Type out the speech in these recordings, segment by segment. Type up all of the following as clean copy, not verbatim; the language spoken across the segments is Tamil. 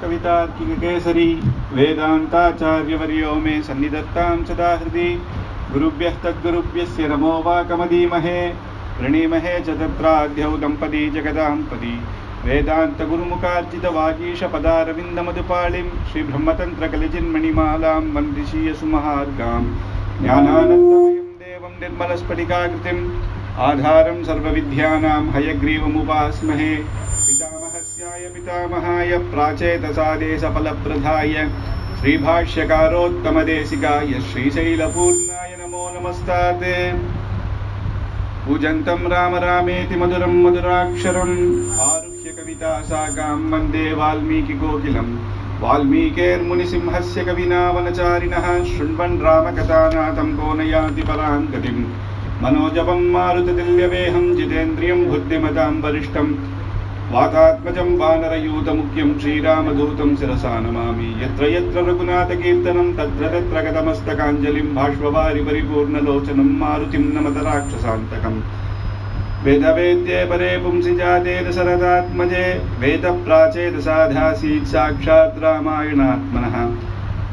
कवितार्किककेसरी वेदान्ताचार्यवर्यो मे सन्निधत्तां सदा हृदि गुरुभ्यः तद्गुरुभ्यस्य नमो वाकमदीमहे प्रणीमहे च तत्राद्यौ दम्पती जगदाम्पती वेदान्तगुरुमुखार्जितवागीशपदारविन्दमधुपालिं श्रीब्रह्मतन्त्रकलिचिन्मणिमालां वन्दिशीयसुमहार्गां ज्ञानानन्दमयं देवं निर्मलस्फटिकाकृतिम् आधारं सर्वविद्यानां हयग्रीवमुपास्महे पितामहाय प्राचेतसादेशफलप्रदाय श्रीभाष्यकारोत्तमदेशिकाय श्रीशैलपूर्णाय नमो नमस्ताते पूजन्तं राम रामेति मधुरं मधुराक्षरम् आरुह्य कवितासागां वन्दे वाल्मीकिकोकिलं वाल्मीकेर्मुनिसिंहस्य कविना वनचारिणः शृण्वन् रामकथानाथं को न याति परां गतिं मनोजवं मारुततुल्यवेहं जितेन्द्रियं बुद्धिमतां वरिष्ठं वातात्मजं वानरयूतमुख्यं श्रीरामदूतं शिरसा नमामि यत्र यत्र रघुनाथकीर्तनं तत्र तत्र गतमस्तकाञ्जलिं भाष्ववारि परिपूर्णलोचनं मारुतिं नमत राक्षसान्तकम् वेदवेद्ये परे पुंसि जाते दशरथात्मजे वेदप्राचेदसाधासीत् साक्षात् रामायणात्मनः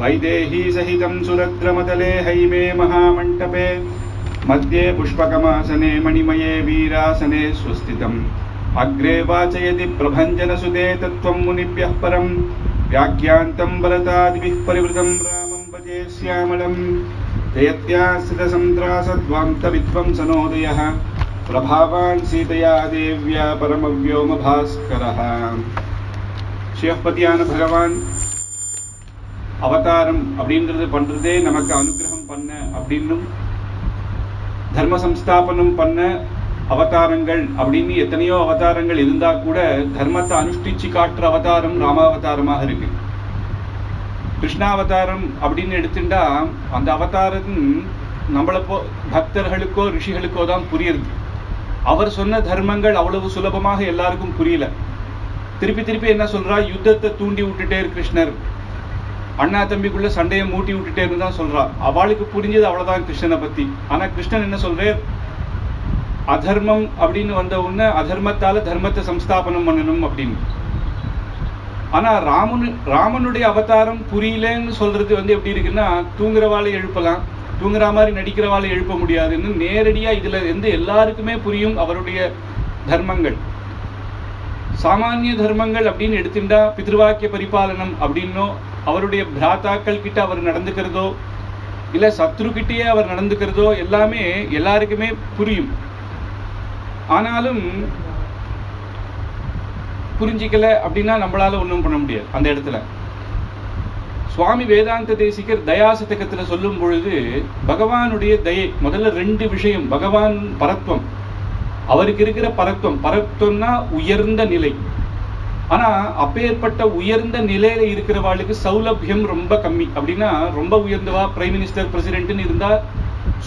वैदेही सहितं सुरद्रमतले हैमे महामण्टपे मध्ये पुष्पकमासने मणिमये वीरासने स्वस्थितम् अग्रे वाचयति प्रभञ्जनसुते तत्त्वं मुनिभ्यः परं व्याख्यान्तं भरतादिभिः परिवृतं रामं भजे श्यामलं जयत्यास्थितसन्त्रासद्वान्तविध्वंसनोदयः प्रभावान् सीतया देव्या परमव्योमभास्करः சிவபதியான பகவான் அவதாரம் அப்படின்றது பண்றதே நமக்கு அனுகிரகம் பண்ண அப்படின்னும் தர்ம சம்ஸ்தாபனம் பண்ண அவதாரங்கள் அப்படின்னு எத்தனையோ அவதாரங்கள் இருந்தா கூட தர்மத்தை அனுஷ்டிச்சு காட்டுற அவதாரம் ராமாவதாரமாக இருக்கு. கிருஷ்ணாவதாரம் அப்படின்னு எடுத்துட்டா அந்த அவதாரம் நம்மளை பக்தர்களுக்கோ ரிஷிகளுக்கோ தான் புரியுது. அவர் சொன்ன தர்மங்கள் அவ்வளவு சுலபமாக எல்லாருக்கும் புரியல. திருப்பி திருப்பி என்ன சொல்றா, யுத்தத்தை தூண்டி விட்டுட்டே கிருஷ்ணர், அண்ணா தம்பிக்குள்ள சண்டையை மூட்டி விட்டுட்டேன்னு தான் சொல்றா. அவளுக்கு புரிஞ்சது அவ்வளவுதான் கிருஷ்ணனை பத்தி. ஆனா கிருஷ்ணன் என்ன சொல்றார், அதர்மம் அப்படின்னு வந்த உடனே அதர்மத்தால தர்மத்தை சம்ஸ்தாபனம் பண்ணணும் அப்படின்னு. ஆனா ராமனுடைய அவதாரம் புரியலன்னு சொல்றது எப்படி இருக்குன்னா, தூங்குறவாளை எழுப்பலாம், தூங்குற மாதிரி நடிக்கிறவாளை எழுப்ப முடியாதுன்னு நேரடியா இதுல எல்லாருக்குமே புரியும் அவருடைய தர்மங்கள். சாமானிய தர்மங்கள் அப்படின்னு எடுத்துட்டா பித்ருவாக்கிய பரிபாலனம் அப்படின்னோ, அவருடைய பிராத்தாக்கள் கிட்ட அவர் நடந்துக்கிறதோ இல்ல சத்ரு கிட்டேயே அவர் நடந்துக்கிறதோ எல்லாமே எல்லாருக்குமே புரியும். ஆனாலும் புரிஞ்சிக்கல அப்படின்னா நம்மளால ஒன்றும் பண்ண முடியாது. அந்த இடத்துல சுவாமி வேதாந்த தேசிகர் தயாசதகத்துல சொல்லும் பொழுது பகவானுடைய தயை முதல்ல ரெண்டு விஷயம். பகவான் பரத்வம், அவருக்கு இருக்கிற பரத்வம்னா உயர்ந்த நிலை. ஆனா அப்பேற்பட்ட உயர்ந்த நிலையில இருக்கிறவாளுக்கு சௌலபியம் ரொம்ப கம்மி. அப்படின்னா ரொம்ப உயர்ந்தவா பிரைம் மினிஸ்டர் பிரசிடென்ட்னு இருந்தா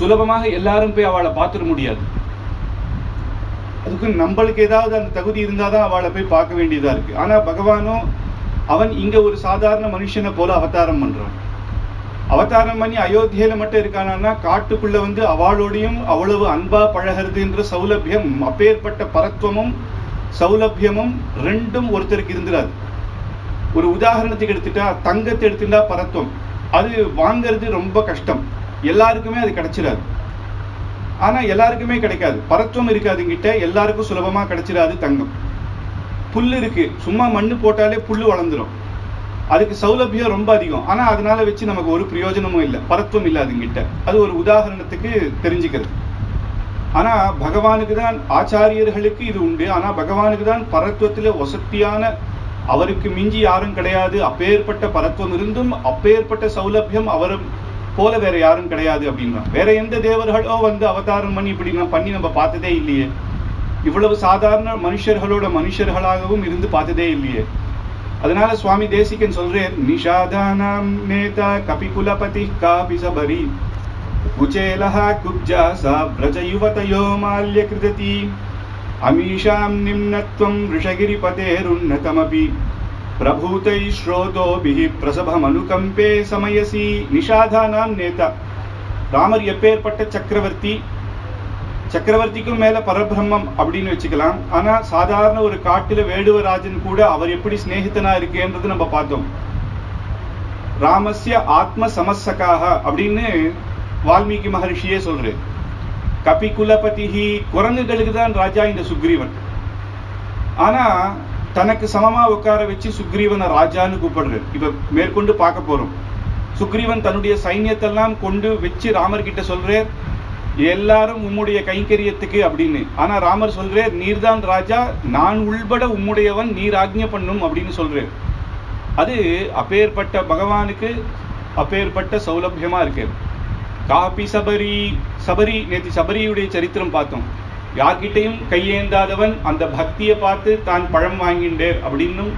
சுலபமாக எல்லாரும் போய் அவளை பார்த்துட முடியாது. அதுக்கு நம்மளுக்கு ஏதாவது அந்த தகுதி இருந்தாதான் அவளை போய் பார்க்க வேண்டியதா இருக்கு. ஆனா பகவானோ அவன் இங்க ஒரு சாதாரண மனுஷனை போல அவதாரம் பண்றான். அவதாரம் பண்ணி அயோத்தியில மட்டும் இருக்கானா, காட்டுக்குள்ள அவளோடையும் அவ்வளவு அன்பா பழகிறதுன்ற சௌலபியம், அப்பேற்பட்ட பரத்வமும் சௌலபியமும் ரெண்டும் ஒருத்தருக்கு இருந்துடாது. ஒரு உதாரணத்துக்கு எடுத்துட்டா, தங்கத்தை எடுத்துட்டா பரத்வம், அது வாங்கிறது ரொம்ப கஷ்டம், எல்லாருக்குமே அது கிடைச்சிடாது. ஆனா எல்லாருக்குமே கிடைக்காது. பரத்வம் இருக்காதுங்கிட்ட எல்லாருக்கும் சுலபமா கிடைச்சிடாது தங்கம். புல்லு இருக்கு, சும்மா மண்ணு போட்டாலே புல்லு வளர்ந்துடும், அதுக்கு சௌலபியம் ரொம்ப அதிகம். ஆனா அதனால வச்சு நமக்கு ஒரு பிரயோஜனமும் இல்லை, பரத்வம் இல்லாதுங்கிட்ட. அது ஒரு உதாரணத்துக்கு தெரிஞ்சுக்கிறது. ஆனா பகவானுக்கு தான், ஆச்சாரியர்களுக்கு இது உண்டு. ஆனா பகவானுக்கு தான் பரத்வத்துல வசத்தியான, அவருக்கு மிஞ்சி யாரும் கிடையாது. அப்பேற்பட்ட பரத்வம் இருந்தும் அப்பேற்பட்ட சௌலபியம் அவரும் போல வேற யாரும் கிடையாது அப்படின்னா. வேற எந்த தேவர்களோ அவதாரம் பண்ணி இப்படி பண்ணி நம்ம பார்த்ததே இல்லையே. இவ்வளவு சாதாரண மனுஷர்களாகவும் இருந்து பார்த்ததே இல்லையே. அதனால சுவாமி தேசிகன் சொல்றேன், நிஷாதானாம் நேதா கபிகுலபதி காபி சபரி குச்சேலஹா குப்ஜாசா பிரஜ யுவதயோ மால்ய கிருததி அமீஷாம் நிம்னத்வம் ரிஷகிரிபதேருன்னதமபி பிரபூதை ஸ்ரோதோபிஹி பிரசபமனுகம்பே சமயசி. நிஷாதானாம் நேதா, ராமர் எப்பேற்பட்ட சக்கரவர்த்தி, சக்கரவர்த்திக்கும் மேல பரபிரம்மம் அப்படின்னு வச்சுக்கலாம். ஆனா சாதாரண ஒரு காட்டுல வேடுவராஜன் கூட அவர் எப்படி சிநேகிதனா இருக்கேன்றது நம்ம பார்த்தோம். ராமஸ்ய ஆத்ம சமசகாக அப்படின்னு வால்மீகி மகர்ஷியே சொல்றேன். கபிகுலபதிஹி, குரங்குகளுக்கு தான் ராஜா இந்த சுக்ரீவன். ஆனா தனக்கு சமமா உட்கார வச்சு சுக்ரீவனை ராஜான்னு கூப்பிடுறாரு. இப்ப மேற்கொண்டு பார்க்க போறோம். சுக்ரீவன் தன்னுடைய சைன்யத்தெல்லாம் கொண்டு வச்சு ராமர் கிட்ட சொல்றார், எல்லாரும் உம்முடைய கைங்கரியத்துக்கு அப்படின்னு. ஆனா ராமர் சொல்றார், நீர்தான் ராஜா, நான் உள்பட உம்முடையவன், நீர் ஆக்ஞை பண்ணும் அப்படின்னு சொல்றார். அது அப்பேற்பட்ட பகவானுக்கு அப்பேற்பட்ட சௌலபியமா இருக்கு. காபி சபரி, சபரி நேற்று சபரியுடைய சரித்திரம் பார்த்தோம். யார்கிட்டையும் கையேந்தாதவன் அந்த பக்தியை பார்த்து தான் பழம் வாங்கிண்டேர் அப்படின்னும்,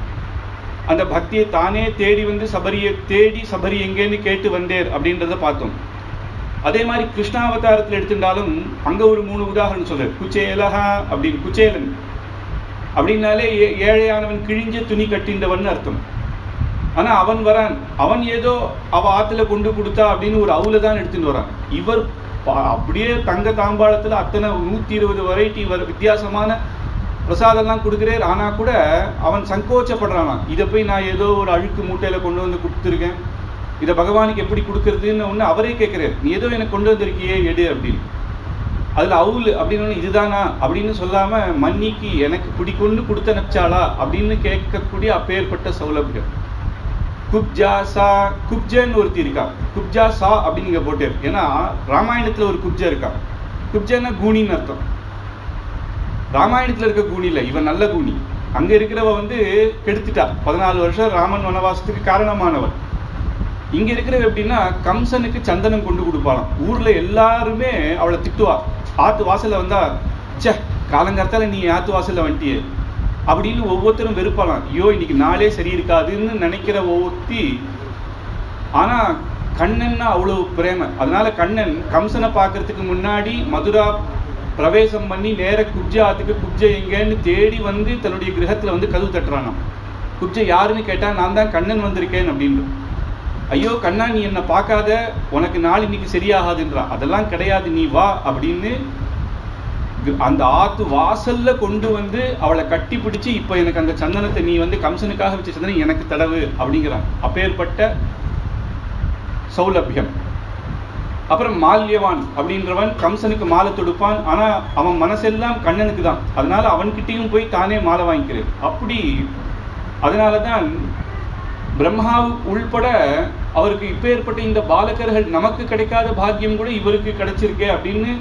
அந்த பக்தியை தானே தேடி வந்து சபரியை தேடி சபரி எங்கேன்னு கேட்டு வந்தேர் அப்படின்றத பார்த்தோம். அதே மாதிரி கிருஷ்ணாவதாரத்தில் எடுத்துட்டாலும் அங்க ஒரு 3 உதாரணம் சொல்றாரு. குச்சேலஹா அப்படின்னு, குச்சேலன் அப்படின்னாலே ஏழையானவன், கிழிஞ்ச துணி கட்டின்றவன் அர்த்தம். ஆனா அவன் வரான், அவன் ஏதோ அவ ஆத்துல கொண்டு கொடுத்தா அப்படின்னு ஒரு அவுல தான் எடுத்துட்டு வரான். இவர் அப்படியே தங்க தாம்பாளத்துல அத்தனை 120 வெரைட்டி வித்தியாசமான பிரசாதம்லாம் கொடுக்குறார். ஆனா கூட அவன் சங்கோச்சப்படுறானா, இதை போய் நான் ஏதோ ஒரு அழுக்கு மூட்டையில கொண்டு வந்து கொடுத்துருக்கேன், இதை பகவானுக்கு எப்படி கொடுக்கறதுன்னு ஒன்று அவரே கேட்கிறார். நீ ஏதோ எனக்கு கொண்டு வந்திருக்கியே எடு அப்படின்னு. அதுல அவுல் அப்படின்னு இதுதானா அப்படின்னு சொல்லாம மன்னிக்கு எனக்கு பிடிக்கும்னு கொடுத்த நச்சாளா அப்படின்னு கேட்கக்கூடிய அப்பேற்பட்ட சௌலபியம். குப்ஜாசா, குப்ஜன்னு ஒருத்தி இருக்கா. குப்ஜாசா அப்படின்னு நீங்க போட்டார். ஏன்னா ராமாயணத்துல ஒரு குப்ஜா இருக்கா. குப்ஜன்னா கூனின்னு அர்த்தம். ராமாயணத்துல இருக்க கூனி இல்ல, இவன் நல்ல கூனி. அங்க இருக்கிறவ வந்து கெடுத்துட்டா. 14 வருஷம் ராமன் வனவாசத்துக்கு காரணமானவன். இங்க இருக்கிறவ எப்படின்னா, கம்சனுக்கு சந்தனம் கொண்டு கொடுப்பாளாம். ஊர்ல எல்லாருமே அவளை திட்டுவா. ஆத்து வாசல்ல வந்தா, சே காலங்காத்தால நீ ஆத்து வாசல்ல வந்துட்டியே அப்படின்னு ஒவ்வொருத்தரும் வெறுப்பாளாம். ஐயோ இன்னைக்கு நாளே சரி இருக்காதுன்னு நினைக்கிற ஒவ்வொருத்தி. ஆனா கண்ணன்னா அவ்வளவு பிரேம. அதனால கண்ணன் கம்சனை பார்க்கறதுக்கு முன்னாடி மதுரா பிரவேசம் பண்ணி நேர குப்ஜ ஆத்துக்கு குப்ஜ எங்கன்னு தேடி வந்து தன்னுடைய கிரகத்துல வந்து கதவு தட்டுறானாம். குப்ஜ யாருன்னு கேட்டா, நான் தான் கண்ணன் வந்திருக்கேன் அப்படின்னு. ஐயோ கண்ணா நீ என்னை பார்க்காத, உனக்கு நாள் இன்னைக்கு சரியாகாதுன்றான். அதெல்லாம் கிடையாது, நீ வா அப்படின்னு அந்த ஆத்து வாசல்ல கொண்டு வந்து அவளை கட்டி பிடிச்சு, இப்ப எனக்கு அந்த சந்தனத்தை நீ வந்து கம்சனுக்காக வச்ச சந்தனம் எனக்கு தடவு அப்படிங்கிறான். அப்பேற்பட்ட சௌலபியம். அப்புறம் மால்யவான் அப்படின்றவன் கம்சனுக்கு மாலை தொடுப்பான். ஆனா அவன் மனசெல்லாம் கண்ணனுக்கு தான். அதனால அவன்கிட்டையும் போய் தானே மாலை வாங்கிக்கிறேன். அப்படி அதனாலதான் பிரம்மா உள்பட அவருக்கு இப்பேற்பட்ட இந்த பாலகர்கள் நமக்கு கிடைக்காத பாக்கியம் கூட இவருக்கு கிடைச்சிருக்கே அப்படின்னு,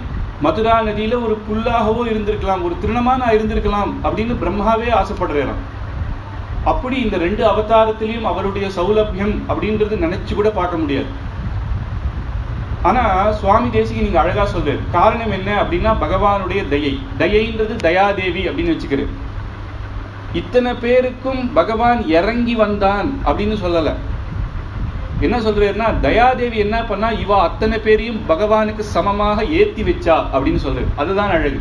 மதுரா நதியில ஒரு புல்லாகவோ இருந்திருக்கலாம், ஒரு திருணமா இருந்திருக்கலாம் அப்படின்னு பிரம்மாவே ஆசைப்படுறாராம். அப்படி இந்த 2 அவதாரத்திலையும் அவருடைய சௌலபியம் அப்படின்றது நினைச்சு கூட பார்க்க முடியாது. ஆனா சுவாமி தேசிகன் நீங்க அழகா சொல்றாரு. காரணம் என்ன அப்படின்னா, பகவானுடைய தயை. தயைன்றது தயாதேவி அப்படின்னு வச்சுக்கிறேன். இத்தனை பேருக்கும் பகவான் இறங்கி வந்தான் அப்படின்னு சொல்லல. என்ன சொல்றாருன்னா, தயாதேவி என்ன பண்ணா, இவா அத்தனை பேரையும் பகவானுக்கு சமமாக ஏத்தி வச்சா அப்படின்னு சொல்றாரு. அதுதான் அழகு.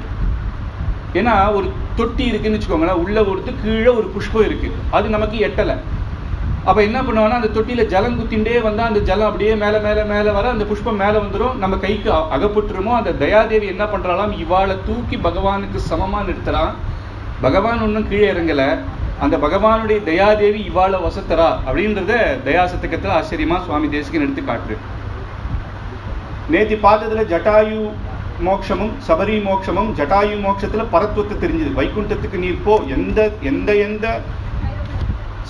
ஏன்னா ஒரு தொட்டி இருக்குன்னு வச்சுக்கோங்களேன், உள்ள ஒருத்து கீழே ஒரு புஷ்பம் இருக்கு, அது நமக்கு எட்டலை. அப்ப என்ன பண்ணுவாங்கன்னா, அந்த தொட்டியில ஜலம் குத்திண்டே வந்தா அந்த ஜலம் அப்படியே மேல மேல மேல வர அந்த புஷ்பம் மேல வந்துடும், நம்ம கைக்கு அகப்பட்டுருமோ. அந்த தயாதேவி என்ன பண்றாளாம், இவாளை தூக்கி பகவானுக்கு சமமா நிறுத்துறான். பகவான் ஒன்றும் கீழே இறங்கல, அந்த பகவானுடைய தயாதேவி இவாள வசத்தரா அப்படின்றத தயாசதகத்துல ஆச்சரியமா சுவாமி தேசிகன் எடுத்து காட்டுரு. நேத்தி பார்த்ததுல ஜட்டாயு மோட்சமும் சபரி மோட்சமும், ஜட்டாயு மோட்சத்துல பரத்துவத்தை தெரிஞ்சது. வைகுண்டத்துக்கு நீர் போ, எந்த எந்த எந்த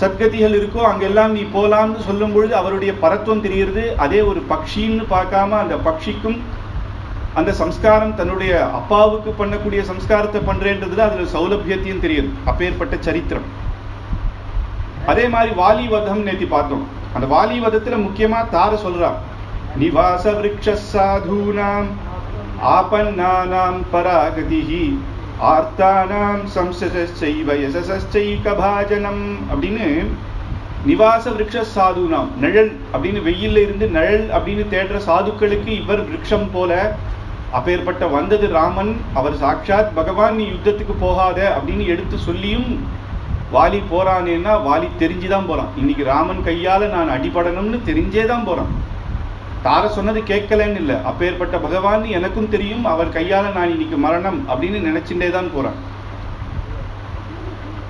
சத்கதிகள் இருக்கோ அங்கெல்லாம் நீ போலாம்னு சொல்லும் பொழுது அவருடைய பரத்துவம் தெரிகிறது. அதே ஒரு பக்ஷின்னு பார்க்காம அந்த பக்ஷிக்கும் அந்த சம்ஸ்காரம் தன்னுடைய அப்பாவுக்கு பண்ணக்கூடிய சம்ஸ்காரத்தை பண்றேன்றதுல அதுல சௌலபியத்தையும் தெரியுது. அப்பேற்பட்ட சரித்திரம். அதே மாதிரி வாலிவதம் நேத்தி பார்த்தோம். அந்த வாலிவதத்துல முக்கியமா தார சொல்றா, நிவாச விருக்ஷ சாதூனாம் ஆபன்னானாம் பராகதிஹி ஆர்த்தானாம் சம்சசைவ யசசைக பாஜனம் அப்படின்னு நிவாச விருட்ச சாதுனாம், நிழல் அப்படின்னு வெயில்ல இருந்து நிழல் அப்படின்னு தேடுற சாதுக்களுக்கு இவர் விருட்சம் போல. அப்பேற்பட்ட வந்தது ராமன். அவர் சாட்சாத் பகவான் நீ யுத்தத்துக்கு போகாத அப்படின்னு எடுத்து சொல்லியும் வாலி போறானேன்னா வாலி தெரிஞ்சுதான் போறான். இன்னைக்கு ராமன் கையால நான் அடிபடணும்னு தெரிஞ்சேதான் போறான். தார சொன்னது கேட்கலன்னு இல்லை, அப்பேற்பட்ட பகவான் எனக்கும் தெரியும், அவர் கையால நான் இன்னைக்கு மரணம் அப்படின்னு நினைச்சுட்டே தான் போறான்.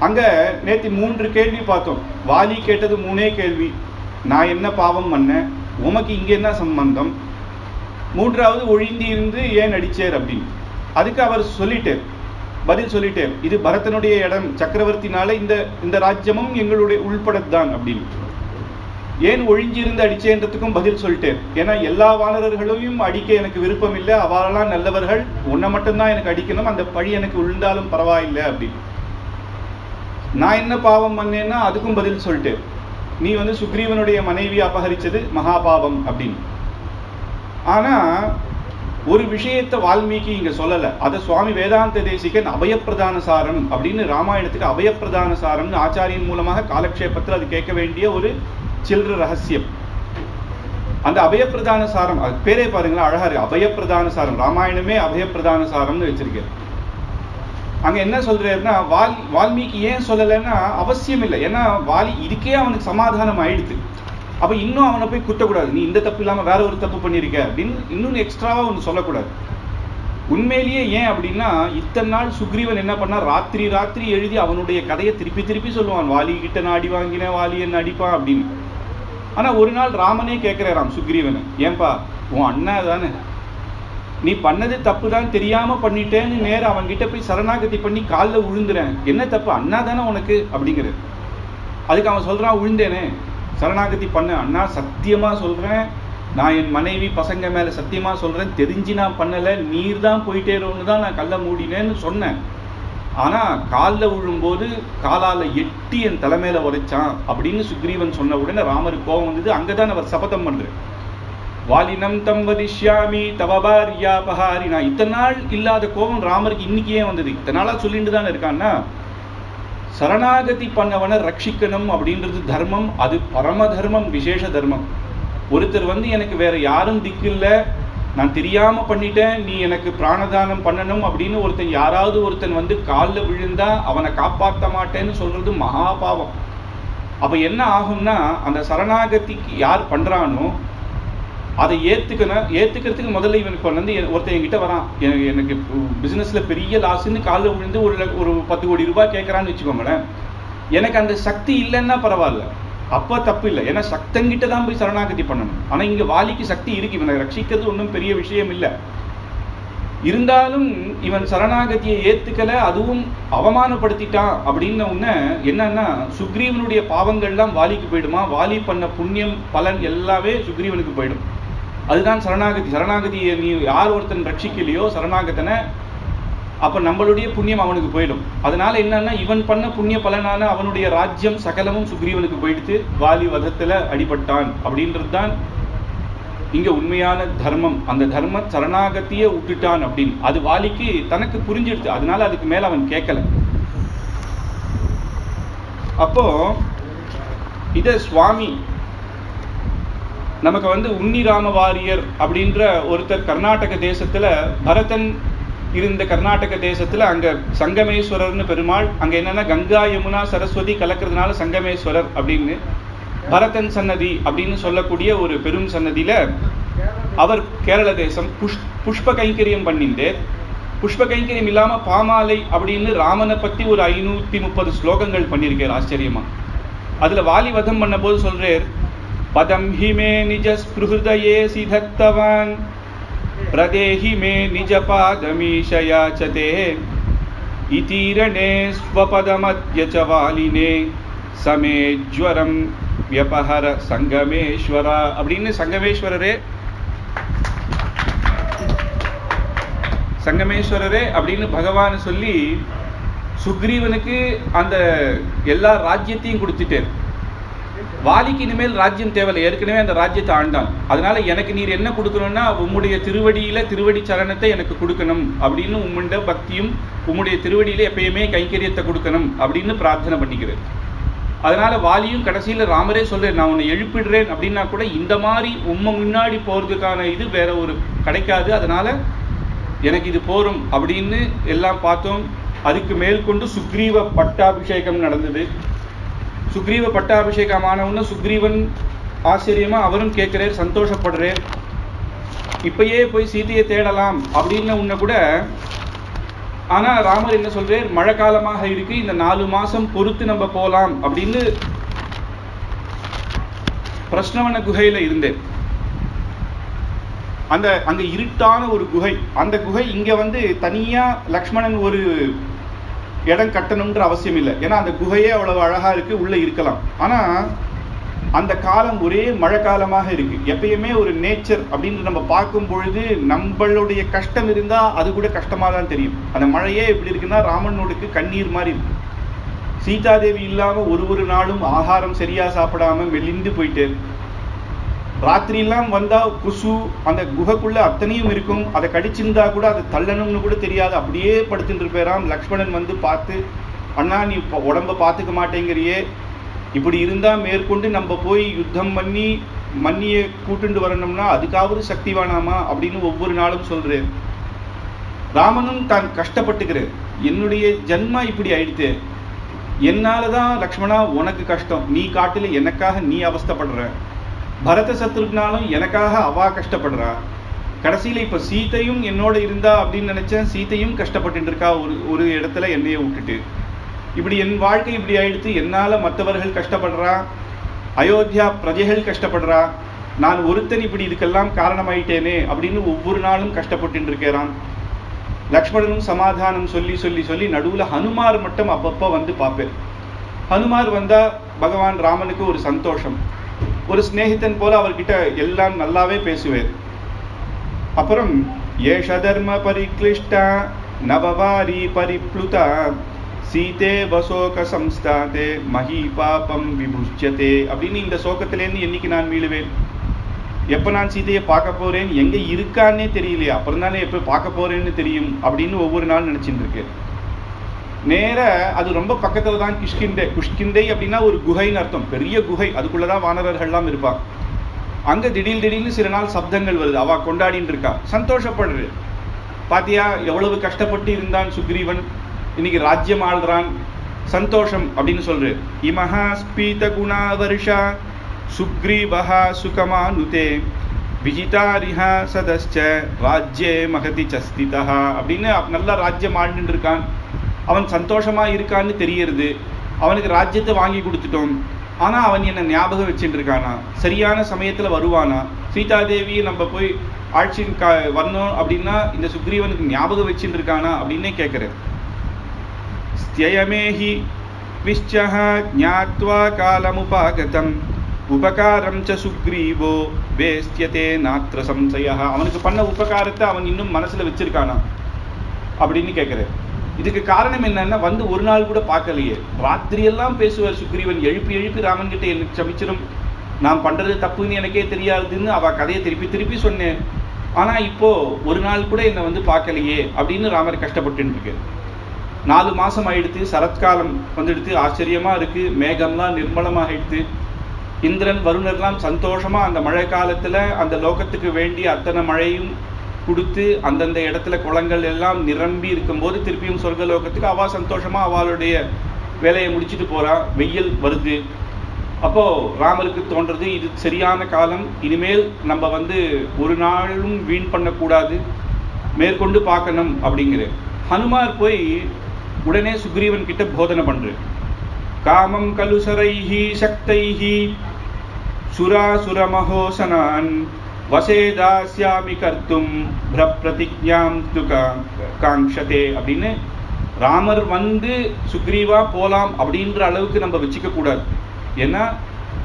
அங்க நேற்று 3 கேள்வி பார்த்தோம். வாலி கேட்டது 3 கேள்வி. நான் என்ன பாவம் பண்ணேன், உமக்கு இங்க என்ன சம்பந்தம், 3வது ஒழிந்தி இருந்து ஏன் அடிச்சேர் அப்படின்னு. அதுக்கு அவர் சொல்லிட்டேர், பதில் சொல்லிட்டேர், இது பரதனுடைய இடம், சக்கரவர்த்தினால இந்த ராஜ்யமும் எங்களுடைய உள்படத்தான் அப்படின்னு. ஏன் ஒழிஞ்சிருந்து அடிச்சேன்றதுக்கும் பதில் சொல்லிட்டேன். ஏன்னா எல்லா வானரர்களையும் அடிக்க எனக்கு விருப்பம் இல்லை, அவரெல்லாம் நல்லவர்கள், உன்னை மட்டும்தான் எனக்கு அடிக்கணும், அந்த பழி எனக்கு விழுந்தாலும் பரவாயில்லை அப்படின்னு. நான் என்ன பாவம் பண்ணேன்னா அதுக்கும் பதில் சொல்லிட்டேன். நீ சுக்ரீவனுடைய மனைவி அபகரிச்சது மகாபாவம் அப்படின்னு. ஆனா ஒரு விஷயத்தை வால்மீகி இங்க சொல்லல. அதை சுவாமி வேதாந்த தேசிகன் அபயப்பிரதான சாரம் அப்படின்னு ராமாயணத்துக்கு அபயப்பிரதான சாரம்னு ஆச்சாரியின் மூலமாக காலக்ஷேபத்தில் அது கேட்க வேண்டிய ஒரு சில்லற ரகசியம். அந்த அபயப்பிரதான சாரம், அது பேரே பாருங்களா அழகா இருக்கு, அபயப்பிரதான சாரம். ராமாயணமே அபயப்பிரதான சாரம்னு வச்சிருக்கேன். அங்க என்ன சொல்றாருன்னா, வால்மீகி ஏன் சொல்லலைன்னா அவசியம் இல்லை. ஏன்னா வாலி இதுக்கே அவனுக்கு சமாதானம் ஆயிடுது. அப்ப இன்னும் அவனை போய் குத்தக்கூடாது, நீ இந்த தப்பு இல்லாம வேற ஒரு தப்பு பண்ணிருக்க அப்படின்னு இன்னும் எக்ஸ்ட்ராவா ஒன்று சொல்லக்கூடாது. உண்மையிலேயே ஏன் அப்படின்னா, இத்தனை நாள் சுக்ரீவன் என்ன பண்ணா, ராத்திரி ராத்திரி எழுதி அவனுடைய கதையை திருப்பி திருப்பி சொல்லுவான். வாலி கிட்ட நான் அடி வாங்கினேன், வாலி என்ன அடிப்பான் அப்படின்னு. ஆனா ஒரு நாள் ராமனே கேட்கிறாராம் சுக்ரீவன், ஏன்பா உன் அண்ணா தானே, நீ பண்ணது தப்பு தான் தெரியாம பண்ணிட்டேன்னு நேரம் அவன்கிட்ட போய் சரணாகதி பண்ணி காலில் விழுந்துறேன், என்ன தப்பு, அண்ணா தானே உனக்கு அப்படிங்கிறது. அதுக்கு அவன் சொல்றான், விழுந்தேனே, சரணாகதி பண்ண அண்ணா, சத்தியமா சொல்றேன், நான் என் மனைவி பசங்க மேல சத்தியமா சொல்றேன், தெரிஞ்சு நான் பண்ணல, நீர் தான் போயிட்டேரோன்னு தான் நான் கல்ல மூடினேன்னு சொன்னேன். ஆனா காலில் விழும்போது காலால எட்டி என் தலைமையில உரைச்சான் அப்படின்னு சுக்ரீவன் சொன்ன உடனே ராமருக்கு கோபம் வந்தது. அங்கதான் அவர் சபதம் பண்றேன், வாலினம் தம் வதிஷ்யாமி தவபாரியாபஹாரினா. இத்தனை நாள் இல்லாத கோபம் ராமருக்கு இன்னைக்கு ஏன் வந்தது? இத்தனை நாளா சொல்லிட்டு தானே இருக்கான்னா, சரணாகதி பண்ணவனை ரட்சிக்கணும் அப்படின்றது தர்மம், அது பரம தர்மம், விசேஷ தர்மம். ஒருத்தர் எனக்கு வேற யாரும் திக்கு இல்லை, நான் தெரியாம பண்ணிட்டேன், நீ எனக்கு பிராணதானம் பண்ணணும் அப்படின்னு யாராவது ஒருத்தன் காலில் விழுந்தா அவனை காப்பாற்ற மாட்டேன்னு சொல்றது மகாபாவம். அப்ப என்ன ஆகும்னா, அந்த சரணாகதிக்கு யார் பண்றானோ அதை ஏத்துக்கிறதுக்கு முதல்ல இவனுக்கு ஒருத்தன் என்கிட்ட வரான், எனக்கு பிசினஸ்ல பெரிய லாஸ்ன்னு காலில் விழுந்து ஒரு 10 கோடி ரூபாய் கேட்கறான்னு வச்சுக்கோங்களேன். எனக்கு அந்த சக்தி இல்லைன்னா பரவாயில்ல, அப்ப தப்பு இல்லை, ஏன்னா சக்தங்கிட்ட தான் போய் சரணாகதி பண்ணணும். ஆனா இங்க வாலிக்கு சக்தி இருக்கு, இவனை ரட்சிக்கிறது ஒன்றும் பெரிய விஷயம் இல்லை. இருந்தாலும் இவன் சரணாகதியை ஏத்துக்கல, அதுவும் அவமானப்படுத்திட்டான் அப்படின்ன உடனே என்னன்னா, சுக்ரீவனுடைய பாவங்கள்லாம் வாலிக்கு போயிடுமா, வாலி பண்ண புண்ணியம் பலன் எல்லாமே சுக்ரீவனுக்கு போயிடும். அதுதான் சரணாகதி. சரணாகதியை நீ யார் ஒருத்தன் ரட்சிக்கலையோ சரணாகத்தனை, அப்ப நம்மளுடைய புண்ணியம் அவனுக்கு போயிடும். அதனால என்னன்னா, இவன் பண்ண புண்ணிய பலனான அவனுடைய ராஜ்யம் சகலமும் சுக்ரீவனுக்கு போயிடுத்து, வாலி வதத்துல அடிபட்டான் அப்படின்றது தான் இங்க உண்மையான தர்மம். அந்த தர்ம சரணாகத்தியை விட்டுட்டான் அப்படின்னு அது வாலிக்கு தனக்கு புரிஞ்சிடுது. அதனால அதுக்கு மேல அவன் கேட்கல. அப்போ இத சுவாமி நமக்கு உன்னிராம வாரியர் அப்படின்ற ஒருத்தர் கர்நாடக தேசத்துல, பரதன் இருந்த கர்நாடக தேசத்துல அங்க சங்கமேஸ்வரர்னு பெருமாள், அங்க என்னன்னா கங்கா யமுனா சரஸ்வதி கலக்கிறதுனால சங்கமேஸ்வரர் அப்படின்னு, பரதன் சன்னதி அப்படின்னு சொல்லக்கூடிய ஒரு பெரும் சன்னதியில அவர் கேரள தேசம் புஷ்ப கைங்கரியம் பண்ணிட்டு, புஷ்ப கைங்கரியம் இல்லாம பாமாலை அப்படின்னு ராமனை பத்தி ஒரு 530 ஸ்லோகங்கள் பண்ணியிருக்கார் ஆச்சரியமா. அதுல வாலி வதம் பண்ண போது சொல்றார், பதம் ஹிமே நிஜ ஸ்பிருஹதயே சிதத்தவான் பிரதேஹி மே நிஜ பாதமீஷயாச்சதே இதீரணே ஸ்வபதமத்ய ச வாலினே சமேஜ்வரம் வியபஹர சங்கமேஸ்வரா அப்படின்னு சங்கமேஸ்வரரே அப்படின்னு பகவான் சொல்லி சுக்ரீவனுக்கு அந்த எல்லா ராஜ்யத்தையும் கொடுத்துட்டேன். வாலிக்கு இனிமேல் ராஜ்யம் தேவையில்லை, ஏற்கனவே அந்த ராஜ்யத்தை ஆண்டான். அதனால எனக்கு நீர் என்ன கொடுக்கணும்னா, உம்முடைய திருவடி சரணத்தை எனக்கு கொடுக்கணும் அப்படின்னு, உம்முடைய பக்தியும் உம்முடைய திருவடியில எப்பயுமே கைங்கரியத்தை கொடுக்கணும் அப்படின்னு பிரார்த்தனை பண்ணிக்கிறது. அதனால வாலியும் கடைசியில ராமரே சொல்றேன், நான் உன்னை எழுப்பிடுறேன் அப்படின்னா கூட இந்த மாதிரி முன்னாடி போறதுக்கான இது வேற ஒரு கிடைக்காது, அதனால எனக்கு இது போரும் அப்படின்னு எல்லாம் பார்த்தோம். அதுக்கு மேல் கொண்டு சுக்ரீவ பட்டாபிஷேகம் நடந்தது. சுக்ரீவ பட்டாபிஷேகம் ஆனவுன்னு சுக்ரீவன் ஆச்சரியமா அவரும் கேட்கிறார், சந்தோஷப்படுறார். இப்பயே போய் சீதையை தேடலாம் அப்படின்னு உன்ன கூட. ஆனா ராமர் என்ன சொல்றார், மழை காலமாக இருக்கு, இந்த 4 மாசம் பொறுத்து நம்ம போலாம் அப்படின்னு பிரஸ்னவன குகையில இருந்தேன். அங்க இருட்டான ஒரு குகை. அந்த குகை இங்க தனியா லக்ஷ்மணன் ஒரு இடம் கட்டணும்ன்ற அவசியம் இல்லை, ஏன்னா அந்த குகையே அவ்வளவு அழகா இருக்கு, உள்ள இருக்கலாம். ஆனா அந்த காலம் ஒரே மழை காலமாக இருக்கு. எப்பயுமே ஒரு நேச்சர் அப்படின்னு நம்ம பார்க்கும் பொழுது நம்மளுடைய கஷ்டம் இருந்தா அது கூட கஷ்டமா தான் தெரியும். அந்த மழையே எப்படி இருக்குன்னா ராமனுக்கு கண்ணீர் மாதிரி இருக்கு. சீதாதேவி இல்லாம ஒரு நாளும் ஆகாரம் சரியா சாப்பிடாம மெலிந்து போயிட்டு, ராத்திரி எல்லாம் வந்தா குசு அந்த குகைக்குள்ள அத்தனையும் இருக்கும், அதை கடிச்சிருந்தா கூட அதை தள்ளணும்னு கூட தெரியாது, அப்படியே படுத்துட்டு இருப்பேராம். லக்ஷ்மணன் பார்த்து, அண்ணா நீ உடம்ப பார்த்துக்க மாட்டேங்கிறியே, இப்படி இருந்தா மேற்கொண்டு நம்ம போய் யுத்தம் பண்ணி மன்னியை கூட்டுண்டு வரணும்னா அதுக்காவது சக்தி வேணாமா அப்படின்னு ஒவ்வொரு நாளும் சொல்றேன். ராமனும் தான் கஷ்டப்பட்டுக்கிறேன், என்னுடைய ஜன்மா இப்படி ஆயிடுத்து, என்னாலதான் லக்ஷ்மணா உனக்கு கஷ்டம், நீ காட்டில எனக்காக நீ அவஸ்தைப்படுற, பரத சத்ருக்னாலும் எனக்காக அவா கஷ்டப்படுறா, கடைசியில இப்ப சீதையும் என்னோட இருந்தா அப்படின்னு நினைச்சேன், சீதையும் கஷ்டப்பட்டு இருக்கா ஒரு இடத்துல என்னைய விட்டுட்டு. இப்படி என் வாழ்க்கை இப்படி ஆயிடுத்து, என்னால மற்றவர்கள் கஷ்டப்படுறா, அயோத்தியா பிரஜைகள் கஷ்டப்படுறா, நான் ஒருத்தன் இப்படி இதுக்கெல்லாம் காரணமாயிட்டேனே அப்படின்னு ஒவ்வொரு நாளும் கஷ்டப்பட்டு இருக்கிறான். லக்ஷ்மணனும் சமாதானம் சொல்லி சொல்லி சொல்லி நடுவுல ஹனுமார் மட்டும் அப்பப்ப பார்ப்பேன். ஹனுமார் வந்தா பகவான் ராமனுக்கு ஒரு சந்தோஷம், ஒரு ஸ்நேகிதன் போல அவர்கிட்ட எல்லாம் நல்லாவே பேசுவேன். அப்புறம் ஏஷ தர்ம பரிக்ளிஷ்டா நவவாரி பரிப்ளுதா சீதே வசோக சம்ஸ்தாதே மஹி பாபம் விபுஷ்யதே அப்படின்னு இந்த சோகத்திலேருந்து என்னைக்கு நான் மீளுவேன், எப்ப நான் சீதையை பார்க்க போறேன், எங்க இருக்கான்னே தெரியலையா, அப்புறம் தானே எப்ப பார்க்க போறேன்னு தெரியும் அப்படின்னு ஒவ்வொரு நாள் நினைச்சிட்டு இருக்கேன். நேர அது ரொம்ப பக்கத்துல தான் கிஷ்கிண்டை. கிஷ்கிண்டை அப்படின்னா ஒரு குகைன்னு அர்த்தம், பெரிய குகை, அதுக்குள்ளதான் வானரர்கள்லாம் இருப்பாங்க. அங்க திடீர்னு சில நாள் சப்தங்கள் வருது, அவ கொண்டாடின்னு இருக்கா, சந்தோஷப்படுறது. பாத்தியா எவ்வளவு கஷ்டப்பட்டு இருந்தான் சுக்ரீவன், இன்னைக்கு ராஜ்யம் ஆள்றான், சந்தோஷம் அப்படின்னு சொல்ற. இமஹா ஸ்பீத குணா வருஷா சுக்ரீவஹா சுகமானுதே விஜிதாரிஹா சதஸ்ச ராஜ்யே மகதி சஸ்திதஹா அப்படின்னு நல்லா ராஜ்யம் ஆண்டுன்னு இருக்கான். அவன் சந்தோஷமா இருக்கான்னு தெரியறது. அவனுக்கு ராஜ்யத்தை வாங்கி கொடுத்துட்டோம், ஆனா அவன் என்ன ஞாபகம் வச்சுட்டு இருக்கானா, சரியான சமயத்துல வருவானா, சீதாதேவியை நம்ம போய் ஆட்சி வரணும் அப்படின்னா இந்த சுக்ரீவனுக்கு ஞாபகம் வச்சுட்டு இருக்கானா அப்படின்னே கேட்கிறேன். ஸ்த்யயமேஹி விஷ்சஹ ஞாத்வா காலமுபாகதம் உபகாரம் ச சுக்ரீவோ வேஸ்த்யதே நாத்ர சம்சயஹ. அவனுக்கு பண்ண உபகாரத்தை அவன் இன்னும் மனசுல வச்சிருக்கானா அப்படின்னு கேட்கிறேன். இதுக்கு காரணம் என்னன்னா ஒரு நாள் கூட பார்க்கலையே, ராத்திரியெல்லாம் பேசுவார் சுக்ரீவன், எழுப்பி ராமன் கிட்ட எனக்கு சமிச்சிடும், நான் பண்றது தப்புன்னு எனக்கே தெரியாதுன்னு அவ கதையை திருப்பி சொன்னேன். ஆனா இப்போ ஒரு நாள் கூட என்னை பார்க்கலையே அப்படின்னு ராமர் கஷ்டப்பட்டு இருக்கு. 4 மாசம் ஆயிடுத்து, சரத்காலம் வந்துடுத்து, ஆச்சரியமா இருக்கு, மேகம்லாம் நிர்மலமாகிடுத்து, இந்திரன் வருணர்லாம் சந்தோஷமா அந்த மழை காலத்துல அந்த லோகத்துக்கு வேண்டிய அத்தனை மழையும் கொடுத்து அந்தந்த இடத்துல குளங்கள் எல்லாம் நிரம்பி இருக்கும்போது திருப்பியும் சொர்க்கலோகத்துக்கு அவா சந்தோஷமா அவளுடைய வேலையை முடிச்சுட்டு போறா. வெயில் வருது. அப்போ ராமருக்கு தோன்றது இது சரியான காலம், இனிமேல் நம்ம ஒரு நாளும் வீண் பண்ணக்கூடாது, மேற்கொண்டு பார்க்கணும் அப்படிங்கிற. ஹனுமார் போய் உடனே சுக்ரீவன் கிட்ட போதனை பண்ற. காமம் கலுசரைஹி சக்தைஹி சுராசுரமஹோசனான் வசேதாஸ்யாமி கர்த்தும் பிரதிஜ்ஞாம் காங்ஷதே அப்படின்னு ராமர் சுக்ரீவா போலாம் அப்படின்ற அளவுக்கு நம்ம வச்சுக்க கூடாது. ஏன்னா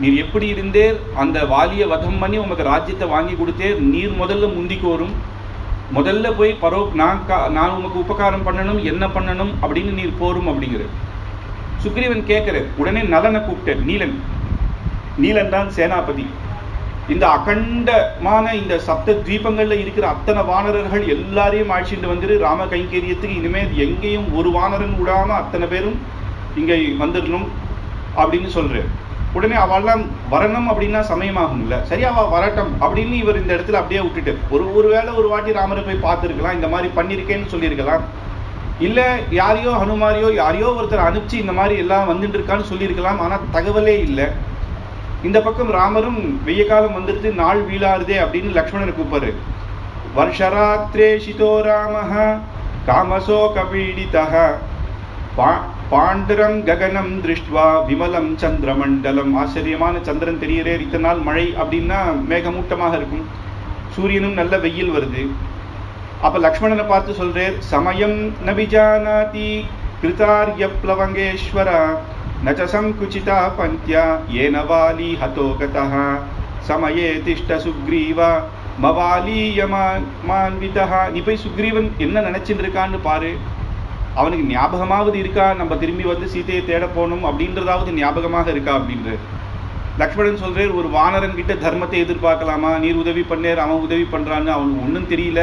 நீர் எப்படி இருந்தேர், அந்த வாலிய வதம் பண்ணி உமக்கு ராஜ்யத்தை வாங்கி கொடுத்தேர், நீர் முதல்ல முந்திக்கோரும், முதல்ல போய் நான் உமக்கு உபகாரம் பண்ணணும், என்ன பண்ணணும் அப்படின்னு நீர் போரும் அப்படிங்கிற. சுக்ரீவன் கேட்கிற உடனே நலனை கூப்பிட்டார். நீலன் தான் சேனாபதி. இந்த அகண்டமான இந்த சப்த தீபங்கள்ல இருக்கிற அத்தனை வானரர்கள் எல்லாரையும் அழைச்சிட்டு ராம கைங்கரியத்துக்கு இனிமேல் எங்கேயும் ஒரு வானரன் விடாம அத்தனை பேரும் இங்க வந்துடணும் அப்படின்னு சொல்றாரு. உடனே அவெல்லாம் வரணும் அப்படின்னா சமயமாகும் இல்ல, சரி அவ வரட்டும் அப்படின்னு இவர் இந்த இடத்துல அப்படியே விட்டுட்டு ஒருவேளை ஒரு வாட்டி ராமரை போய் பார்த்துருக்கலாம், இந்த மாதிரி பண்ணிருக்கேன்னு சொல்லியிருக்கலாம், இல்ல யாரையோ ஹனுமாரியோ யாரையோ ஒருத்தர் அனுப்பிச்சு இந்த மாதிரி எல்லாம் வந்துட்டு இருக்கான்னு சொல்லியிருக்கலாம். ஆனா தகவலே இல்லை. இந்த பக்கம் ராமரும் வெய்ய காலம் வந்துட்டு நாள் வீழாருதே அப்படின்னு லக்ஷ்மணனை கூப்பிடுறாரு. வருஷராத்திரே சிதோ ராமஹ காமசோ கபீடிதஹ பாண்டரம் ககனம் திருஷ்டுவா விமலம் சந்திரமண்டலம். ஆச்சரியமான சந்திரன் தெரியுறே, இத்தனை நாள் மழை அப்படின்னா மேகமூட்டமாக இருக்கும், சூரியனும் நல்ல வெயில் வருது. அப்ப லக்ஷ்மணனை பார்த்து சொல்றேன், சமயம் நபிஜானாதி கிருதார்ய ப்ளவங்கேஸ்வரா நச்ச சங்குச்சிதா பந்தியா ஏன வாலி ஹதோகதஹ சமயே திஷ்ட சுக்ரீவா மவாலியமான்விதஹ. நீ போய் சுக்ரீவன் என்ன நினைச்சிட்டு இருக்கான்னு பாரு, அவனுக்கு ஞாபகமாவது இருக்கா நம்ம திரும்பி வந்து சீதையை தேட போகணும் அப்படின்றதாவது ஞாபகமாக இருக்கா அப்படின்ற. லக்ஷ்மணன் சொல்றார், ஒரு வானரன் கிட்ட தர்மத்தை எதிர்பார்க்கலாமா, நீர் உதவி பண்ணேர் அவன் உதவி பண்றான்னு, அவனுக்கு ஒன்றும் தெரியல,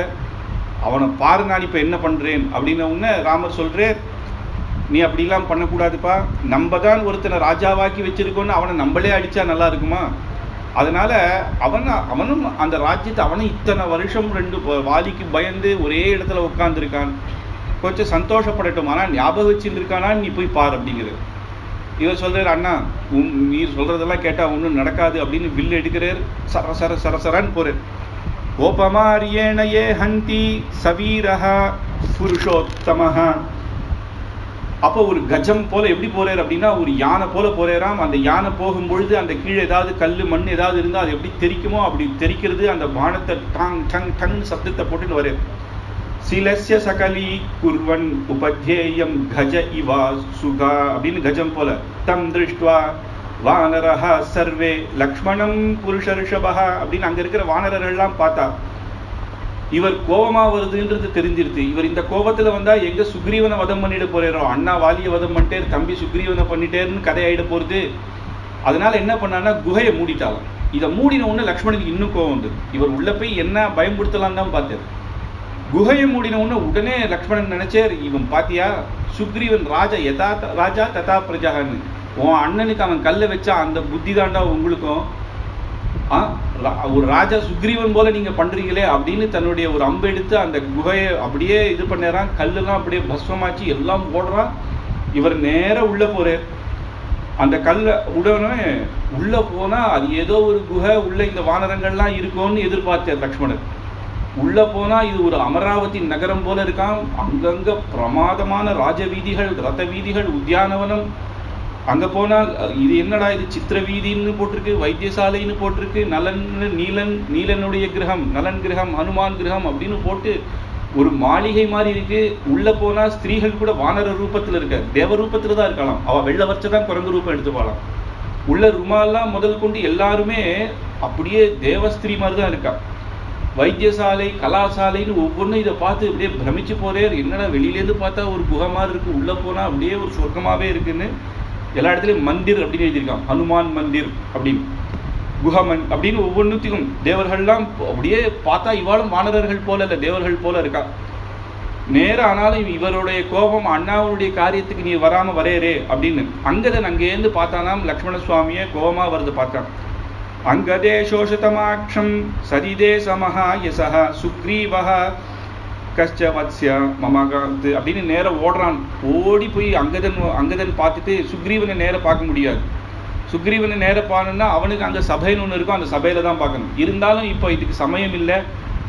அவனை பாரு நான் இப்ப என்ன பண்றேன் அப்படின்ன உடனே ராமர் சொல்றார், நீ அப்படிலாம் பண்ணக்கூடாதுப்பா, நம்ம தான் ஒருத்தனை ராஜாவாக்கி வச்சிருக்கோன்னு அவனை நம்மளே அடிச்சா நல்லா இருக்குமா, அதனால அவனும் அந்த ராஜ்யத்தை அவனும் இத்தனை வருஷம் வாலிக்கு பயந்து ஒரே இடத்துல உட்கார்ந்துருக்கான், கொஞ்சம் சந்தோஷப்படட்டும், ஆனால் ஞாபகம் வச்சுட்டு இருக்கானா நீ போய் பார் அப்படிங்கிறது. இவர் சொல்றாரு, அண்ணா நீர் சொல்றதெல்லாம் கேட்டா ஒன்றும் நடக்காது அப்படின்னு வில்லு எடுக்கிறார், சரசரன்னு போறார். கோபமாரியேணையே ஹந்தி சவீரஹா புருஷோத்தமஹ. அப்போ ஒரு கஜம் போல எப்படி போறாரு அப்படின்னா ஒரு யானை போல போறாராம். அந்த யானை போகும் பொழுது அந்த கீழே ஏதாவது கல் மண் ஏதாவது இருந்தால் அது எப்படி தெரிக்குமோ அப்படி தெரிக்கிறது. அந்த பானத்தை டாங் டங் டங் சப்தத்தை போட்டுன்னு வர சிலஸ்ய சகலி குர்வன் உபத்யேயம் கஜ இவா சுகா அப்படின்னு கஜம் போல தம் திருஷ்டுவா வானரஹ சர்வே லக்ஷ்மணம் புருஷர்ஷபஹ அப்படின்னு அங்க இருக்கிற வானரர்கள்லாம் பார்த்தா இவர் கோபமா வருதுன்றது தெரிஞ்சிருது. இவர் இந்த கோபத்துல வந்தா எங்க சுக்ரீவனை வதம் பண்ணிட போறாரோ, அண்ணா வாலியை வதம் பண்ணிட்டேர், தம்பி சுக்ரீவனை பண்ணிட்டேர்னு கதை ஆயிட போறது. அதனால என்ன பண்ணான்னா குகையை மூடிட்டாலும். இதை மூடின உடனே லக்ஷ்மணனுக்கு இன்னும் கோபம் வந்து இவர் உள்ள போய் என்ன பயன்படுத்தலாம் தான் பார்த்தார். குகையை மூடின உடனே லக்ஷ்மணன் நினைச்சார், இவன் பாத்தியா சுக்ரீவன் ராஜா ததா பிரஜான்னு, உன் அண்ணனுக்கு அவன் கல்லை வச்சா அந்த புத்தி தாண்டா உங்களுக்கும், ஒரு ராஜா சுக்ரீவன் போல நீங்க பண்றீங்களே அப்படின்னு தன்னுடைய ஒரு அம்பு எடுத்து அந்த குகையை அப்படியே இது பண்ணறான், கல்லெல்லாம் அப்படியே பஸ்வமாச்சு எல்லாம் போடுறான். இவர் நேர உள்ள போறார். அந்த கல்லை உடனே உள்ள போனா அது ஏதோ ஒரு குகை உள்ள இந்த வானரங்கள்லாம் இருக்கும்னு எதிர்பார்த்தார் லக்ஷ்மணர். உள்ள போனா இது ஒரு அமராவதி நகரம் போல இருக்கான், அங்கங்க பிரமாதமான ராஜ வீதிகள், ரத வீதிகள், உத்தியானவனம். அங்க போனால் இது என்னடா இது சித்திர வீதின்னு போட்டிருக்கு, வைத்தியசாலைன்னு போட்டிருக்கு, நீலனுடைய கிரகம், நலன் கிரகம், ஹனுமான் கிரகம் அப்படின்னு போட்டு ஒரு மாளிகை மாதிரி இருக்கு. உள்ள போனா ஸ்திரீகள் கூட வானர ரூபத்துல இருக்க, தேவ ரூபத்துல தான் இருக்கலாம், அவ வெள்ள வச்சதான் குரங்கு ரூபம் எடுத்துப்பாளாம். உள்ள ருமாலாம் முதல் கொண்டு எல்லாருமே அப்படியே தேவஸ்திரீ மாதிரி தான் இருக்கா. வைத்தியசாலை, கலாசாலைன்னு ஒவ்வொன்றும் இதை பார்த்து அப்படியே பிரமிச்சு போறேன். என்னடா வெளியிலேருந்து பார்த்தா ஒரு குகை மாதிரி இருக்கு, உள்ள போனா அப்படியே ஒரு சொர்க்கமாவே இருக்குன்னு. எல்லா இடத்துலையும் மந்திர் அப்படின்னு எழுதியிருக்கான், ஹனுமான் மந்திர் அப்படின்னு, குஹமன் அப்படின்னு ஒவ்வொன்றுத்தையும் தேவர்கள்லாம் அப்படியே பார்த்தா இவாளும் வானரர்கள் போல இல்லை, தேவர்கள் போல இருக்கா. நேரம் ஆனாலும் இவருடைய கோபம் அண்ணாவுடைய காரியத்துக்கு நீ வராம வரேரே அப்படின்னு. அங்கதன் அங்கேருந்து பார்த்தானாம் லக்ஷ்மண சுவாமியை கோபமா வருது பார்த்தான். அங்கதே சோஷதமாட்சம் சரிதே சமஹா யசஹ சுக்ரீவஹ கஷ்ட வத்ஸ்ய மமகாந்து அப்படின்னு நேரம் ஓடுறான். ஓடி போய் அங்கதன் பார்த்துட்டு சுக்ரீவனை நேரம் பார்க்க முடியாது. சுக்ரீவனை நேரம் பார்க்கணும்னா அவனுக்கு அங்கே சபைன்னு ஒன்று இருக்கும், அந்த சபையில தான் பார்க்கணும். இருந்தாலும் இப்போ இதுக்கு சமயம் இல்லை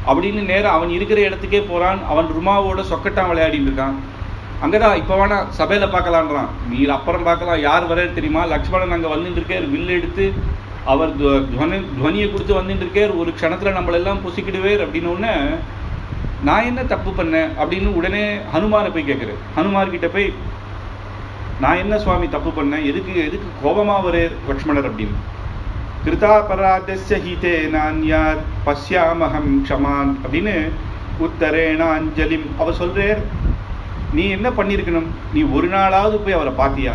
அப்படின்னு நேரம் அவன் இருக்கிற இடத்துக்கே போறான். அவன் ருமாவோட சொக்கட்டான் விளையாடிட்டு இருக்கான். அங்கதான் இப்போ வேணா சபையில பார்க்கலான்றான். நீ அப்புறம் பார்க்கலாம், யார் வர தெரியுமா, லக்ஷ்மணன் அங்கே வந்துட்டு இருக்கார், வில்லு எடுத்து அவர் துவனியை கொடுத்து வந்துட்டு இருக்கார், ஒரு க்ஷணத்துல நம்மளெல்லாம் பொசிக்கிடுவேர் அப்படின்னு ஒன்று. நான் என்ன தப்பு பண்ணேன் அப்படின்னு உடனே ஹனுமானை போய் கேட்குறேன். ஹனுமார்கிட்ட போய் நான் என்ன சுவாமி தப்பு பண்ணேன், எதுக்கு கோபமா வரே லக்ஷ்மணர் அப்படின்னு. கிருதாபராதஸ்ய ஹீதே நான்யாத் பஸ்யாமஹம் க்ஷமான் அப்படின்னு உத்தரேணாஞ்சலிம் அவர் சொல்றார். நீ என்ன பண்ணியிருக்கணும், நீ ஒரு நாளாவது போய் அவரை பார்த்தியா,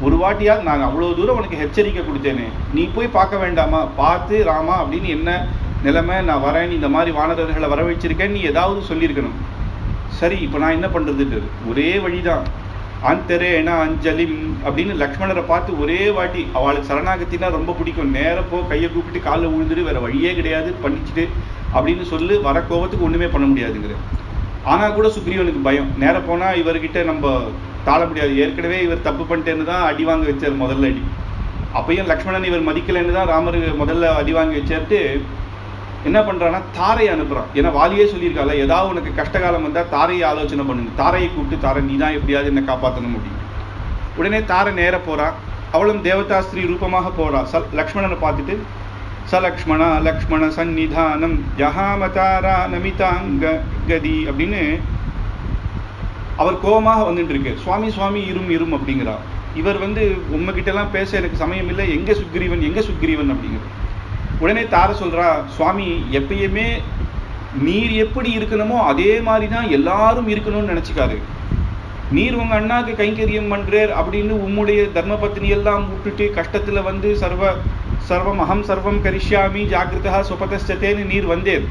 ஒரு வாட்டியாவது நான் அவ்வளோ தூரம் உனக்கு எச்சரிக்கை கொடுத்தேனே, நீ போய் பார்க்க வேண்டாமா, பார்த்து ராமா அப்படின்னு என்ன நிலைமை, நான் வரேன், இந்த மாதிரி வானரர்களை வர வச்சிருக்கேன், நீ ஏதாவது சொல்லியிருக்கணும். சரி இப்போ நான் என்ன பண்ணுறதுட்டு ஒரே வழிதான், ஆந்தரேன அஞ்சலிம் அப்படின்னு லக்ஷ்மணரை பார்த்து ஒரே வாட்டி, அவளுக்கு சரணாகத்தினா ரொம்ப பிடிக்கும், நேரப்போ கையை கூப்பிட்டு காலில் விழுந்துட்டு வேற வழியே கிடையாது பண்ணிச்சுட்டு அப்படின்னு சொல்லி வர கோபத்துக்கு ஒண்ணுமே பண்ண முடியாதுங்கிற. ஆனா கூட சுக்ரீவனுக்கு பயம், நேர போனா இவர்கிட்ட நம்ம தாழ முடியாது, ஏற்கனவே இவர் தப்பு பண்ணிட்டேன்னு தான் அடி வாங்க வச்சார் முதல்ல அடி. அப்பயும் லக்ஷ்மணன் இவர் மதிக்கலைன்னு தான் ராமர் முதல்ல அடி வாங்கி வச்சார்ட்டு என்ன பண்றான்னா தாரையை அனுப்புறான். ஏன்னா வாலியே சொல்லியிருக்கால, ஏதாவது உனக்கு கஷ்டகாலம் வந்தா தாரையை ஆலோசனை பண்ணுங்க, தாரையை கூப்பிட்டு தாரை நீ தான் எப்படியாவது என்ன காப்பாற்றணும் முடியும். உடனே தாரை நேர போறா, அவளும் தேவதாஸ்திரி ரூபமாக போறா. லக்ஷ்மணனை பார்த்துட்டு சலக்ஷ்மணா லக்ஷ்மண சந்நிதானம் ஜஹாமதாரா நமிதாங்க கதி அப்படின்னு அவர் கோபமாக வந்துட்டு இருக்கு. சுவாமி சுவாமி இரும் இரும் அப்படிங்கிறா. இவர் உங்ககிட்ட எல்லாம் பேச எனக்கு சமயம் இல்லை, எங்க சுக்ரீவன் எங்க சுக்ரீவன் அப்படிங்கிறது. உடனே தார சொல்றா, சுவாமி எப்பயுமே நீர் எப்படி இருக்கணுமோ அதே மாதிரி தான் எல்லாரும் இருக்கணும்னு நினைச்சுக்காரு. நீர் உங்க அண்ணாக்கு கைங்கரியம் பண்றார் அப்படின்னு உம்முடைய தர்ம பத்னி எல்லாம் விட்டுட்டு கஷ்டத்துல சர்வம் அகம் சர்வம் கரிஷ்யாமி ஜாகிரதா சுபதஸ்தேன்னு நீர் வந்தேர்,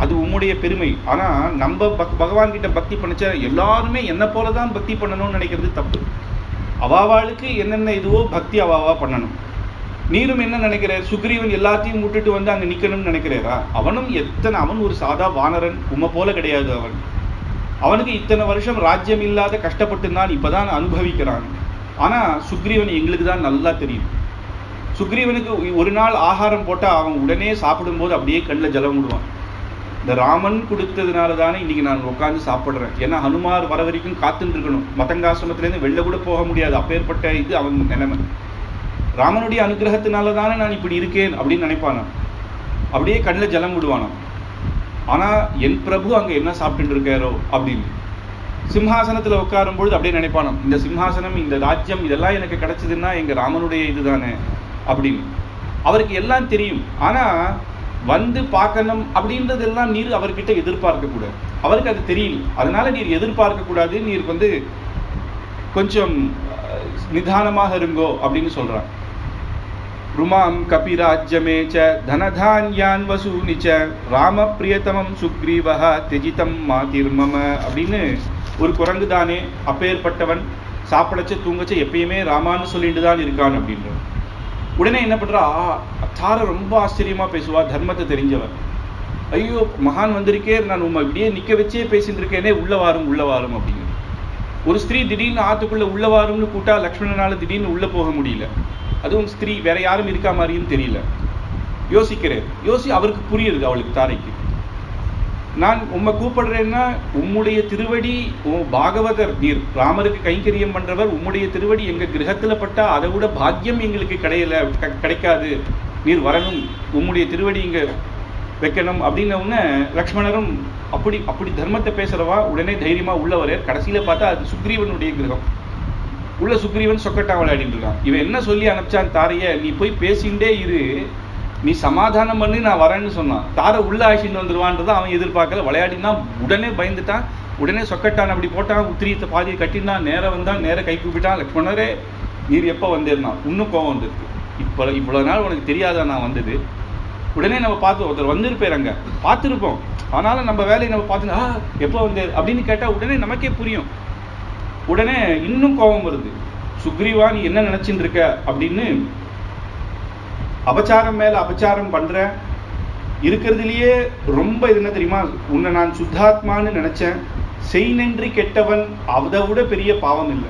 அது உம்முடைய பெருமை. ஆனா நம்ம பகவான் கிட்ட பக்தி பண்ணிச்சா எல்லாருமே என்ன போலதான் பக்தி பண்ணணும்னு நினைக்கிறது தப்பு. அவாவாளுக்கு என்னென்ன இதுவோ பக்தி அவாவா பண்ணணும். நீரும் என்ன நினைக்கிறார், சுக்ரீவன் எல்லாத்தையும் விட்டுட்டு அங்க நிக்கணும்னு நினைக்கிறாரா? அவன் ஒரு சாதா வானரன், உம்மை போல கிடையாது. அவனுக்கு இத்தனை வருஷம் ராஜ்யம் இல்லாத கஷ்டப்பட்டு தான் இப்பதான் அனுபவிக்கிறான். ஆனா சுக்ரீவன் எங்களுக்கு தான் நல்லா தெரியும். சுக்ரீவனுக்கு ஒரு நாள் ஆகாரம் போட்டா அவன் உடனே சாப்பிடும்போது அப்படியே கண்ணில் ஜலம் விடுவான். இந்த ராமன் கொடுத்ததுனால தானே இன்னைக்கு நான் உட்காந்து சாப்பிடுறேன். ஏன்னா ஹனுமார் வர வரைக்கும் காத்துட்டு இருக்கணும், மதங்காசிரமத்திலேருந்து வெளில கூட போக முடியாது, அப்பேற்பட்ட இது அவன் நிலைமை. ராமனுடைய அனுகிரகத்தினால தானே நான் இப்படி இருக்கேன் அப்படின்னு நினைப்பானா, அப்படியே கண்ணில் ஜலம் விடுவானா. ஆனா என் பிரபு அங்க என்ன சாப்பிட்டு இருக்காரோ அப்படின்னு சிம்ஹாசனத்துல உட்காரும் பொழுது அப்படியே நினைப்பானோ, இந்த சிம்ஹாசனம் இந்த ராஜ்யம் இதெல்லாம் எனக்கு கிடைச்சதுன்னா எங்க ராமனுடைய இதுதானே அப்படின்னு அவருக்கு எல்லாம் தெரியும். ஆனா பார்க்கணும் அப்படின்றதெல்லாம் நீர் அவர்கிட்ட எதிர்பார்க்க கூடாது, அவருக்கு அது தெரியல. அதனால நீர் எதிர்பார்க்க கூடாது, நீர் கொஞ்சம் நிதானமாக இருங்கோ அப்படின்னு சொல்றான். ருமாம் கபிராஜ்யமேச்ச தனதான்யான் வசூனிச்ச ராம பிரியதமம் சுக்ரீவஹ திஜிதம் மாதிர்மம அப்படின்னு ஒரு குரங்கு தானே, அப்பேற்பட்டவன் சாப்பிடச்ச தூங்கச்ச எப்பயுமே ராமான்னு சொல்லிட்டு தான் இருக்கான் அப்படின்ற. உடனே என்ன பண்றா, தார ரொம்ப ஆச்சரியமா பேசுவா, தர்மத்தை தெரிஞ்சவன். ஐயோ மகான் வந்திருக்கே, நான் உண்மை இப்படியே நிக்க வச்சே பேசிட்டு இருக்கேனே, உள்ள வாரும் அப்படிங்கிற. ஒரு ஸ்திரீ திடீர்னு ஆத்துக்குள்ள உள்ள வாரும்னு கூட்டா லக்ஷ்மணனால திடீர்னு உள்ள போக முடியல. அதுவும் ஸ்திரீ வேற யாரும் இருக்கா மாதிரியும் தெரியல. அவருக்கு புரியுது, அவளுக்கு தாரைக்கு நான் உம்மை கூப்பிடுறேன்னா உம்முடைய திருவடி, பாகவதர் நீர் ராமருக்கு கைங்கரியம் பண்றவர், உம்முடைய திருவடி எங்க கிரகத்துல பட்டா அதை விட பாக்கியம் எங்களுக்கு கிடைக்காது, நீர் வரணும், உம்முடைய திருவடி இங்க வைக்கணும் அப்படின்னவுன்ன லக்ஷ்மணரும் அப்படி தர்மத்தை பேசுறவா உடனே தைரியமா உள்ள வர. கடைசியில பார்த்தா அது சுக்ரீவனுடைய கிரகம். உள்ள சுக்ரீவன் சொக்கட்டா விளையாடிட்டு இருக்கான். இவன் என்ன சொல்லி அனுப்பிச்சான் தாரைய, நீ போய் பேசிண்டே இரு, நீ சமாதானம் பண்ணி நான் வரேன்னு சொன்னான். தாரை உள்ள ஆசிட்டு வந்துருவான்றதை அவன் எதிர்பார்க்கல. விளையாடினா உடனே பயந்துட்டான், உடனே சொக்கட்டான் அப்படி போட்டான், உத்திரியத்தை பாதியை கட்டினான், நேரம் வந்தான், நேரம் கை கூப்பிட்டான். லக்ஷ்மணரே நீர் எப்போ வந்திருந்தான், இன்னும் கோவம் வந்துருக்கு, இவ்வளவு நாள் உனக்கு தெரியாதா நான் வந்தது. உடனே நம்ம பார்த்து ஒருத்தர் வந்திருப்பேர், அங்க பார்த்துருப்போம், ஆனாலும் நம்ம வேலையை நம்ம பார்த்துனா எப்போ வந்தேர் அப்படின்னு கேட்டா உடனே நமக்கே புரியும். உடனே இன்னும் கோபம் வருது, சுக்ரீவா நீ என்ன நினைச்சுட்டு இருக்க அப்படின்னு. அபச்சாரம் மேல அபச்சாரம் பண்ற, இருக்கிறதுலயே ரொம்ப இது என்ன தெரியுமா, உன்னை நான் சுத்தாத்மான்னு நினைச்சேன், செய் நன்றி கெட்டவன் அதை விட பெரிய பாவம் இல்லை.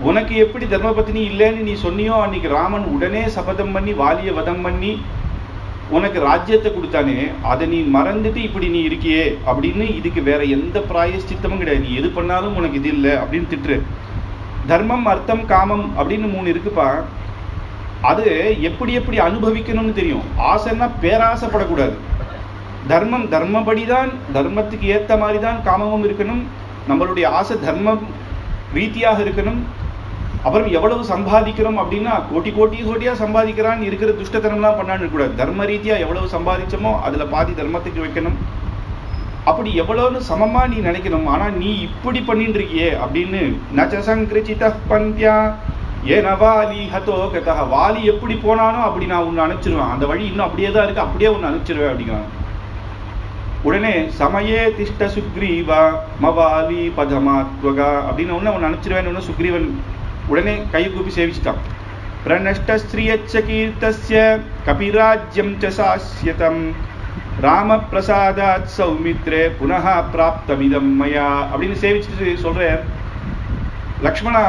உனக்கு எப்படி தர்மபத்னி இல்லைன்னு நீ சொன்னியோ அன்னைக்கு ராமன் உடனே சபதம் பண்ணி வாலிய வதம் பண்ணி உனக்கு ராஜ்யத்தை கொடுத்தானே, அதை நீ மறந்துட்டு இப்படி நீ இருக்கியே அப்படின்னு. இதுக்கு வேற எந்த பிராயஷ்சித்தமும் கிடையாது, நீ எது பண்ணாலும் உனக்கு இது இல்லை அப்படின்னு திட்டுரு. தர்மம் அர்த்தம் காமம் அப்படின்னு 3 இருக்குப்பா. அது எப்படி அனுபவிக்கணும்னு தெரியும். ஆசைன்னா பேராசைப்படக்கூடாது. தர்மம் தர்மபடிதான், தர்மத்துக்கு ஏற்ற மாதிரி தான் காமமும் இருக்கணும். நம்மளுடைய ஆசை தர்மம் ரீதியாக இருக்கணும். அப்புறம் எவ்வளவு சம்பாதிக்கிறோம் அப்படின்னா கோட்டியா சம்பாதிக்கிறான்னு இருக்கிற துஷ்டத்தனம்லாம் பண்ணான்னு இருக்கக்கூடாது. தர்ம ரீதியா எவ்வளவு சம்பாதிச்சோமோ அதுல பாதி தர்மத்துக்கு வைக்கணும். அப்படி எவ்வளவுன்னு சமமா நீ நினைக்கணும். ஆனா நீ இப்படி பண்ணிட்டு இருக்கியே அப்படின்னு. நச்சசங்கிருச்சித பந்தியா ஏன வாலி ஹதோ கதா, வாலி எப்படி போனானோ அப்படி நான் உன்னை அனுப்பிச்சிருவேன், அந்த வழி இன்னும் அப்படியே தான் இருக்கு, அப்படியே உன்னை அனுப்பிச்சிருவேன் அப்படிங்கிறான். உடனே சமயே திஷ்ட சுக்ரீவா மவாலி பதமாத்வகா அப்படின்னு ஒன்று அவன் அனுப்பிச்சிருவேன்னு சுக்ரீவன் உடனே கையை கூப்பி சேவிச்சிட்டான். பிரணஷ்டஸ்ரீயச்ச கீர்த்தஸ்ய கபிராஜ்யம் ச சாஸ்யதம் ராம பிரசாதாத் சௌமித்ரே புனः பிராப்தமிதம் மயா அப்படின்னு சேவிச்சுட்டு சொல்றார், லக்ஷ்மணா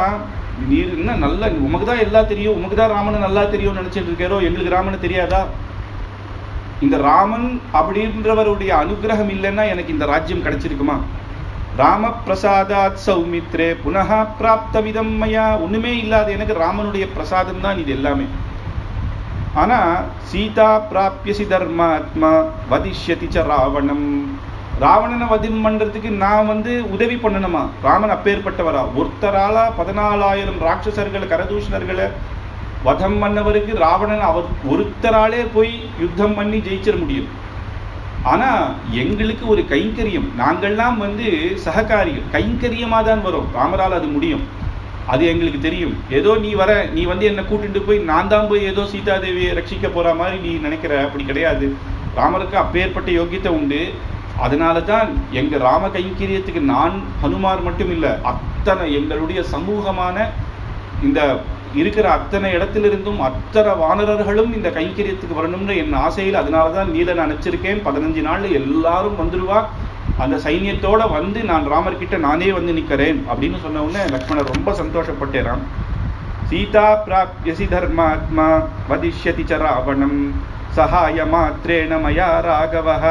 நீர் என்ன நல்லா உமக்கு தான் எல்லாம் தெரியும், உமக்கு தான் ராமனை நல்லா தெரியும்னு நினைச்சிட்டு இருக்காரோ, எங்களுக்கு ராமனை தெரியாதா? இந்த ராமன் அப்படின்றவருடைய அனுகிரகம் இல்லைன்னா எனக்கு இந்த ராஜ்யம் கிடைச்சிருக்குமா? ராம பிரசாதாத் சௌமித்ரே புனः பிராப்தமிதம் மயா, ஒண்ணுமே இல்லாத எனக்கு ராமனுடைய பிரசாதம் தான் இது எல்லாமே. ஆனா சீதா பிராப்யசி தர்மாத்மா வதிஷ்யதி ச ராவணம், ராவணனை வதம் பண்றதுக்கு நான் உதவி பண்ணணுமா? ராமன் அப்பேற்பட்டவரா? ஒருத்தரால 14,000 ராட்சசர்களை கரதூஷணர்களை வதம் பண்ணவருக்கு ராவணன் அவர் ஒருத்தராலே போய் யுத்தம் பண்ணி ஜெயிச்சிட முடியும். ஆனா எங்களுக்கு ஒரு கைங்கரியம், நாங்கள்லாம் சககாரிகள், கைங்கரியமா தான் வரும். ராமரால் அது முடியும், அது எங்களுக்கு தெரியும். ஏதோ நீ என்னை கூட்டிட்டு போய் நான் தான் போய் ஏதோ சீதாதேவியை ரட்சிக்க போற மாதிரி நீ நினைக்கிற, அப்படி கிடையாது. ராமருக்கு அப்பேற்பட்ட யோகியத்தை உண்டு. அதனால தான் எங்க ராம கைங்கரியத்துக்கு நான் ஹனுமார் மட்டும் இல்லை, அத்தனை எங்களுடைய சமூகமான இந்த இருக்கிற அத்தனை இடத்திலிருந்தும் அத்தனை வானரர்களும் இந்த கைங்கரியத்துக்கு வரணும்னு என் ஆசையில், அதனாலதான் நீலன் அனுப்பிச்சிருக்கேன். 15 நாள்ல எல்லாரும் வந்துடுவா, அந்த சைன்யத்தோட நான் ராமர்கிட்ட நானே நிக்கிறேன் அப்படின்னு சொன்ன உடனே லக்ஷ்மணர் ரொம்ப சந்தோஷப்பட்டேராம். சீதா பிராப்யசி தர்மாத்மா வதிஷ்யதி ச ராவணம் சகாய மாத்திரேண மயா ராகவஹ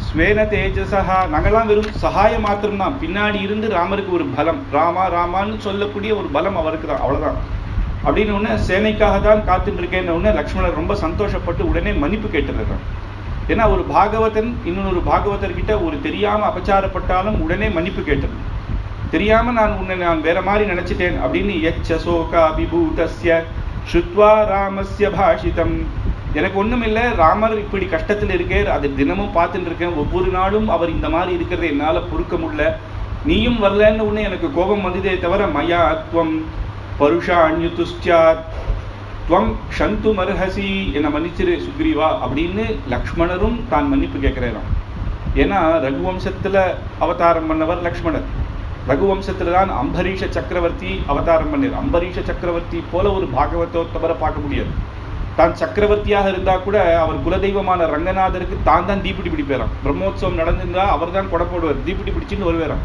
ஸ்வேன தேஜசா. நாங்கெல்லாம் வெறும் சகாய மாத்திரம் தான், பின்னாடி இருந்து ராமருக்கு ஒரு பலம், ராமான்னு சொல்லக்கூடிய ஒரு பலம் அவருக்கு தான், அவ்வளவுதான் அப்படின்னு உடனே சேனைக்காக தான் காத்துட்டு இருக்கேன்னு உடனே லக்ஷ்மணர் ரொம்ப சந்தோஷப்பட்டு உடனே மன்னிப்பு கேட்டுறான். ஏன்னா ஒரு பாகவதன் இன்னொரு பாகவதர்கிட்ட ஒரு தெரியாம அபச்சாரப்பட்டாலும் உடனே மன்னிப்பு கேட்டது. தெரியாம நான் வேற மாதிரி நினைச்சிட்டேன் அப்படின்னு யச்சசோகா விபூதஸ்ய ஸ்ருத்வா ராமஸ்ய பாஷிதம், எனக்கு ஒண்ணும் இல்லை, ராமர் இப்படி கஷ்டத்தில் இருக்கார், அது தினமும் பார்த்துட்டு இருக்கேன், ஒவ்வொரு நாளும் அவர் இந்த மாதிரி இருக்கிறத என்னால பொறுக்க முடியல, நீயும் வரலன்னு உடனே எனக்கு கோபம் வந்ததே தவிர மயா துவம் பருஷாண்யுதுஷ்சாத் துவம் ஷந்து மர்ஹசி, என்னை மன்னிச்சிரு சுக்ரீவா அப்படின்னு லக்ஷ்மணரும் தான் மன்னிப்பு கேட்கிறாராம். ஏன்னா ரகுவம்சத்துல அவதாரம் பண்ணவர் லக்ஷ்மணர். ரகுவம்சத்துல தான் அம்பரீஷ சக்கரவர்த்தி அவதாரம் பண்ணார். அம்பரீஷ சக்கரவர்த்தி போல ஒரு பாகவதோத்தமரை பார்க்க முடியாது. தான் சக்கரவர்த்தியாக இருந்தா கூட அவர் குலதெய்வமான ரங்கநாதருக்கு தான் தீப்பிடி பிடிப்பாராம். பிரம்மோத்சவம் நடந்திருந்தா அவர் தான் கொடை போடுவார், தீப்பிடி பிடிச்சுன்னு வருவாராம்.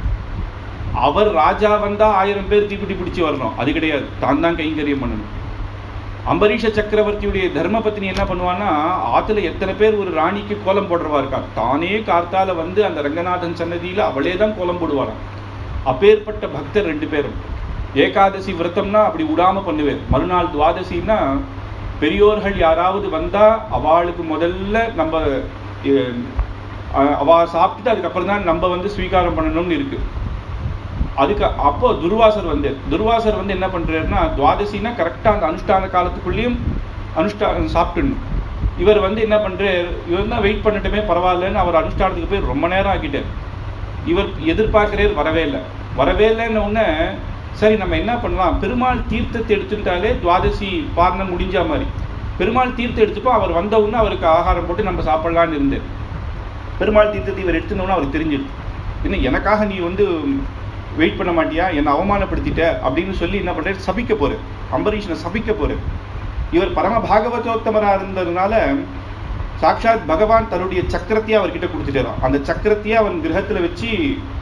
அவர் ராஜா வந்தா 1000 பேர் தீப்பிடி பிடிச்சு வரணும், அது கிடையாது, தான் கைங்கரியம் பண்ணணும். அம்பரீஷ சக்கரவர்த்தியுடைய தர்ம பத்னி என்ன பண்ணுவான்னா, ஆத்துல எத்தனை பேர் ஒரு ராணிக்கு கோலம் போடுறவா இருக்கா, தானே கார்த்தால அந்த ரங்கநாதன் சன்னதியில அவளே தான் கோலம் போடுவாராம். அப்பேற்பட்ட பக்தர் 2 பேரும். ஏகாதசி விரதம்னா அப்படி விடாம பண்ணுவேன். மறுநாள் துவாதசின்னா பெரியோர்கள் யாராவது வந்தா அவளுக்கு முதல்ல நம்ம அவ சாப்பிட்டுட்டு அதுக்கப்புறம் தான் நம்ம ஸ்வீகாரம் பண்ணணும்னு இருக்கு. அதுக்கு அப்போ துர்வாசர் என்ன பண்றாருன்னா, துவாதசின்னா கரெக்டா அந்த அனுஷ்டான காலத்துக்குள்ளேயும் அனுஷ்டானம் சாப்பிட்டுணும். இவர் என்ன பண்றாரு, இவர் தான் வெயிட் பண்ணட்டுமே பரவாயில்லன்னு அவர் அனுஷ்டானத்துக்கு போய் ரொம்ப நேரம் ஆக்கிட்டார். இவர் எதிர்பார்க்கிறார், வரவே இல்லைன்னு உடனே சரி நம்ம என்ன பண்ணலாம், பெருமாள் தீர்த்தத்தை எடுத்துட்டாலே துவாதசி பாரணம் முடிஞ்ச மாதிரி, பெருமாள் தீர்த்தம் எடுத்துப்போ அவர் வந்த உடனே அவருக்கு ஆகாரம் போட்டு நம்ம சாப்பிடலான்னு இருந்தேன். பெருமாள் தீர்த்தத்தை இவர் எடுத்துனோன்னு அவருக்கு தெரிஞ்சிடுது, இன்னும் எனக்காக நீ வெயிட் பண்ண மாட்டியா, என்னை அவமானப்படுத்திட்ட அப்படின்னு சொல்லி என்ன பண்றாரு, சபிக்க போறாரு, அம்பரீஷனை சபிக்க போறாரு. இவர் பரம பாகவதோத்தமரா இருந்ததுனால சாட்சாத் பகவான் தன்னுடைய சக்கரத்தையே அவர்கிட்ட கொடுத்துட்டாராம். அந்த சக்கரத்தையே அவன் கிரகத்துல வச்சு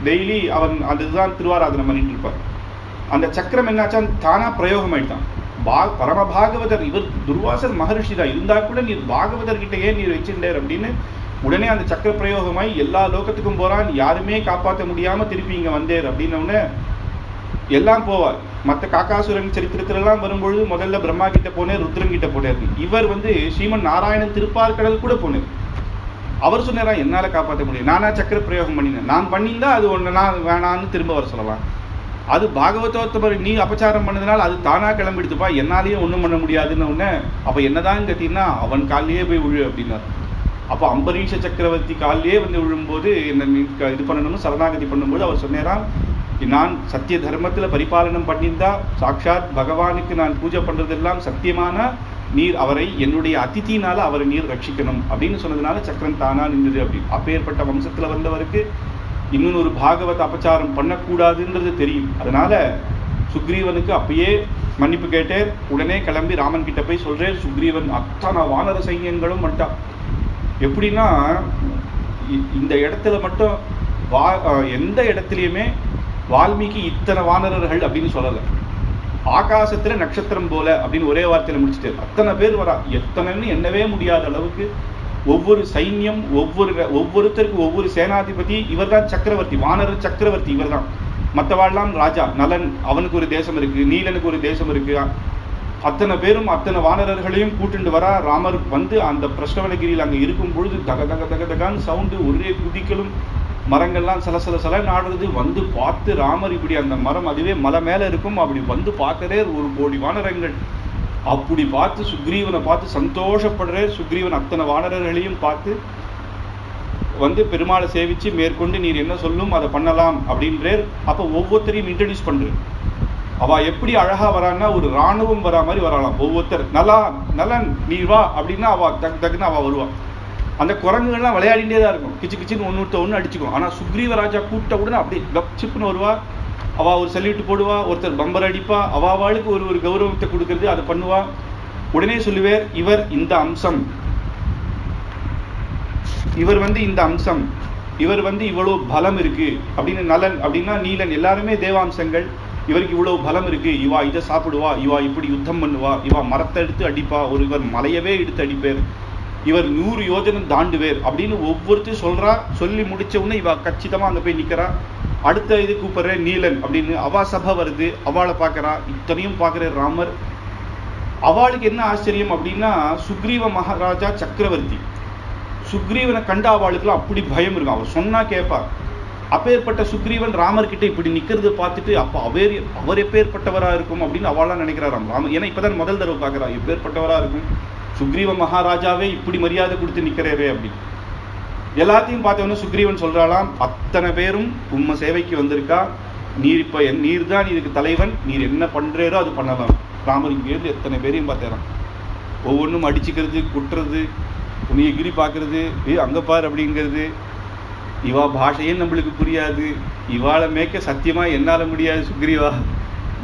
டெய்லி அவன் அதுதான் திருவாராதனை பண்ணிட்டு இருப்பார். அந்த சக்கரம் என்னாச்சா தானா பிரயோகம் ஆயிட்டான். பரம பாகவதர் இவர் துர்வாசர் மகரிஷி தான் இருந்தா கூட நீர் பாகவதர் கிட்ட ஏன் நீர் வச்சிருந்தார் அப்படின்னு உடனே அந்த சக்கர பிரயோகமாய் எல்லா லோகத்துக்கும் போறான். யாருமே காப்பாற்ற முடியாம திருப்பி இங்க வந்தேர் அப்படின்னு எல்லாம் போவார். மற்ற காக்காசுரன் சரித்திரத்திலெல்லாம் வரும்பொழுது முதல்ல பிரம்மா கிட்ட போனேர், ருத்ரன் கிட்ட போனார். இவர் ஸ்ரீமன் நாராயணன் திருப்பார்கடல் கூட போனார். அவர் சொன்னாரா என்னால காப்பாற்ற முடியும், நானா சக்கர பிரயோகம் பண்ணினேன், நான் பண்ணியிருந்தா அது ஒன்று நான் வேணான்னு திரும்ப வர சொல்லலாம். அது பாகவதோத்தமர் நீ அபச்சாரம் பண்ணதுனால அது தானா கிளம்பிடுத்துப்பா, என்னாலேயே ஒன்றும் பண்ண முடியாதுன்னு ஒன்று. அப்போ என்னதான் கத்தின்னா அவன் காலிலேயே போய் விழு அப்படின்னார். அப்போ அம்பரீஷ சக்கரவர்த்தி காலிலேயே விழும்போது என்ன இது பண்ணணும்னு சரணாகதி பண்ணும்போது அவர் சொன்னாராம், நான் சத்திய தர்மத்துல பரிபாலனம் பண்ணியிருந்தா சாட்சாத் பகவானுக்கு நான் பூஜை பண்றதெல்லாம் சத்தியமான நீர் அவரை என்னுடைய அதித்தினால அவரை நீர் ரட்சிக்கணும் அப்படின்னு சொன்னதுனால சக்கரம் தானா நின்றது. அப்படின்னு அப்பேற்பட்ட வம்சத்துல வந்தவருக்கு இன்னொன்று ஒரு பாகவத அபச்சாரம் பண்ணக்கூடாதுன்றது தெரியும். அதனால சுக்ரீவனுக்கு அப்பயே மன்னிப்பு கேட்டேன். உடனே கிளம்பி ராமன் கிட்ட போய் சொல்றேன், சுக்ரீவன் அத்தனை வானர சைன்யங்களும் மட்டும் எப்படின்னா இந்த இடத்துல மட்டும் எந்த இடத்துலயுமே வால்மீகி இத்தனை வானரர்கள் அப்படின்னு சொல்லலை. ஆகாசத்துல நட்சத்திரம் போல அப்படின்னு ஒரே வார்த்தையில முடிச்சுட்டு அத்தனை பேர் வரா. எத்தனைன்னு எண்ணவே முடியாத அளவுக்கு ஒவ்வொரு சைன்யம், ஒவ்வொருத்தருக்கு ஒவ்வொரு சேனாதிபதி. இவர் தான் சக்கரவர்த்தி, வானர சக்கரவர்த்தி இவர் தான். மற்றவாழ்லாம் ராஜா. நலன் அவனுக்கு ஒரு தேசம் இருக்கு, நீலனுக்கு ஒரு தேசம் இருக்கு. அத்தனை பேரும் அத்தனை வானரர்களையும் கூட்டுண்டு வரா. ராமர் வந்து அந்த பிரஷ்னவனகிரியில் அங்க இருக்கும் பொழுது தக தக தக தகான்னு சவுண்டு, ஒரே குதிக்கலும், மரங்கள்லாம் சலசல ஆடுறது. வந்து பார்த்து ராமர் இப்படி அந்த மரம் அதுவே மலை மேல இருக்கும், அப்படி வந்து பார்க்கறே 1 கோடி வானரங்கள். அப்படி பார்த்து சுக்ரீவனை பார்த்து சந்தோஷப்படுற. சுக்ரீவன் அத்தனை வானரர்களையும் பார்த்து வந்து பெருமாளை சேவிச்சு மேற்கொண்டு நீர் என்ன சொல்லும் அதை பண்ணலாம் அப்படின்றார். அப்ப ஒவ்வொருத்தரையும் இன்ட்ரடியூஸ் பண்றாரு. அவ எப்படி அழகா வரான்னா ஒரு ராணுவம் வரா மாதிரி வரலாம். ஒவ்வொருத்தர் நலன் நீர் வா அப்படின்னா அவ தகுன்னு அவ வருவா. அந்த குரங்குகள்லாம் விளையாடிட்டே தான் இருக்கும், கிச்சு கிச்சின்னு ஒன்று அடிச்சுக்கும். ஆனா சுக்ரீவ ராஜா கூப்பிட்ட உடனே அப்படியே கப்சிப்னு வருவா. அவ ஒரு சல்யூட் போடுவா, ஒருத்தர் பம்பர் அடிப்பா. அவாளுக்கு ஒரு கௌரவத்தை கொடுக்கறது அதை பண்ணுவா. உடனே சொல்லுவார், இவர் இந்த அம்சம், இவர் வந்து இந்த அம்சம், இவர் வந்து இவ்வளவு பலம் இருக்கு அப்படின்னு. நலன் அப்படின்னா நீலன், எல்லாருமே தேவாம்சங்கள். இவருக்கு இவ்வளவு பலம் இருக்கு, இவா இதை சாப்பிடுவா, இவா இப்படி யுத்தம் பண்ணுவா, இவா மரத்தை எடுத்து அடிப்பா, இவர் மலையவே எடுத்து அடிப்பேர், இவர் 100 யோஜனம் தாண்டுவேர் அப்படின்னு ஒவ்வொருத்தரும் சொல்றா. சொல்லி முடிச்ச உடனே இவ கச்சிதமா அங்க போய் நிக்கிறா. அடுத்த இது கூப்பிடுற நீலன் அப்படின்னு. அவா சபை வருது, அவளை பார்க்கறா. இத்தனையும் பார்க்கிற ராமர். அவளுக்கு என்ன ஆச்சரியம் அப்படின்னா சுக்ரீவ மகாராஜா சக்கரவர்த்தி. சுக்ரீவனை கண்ட அவளுக்குலாம் அப்படி பயம் இருக்கும். அவர் சொன்னா கேட்பா. அப்பேற்பட்ட சுக்ரீவன் ராமர்கிட்ட இப்படி நிக்கிறது பார்த்துட்டு அப்ப அவர் எப்பேற்பட்டவரா இருக்கும் அப்படின்னு அவளாம் நினைக்கிறாராம் ராமர். ஏன்னா இப்பதான் முதல் தடவை பார்க்கறா, எப்பேற்பட்டவரா இருக்கும் சுக்ரீவ மகாராஜாவே இப்படி மரியாதை கொடுத்து நிக்கிறேரே அப்படின்னு. எல்லாத்தையும் பார்த்தவொன்னு சுக்ரீவன் சொல்றாளாம், அத்தனை பேரும் உம்ம சேவைக்கு வந்திருக்கா, நீர் இப்ப நீர் தான் இதுக்கு தலைவன், நீர் என்ன பண்றேரோ அது பண்ணலாம். ராமர் இங்கேருந்து எத்தனை பேரையும் பார்த்தேறான். ஒவ்வொன்றும் அடிச்சுக்கிறது, குட்டுறது, உன்னைய கிரி பார்க்கறது, அங்க பார் அப்படிங்கிறது. இவா பாஷையே நம்மளுக்கு புரியாது, இவாளை மேய்க்க சத்தியமா என்னால முடியாது. சுக்ரீவா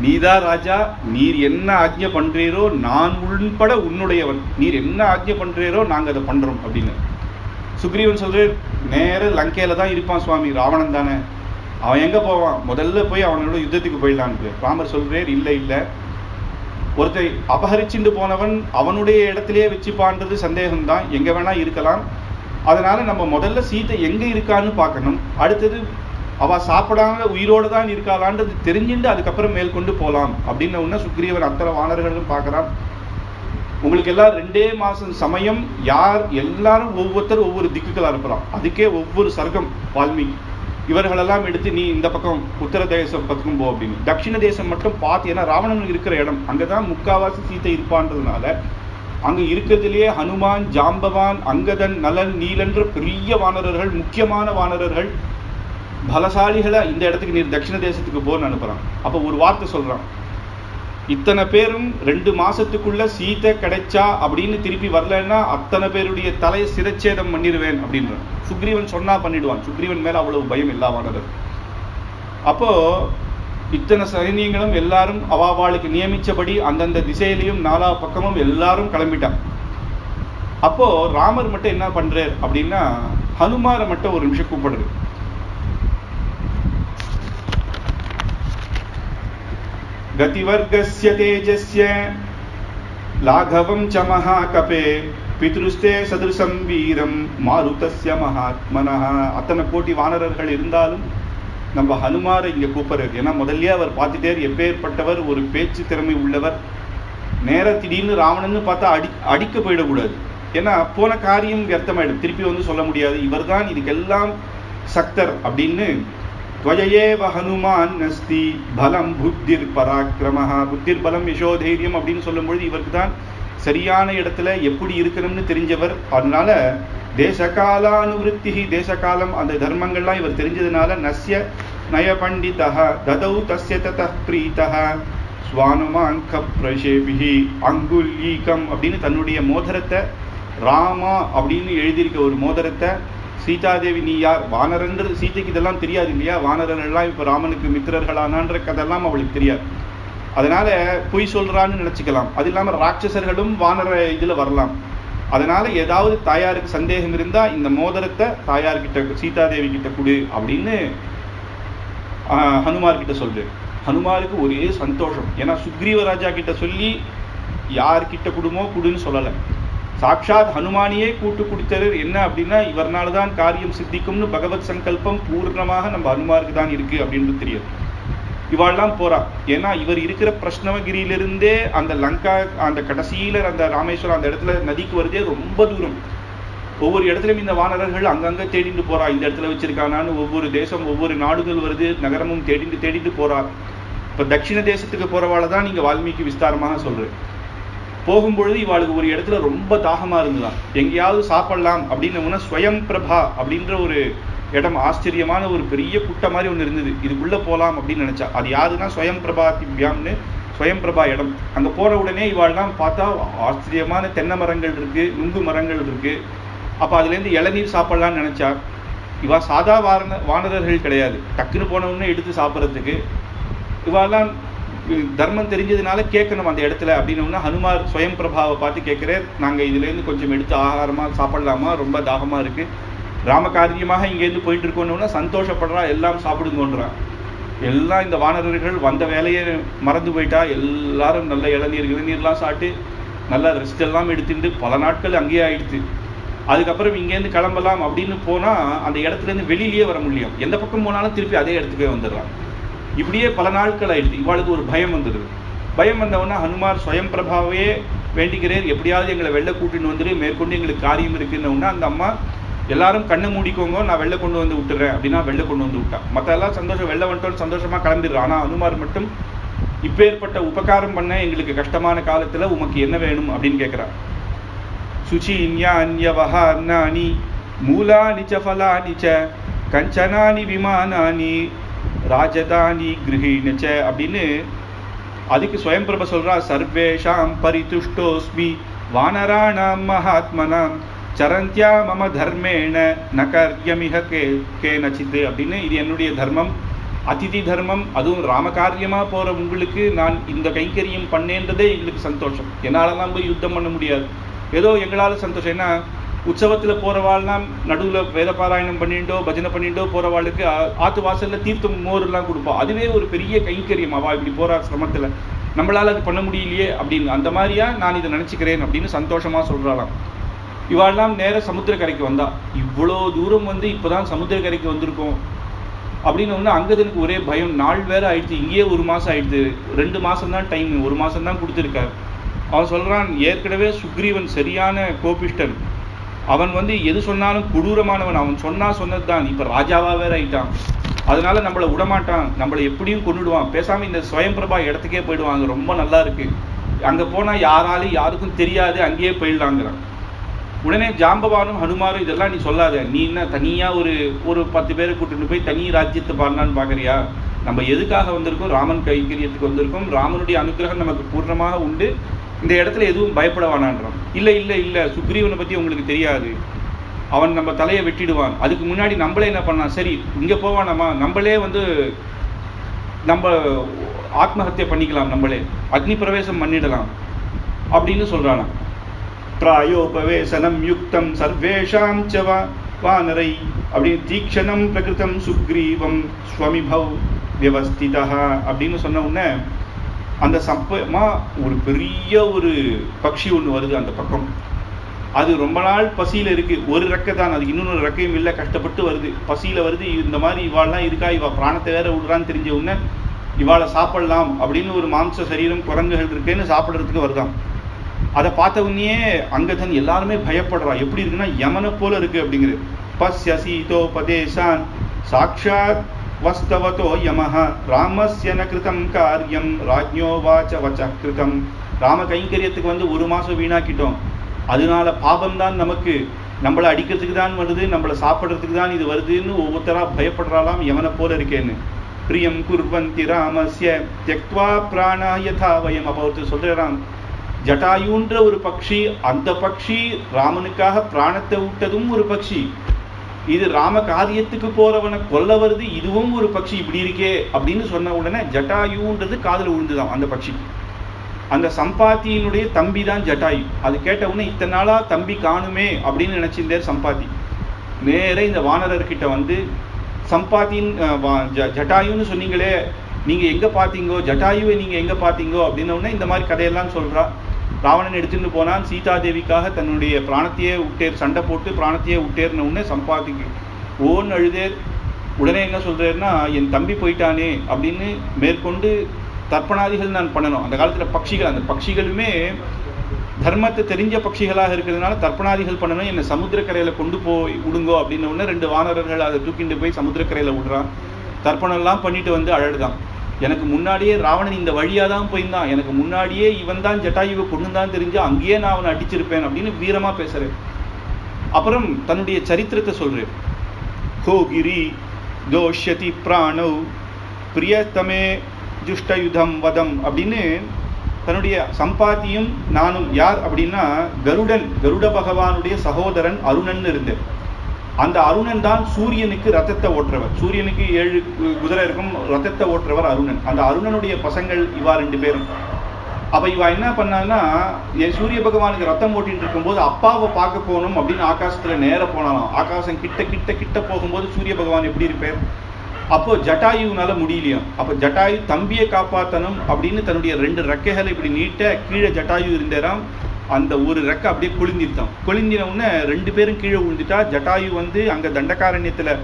நீதான் ராஜா, நீர் என்ன ஆஜ்ஞை பண்றீரோ நான் உள்பட உன்னுடையவன், நீர் என்ன ஆஜ்ஞை பண்றீரோ நாங்க அதை பண்றோம் அப்படின்னு. சுக்ரீவன் சொல்றேன், நேர லங்கையில தான் இருப்பான் சுவாமி, ராவணன் தானே, அவன் எங்க போவான், முதல்ல போய் அவனோட யுத்தத்துக்கு போயிடலான்னு. ராமர் சொல்றேன், இல்ல இல்ல, ஒருத்தை அபகரிச்சுட்டு போனவன் அவனுடைய இடத்திலேயே வச்சுப்பான்றது சந்தேகம்தான், எங்க வேணா இருக்கலாம். அதனால நம்ம முதல்ல சீதை எங்க இருக்கான்னு பார்க்கணும். அடுத்தது அவ சாப்பிடாம உயிரோட தான் இருக்காளான்றது தெரிஞ்சுட்டு அதுக்கப்புறம் மேற்கொண்டு போலாம் அப்படின்னு உடனே சுக்ரீவன் அத்தனை வானர்களும் பார்க்கறான். உங்களுக்கு எல்லாம் 2 மாசம் சமயம், யார் எல்லாரும் ஒவ்வொருத்தர் ஒவ்வொரு திக்குகள் அனுப்பலாம். அதுக்கே ஒவ்வொரு சர்க்கம் வால்மீகி. இவர்களெல்லாம் எடுத்து நீ இந்த பக்கம் உத்தர தேசம் பக்கம் போ அப்படின்னு. தட்சிண தேசம் மட்டும் பார்த்து, ஏன்னா ராவணன் இருக்கிற இடம் அங்கதான் முக்காவாசி சீத்தை இருப்பான்றதுனால அங்க இருக்கிறதுலேயே ஹனுமான், ஜாம்பவான், அங்கதன், நலன், நீலன்ற பெரிய வானரர்கள், முக்கியமான வானரர்கள், பலசாலிகளை இந்த இடத்துக்கு நீர் தட்சிண தேசத்துக்கு போன்னு அனுப்புறான். அப்ப ஒரு வார்த்தை சொல்றான், இத்தனை பேரும் 2 மாசத்துக்குள்ள சீதை கிடைச்சா அப்படின்னு திருப்பி வரலன்னா அத்தனை பேருடைய தலையை சிரச்சேதம் பண்ணிடுவேன் அப்படின்றான். சுக்ரீவன் சொன்னா பண்ணிடுவான். சுக்ரீவன் மேல அவ்வளவு பயம் இல்லாவானது. அப்போ இத்தனை சைனியங்களும் எல்லாரும் அவாவாளுக்கு நியமிச்சபடி அந்தந்த திசையிலையும் 4 பக்கமும் எல்லாரும் கிளம்பிட்டான். அப்போ ராமர் மட்டும் என்ன பண்றார் அப்படின்னா ஹனுமாரை மட்டும் ஒரு நிமிஷம் கூப்பிடுறது. கதிவர்கஸ்ய தேஜஸ்ய லாகவம் ச மகாகபே பித்ருஸ்தே சதுர்சம் வீரம் மாருதஸ்ய மகாத்மனஹ. அத்தனை கோடி வானரர்கள் இருந்தாலும் நம்ம ஹனுமாரை இங்க கூப்பிடுறாரு. ஏன்னா முதல்ல அவர் பார்த்துட்டே எப்பேற்பட்டவர், ஒரு பேச்சு திறமை உள்ளவர். நேர திடீர்னு ராவணன்னு பார்த்தா அடிக்க போயிடக்கூடாது. ஏன்னா போன காரியம் வியர்த்தமாயிடும், திருப்பி வந்து சொல்ல முடியாது. இவர் தான் இதுக்கெல்லாம் சக்தர் அப்படின்னு. துவயேவ ஹனுமான் நஸ்தி பலம் புத்திர் பராக்கிரமஹ. புத்திர் பலம் யசோதைரியம் அப்படின்னு சொல்லும்பொழுது இவருக்கு தான் சரியான இடத்துல எப்படி இருக்கணும்னு தெரிஞ்சவர். அதனால தேசகாலானுவிருத்தி, தேசகாலம் அந்த தர்மங்கள்லாம் இவர் தெரிஞ்சதுனால நஸ்ய நய பண்டிதஹ ததௌ தஸ்ய ததः பிரீதஹ ஸ்வானமாங்க பிரஷேபிஹி அங்குல்யீகம் அப்படின்னு தன்னுடைய மோதிரத்தை, ராமா அப்படின்னு எழுதியிருக்க ஒரு மோதிரத்தை, சீதாதேவி நீ யார், வானரன்றது சீதைக்கு இதெல்லாம் தெரியாது இல்லையா, வானரர்கள்லாம் இப்போ ராமனுக்கு மித்திரர்களானான்ற கதெல்லாம் அவளுக்கு தெரியாது. அதனால பொய் சொல்றான்னு நினைச்சுக்கலாம். அது இல்லாமல் ராட்சசர்களும் வானர இதுல வரலாம். அதனால ஏதாவது தாயாருக்கு சந்தேகம் இருந்தா இந்த மோதிரத்தை தாயார்கிட்ட, சீதாதேவி கிட்ட கொடு அப்படின்னு ஹனுமார் கிட்ட சொல்லு. ஹனுமாருக்கு ஒரே சந்தோஷம். ஏன்னா சுக்ரீவராஜா கிட்ட சொல்லி யார்கிட்ட கொடுமோ கொடுன்னு சொல்லலை. சாட்சாத் ஹனுமானியே கூட்டு கொடுத்தது என்ன அப்படின்னா, இவர்னால்தான் காரியம் சித்திக்கும்னு பகவத் சங்கல்பம் பூர்ணமாக நம்ம ஹனுமாருக்கு தான் இருக்கு அப்படின்றது தெரியும். இவாள்லாம் போறா. ஏன்னா இவர் இருக்கிற பிரஷ்னவகிரியிலிருந்தே அந்த லங்கா, அந்த கடைசியில அந்த ராமேஸ்வரம் அந்த இடத்துல நதிக்கு வருதே ரொம்ப தூரம். ஒவ்வொரு இடத்துலையும் இந்த வானரர்கள் அங்கங்க தேடிட்டு போறா. இந்த இடத்துல வச்சிருக்கானான்னு ஒவ்வொரு தேசம், ஒவ்வொரு நாடுகள் வருது, நகரமும் தேடிட்டு போறா. இப்ப தட்சிண தேசத்துக்கு போறவாளை தான் நீங்க வால்மீகி விஸ்தாரமாக சொல்றேன். போகும்பொழுது இவாளுக்கு ஒரு இடத்துல ரொம்ப தாகமா இருந்துதான். எங்கேயாவது சாப்பிடலாம் அப்படின்னு ஸ்வயம் பிரபா அப்படின்ற ஒரு இடம், ஆச்சரியமான ஒரு பெரிய குட்டை மாதிரி ஒன்று இருந்தது. இதுக்குள்ள போகலாம் அப்படின்னு நினைச்சா. அது யாருன்னா ஸ்வயம் பிரபா திவ்யாம்னு ஸ்வயம் பிரபா இடம். அங்கே போற உடனே இவாள்லாம் பார்த்தா ஆச்சரியமான தென்னை மரங்கள் இருக்கு, நுங்கு மரங்கள் இருக்கு. அப்போ அதுலேருந்து இளநீர் சாப்பிடலான்னு நினைச்சா. இவா சாதா வானரர்கள் கிடையாது, டக்குன்னு போனவுடனே எடுத்து சாப்பிட்றதுக்கு. இவாள்லாம் தர்மம் தெரிஞ்சதுனால கேட்கணும் அந்த இடத்துல அப்படின்னா, ஹனுமார் ஸ்வயம் பிரபாவை பார்த்து கேட்குறேன், நாங்கள் இதுலேருந்து கொஞ்சம் எடுத்து ஆகாரமாக சாப்பிடலாமா, ரொம்ப தாகமாக இருக்கு, ராமகாரியமாக இங்கேருந்து போயிட்டு இருக்கோன்னு சந்தோஷப்படுறா. எல்லாம் சாப்பிடுங்கன்றா. எல்லாம் இந்த வானரர்கள் வந்த வேலையை மறந்து போயிட்டா. எல்லாரும் நல்ல இளநீர்லாம் சாப்பிட்டு நல்லா ரெஸ்ட் எல்லாம் எடுத்துட்டு பல நாட்கள் அங்கேயே ஆயிடுச்சு. அதுக்கப்புறம் இங்கேருந்து கிளம்பலாம் அப்படின்னு போனா அந்த இடத்துலேருந்து வெளியிலேயே வர முடியும். எந்த பக்கம் போனாலும் திருப்பி அதே இடத்துக்கே வந்துடுறான். இப்படியே பல நாட்கள் ஆயிடுச்சு. இவாளுக்கு ஒரு பயம் வந்துடுது. பயம் வந்தவொன்னா ஹனுமார் ஸ்வயம் பிரபாவே வேண்டிக்கிறேன், எப்படியாவது எங்களை வெளில கூட்டின்னு வந்துட்டு மேற்கொண்டு எங்களுக்கு காரியம் இருக்குன்னா அந்த அம்மா எல்லாரும் கண்ணை மூடிக்கோங்க, நான் வெளில கொண்டு வந்து விட்டுறேன் அப்படின்னா வெளில கொண்டு வந்து விட்டான். மற்ற எல்லாம் சந்தோஷம், வெளில வந்துட்டோன்னு சந்தோஷமா கிளம்பிடுறான். ஆனால் ஹனுமார் மட்டும் இப்பேற்பட்ட உபகாரம் பண்ண எங்களுக்கு கஷ்டமான காலத்துல உமக்கு என்ன வேணும் அப்படின்னு கேட்கிறான். சுச்சீன்யான்யவஹார்ணானி மூலானி ச ஃபலானி ச கஞ்சனானி விமானானி ராஜதானி கிரஹீணச்ச அப்படின்னு அதுக்கு ஸ்வயம் பிரபா சொல்றா. சர்வேஷாம் பரிதுஷ்டோஸ்மி வானராணாம் மகாத்மனாம் சரந்தியா மம தர்மேண நகர்யமிஹ கேனசித்து அப்படின்னு. இது என்னுடைய தர்மம், அதிதி தர்மம். அதுவும் ராமகாரியமா போற உங்களுக்கு நான் இந்த கைங்கரியம் பண்ணேன்றதே எங்களுக்கு சந்தோஷம். என்னாலலாம் போய் யுத்தம் பண்ண முடியாது, ஏதோ எங்களால் சந்தோஷம். ஏன்னா உற்சவத்துல போறவாள்லாம் நடுவில் வேத பாராயணம் பண்ணிட்டோ பஜனை பண்ணிட்டோ போறவாளுக்கு ஆத்து வாசல்ல தீர்த்தம் மோரெல்லாம் கொடுப்போம். அதுவே ஒரு பெரிய கைங்கரியம். அவா இப்படி போறா சிரமத்துல, நம்மளால அது பண்ண முடியலையே அப்படின்னு. அந்த மாதிரியா நான் இதை நினைச்சுக்கிறேன் அப்படின்னு சந்தோஷமா சொல்றாளாம். இவாள்லாம் நேர சமுத்திரக்கரைக்கு வந்தா. இவ்வளோ தூரம் வந்து இப்போதான் சமுத்திரக்கரைக்கு வந்திருக்கோம் அப்படின்னு அங்கதனுக்கு ஒரே பயம். நாள் வேற ஆயிடுச்சு, இங்கேயே 1 மாசம் ஆயிடுச்சு. 2 மாசம் தான் டைம், 1 மாசம் தான் கொடுத்துருக்காரு. அவன் சொல்றான், ஏற்கனவே சுக்ரீவன் சரியான கோபிஷ்டன், அவன் வந்து எது சொன்னாலும் கொடூரமானவன், அவன் சொன்னதுதான். இப்ப ராஜாவா வேற ஆயிட்டான், அதனால நம்மளை விடமாட்டான், நம்மளை எப்படியும் கொண்டுடுவான். பேசாம இந்த ஸ்வயம் பிரபா இடத்துக்கே போயிடுவாங்க, ரொம்ப நல்லா இருக்கு, அங்க போனா யாராலும் யாருக்கும் தெரியாது, அங்கேயே போயிடலாங்கிறான். உடனே ஜாம்பவானும் ஹனுமாரும் இதெல்லாம் நீ சொல்லாத, நீ என்ன தனியா ஒரு 10 பேரை கூட்டிட்டு போய் தனி ராஜ்யத்தை பாடலான்னு பாக்குறியா? நம்ம எதுக்காக வந்திருக்கோம்? ராமன் கைங்கரியத்துக்கு வந்திருக்கோம். ராமனுடைய அனுகிரகம் நமக்கு பூர்ணமாக உண்டு, இந்த இடத்துல எதுவும் பயப்பட வேணான்றான். இல்ல இல்ல இல்ல, சுக்ரீவனை பத்தி உங்களுக்கு தெரியாது, அவன் நம்ம தலையை வெட்டிடுவான். அதுக்கு முன்னாடி நம்மளே என்ன பண்ணலாம், சரி இங்க போவானாமா, நம்மளே வந்து நம்ம ஆத்மஹத்தியை பண்ணிக்கலாம், நம்மளே அக்னி பிரவேசம் பண்ணிடலாம் அப்படின்னு சொல்றானா. பிராயோபவேசனம் யுக்தம் சர்வேஷாம் ச வானரை அப்படின்னு தீக்ஷணம் பிரகிருதம் சுக்ரீவம் ஸ்வமிபவ் வியவஸ்திதா அப்படின்னு சொன்ன உடனே அந்த சம்பமா ஒரு பெரிய ஒரு பட்சி ஒன்று வருது அந்த பக்கம். அது ரொம்ப நாள் பசியில இருக்கு, ஒரு ரெக்கை தான், அதுக்கு இன்னொரு ரெக்கையும் இல்லை, கஷ்டப்பட்டு வருது, பசியில வருது. இந்த மாதிரி இவாள்லாம் இருக்கா, இவா பிராணத்தை வேற விடுறான்னு தெரிஞ்ச உடனே இவாளை சாப்பிடலாம் அப்படின்னு ஒரு மாம்ச சரீரம் குரங்குகள் இருக்குன்னு சாப்பிட்றதுக்கு வருதான். அதை பார்த்த உடனே அங்கதன் எல்லாருமே பயப்படுறா. எப்படி இருக்குன்னா யமனை போல இருக்கு அப்படிங்கிறது. பஸ்ய சீதோபதேசான் சாக்ஷாத் வஸ்தவதோ யமஹ ராமஸ்ய ந கிருதம் காரியம் ராஜ்ஞோ வாச வச கிருதம். ராம கைங்கரியத்துக்கு வந்து 1 மாசம் வீணாக்கிட்டோம், அதனால பாபம்தான் நமக்கு, நம்மளை அடிக்கிறதுக்கு தான் வருது, நம்மளை சாப்பிட்றதுக்கு தான் இது வருதுன்னு ஒவ்வொருத்தரா பயப்படுறாளாம், யமனை போல இருக்கேன்னு. பிரியம் குர்வந்தி ராமஸ்ய த்யக்த்வா பிராணா யதா வயம். அப்போ ஒருத்தர் சொல்றாராம், ஜட்டாயுன்ற ஒரு பக்ஷி, அந்த பக்ஷி ராமனுக்காக பிராணத்தை விட்டதும் ஒரு பக்ஷி, இது ராம காரியத்துக்கு போறவனை கொல்ல வருது, இதுவும் ஒரு பக்ஷி, இப்படி இருக்கே அப்படின்னு சொன்ன உடனே ஜட்டாயுன்றது காதுல விழுந்துதான் அந்த பக்ஷி. அந்த சம்பாத்தியினுடைய தம்பி தான் ஜட்டாயு. அது கேட்ட உடனே இத்தனை நாளா தம்பி காணுமே அப்படின்னு நினைச்சிருந்தார் சம்பாத்தி. நேர இந்த வானரர்கிட்ட வந்து, சம்பாத்தின் ஜட்டாயுன்னு சொன்னீங்களே, நீங்க எங்க பாத்தீங்கோ, ஜட்டாயுவை நீங்க எங்க பாத்தீங்கோ அப்படின்ன உடனே இந்த மாதிரி கதையெல்லாம் சொல்றா. ராவணன் எடுத்துட்டு போனான், சீதாதேவிக்காக தன்னுடைய பிராணத்தையே விட்டேர், சண்டை போட்டு பிராணத்தையே விட்டேர்ன உடனே சம்பாதிக்கு ஓன்னு அழுதேர். உடனே என்ன சொல்றாருன்னா, என் தம்பி போயிட்டானே அப்படின்னு மேற்கொண்டு தர்ப்பணாதிகள் நான் பண்ணணும். அந்த காலத்துல பட்சிகள், அந்த பட்சிகளுமே தர்மத்தை தெரிஞ்ச பட்சிகளாக இருக்கிறதுனால தர்ப்பணாதிகள் பண்ணணும், என்னை சமுத்திரக்கரையில கொண்டு போய் விடுங்கோ அப்படின்ன உடனே 2 வானரர்கள் அதை தூக்கிட்டு போய் சமுத்திரக்கரையில விடுறான். தர்ப்பணம் எல்லாம் பண்ணிட்டு வந்து அழகுதான், எனக்கு முன்னாடியே ராவணன் இந்த வழியா தான் போயிருந்தான், எனக்கு முன்னாடியே இவன் தான் ஜட்டாயுவை கொண்டு தான் தெரிஞ்சா அங்கேயே நான் அவனை அடிச்சிருப்பேன் அப்படின்னு வீரமா பேசுறேன். அப்புறம் தன்னுடைய சரித்திரத்தை சொல்றேன். கோகிரி தோஷ்யதி பிராணௌ பிரியத்தமே ஜுஷ்டயுதம் வதம் அப்படின்னு தன்னுடைய சம்பாத்தியும் நானும் யார் அப்படின்னா கருடன், கருட பகவானுடைய சகோதரன் அருணன் இருந்தேன். அந்த அருணன் தான் சூரியனுக்கு ரத்தத்தை ஓட்டுறவர். சூரியனுக்கு 7 குதிரை இருக்கும், ரத்தத்தை ஓட்டுறவர் அருணன். அந்த அருணனுடைய பசங்கள் இவா 2 பேரும். அப்ப இவா என்ன பண்ணான்னா, சூரிய பகவானுக்கு ரத்தம் ஓட்டிட்டு இருக்கும்போது அப்பாவை பார்க்க போகணும் அப்படின்னு ஆகாசத்துல நேர போனாலும், ஆகாசம் கிட்ட கிட்ட கிட்ட போகும்போது சூரிய பகவான் எப்படி இருப்பார்? அப்போ ஜட்டாயுனால முடியலையும். அப்ப ஜட்டாயு தம்பியை காப்பாற்றணும் அப்படின்னு தன்னுடைய 2 ரெக்கைகளை இப்படி நீட்ட, கீழே ஜட்டாயு இருந்தேராம். அந்த ஒரு ரெக்கை அப்படியே குளிந்திருத்தான். குளிந்தின உடனே 2 பேரும் கீழே விழுந்துட்டா. ஜட்டாயு வந்து அங்க தண்டகாரண்யத்துல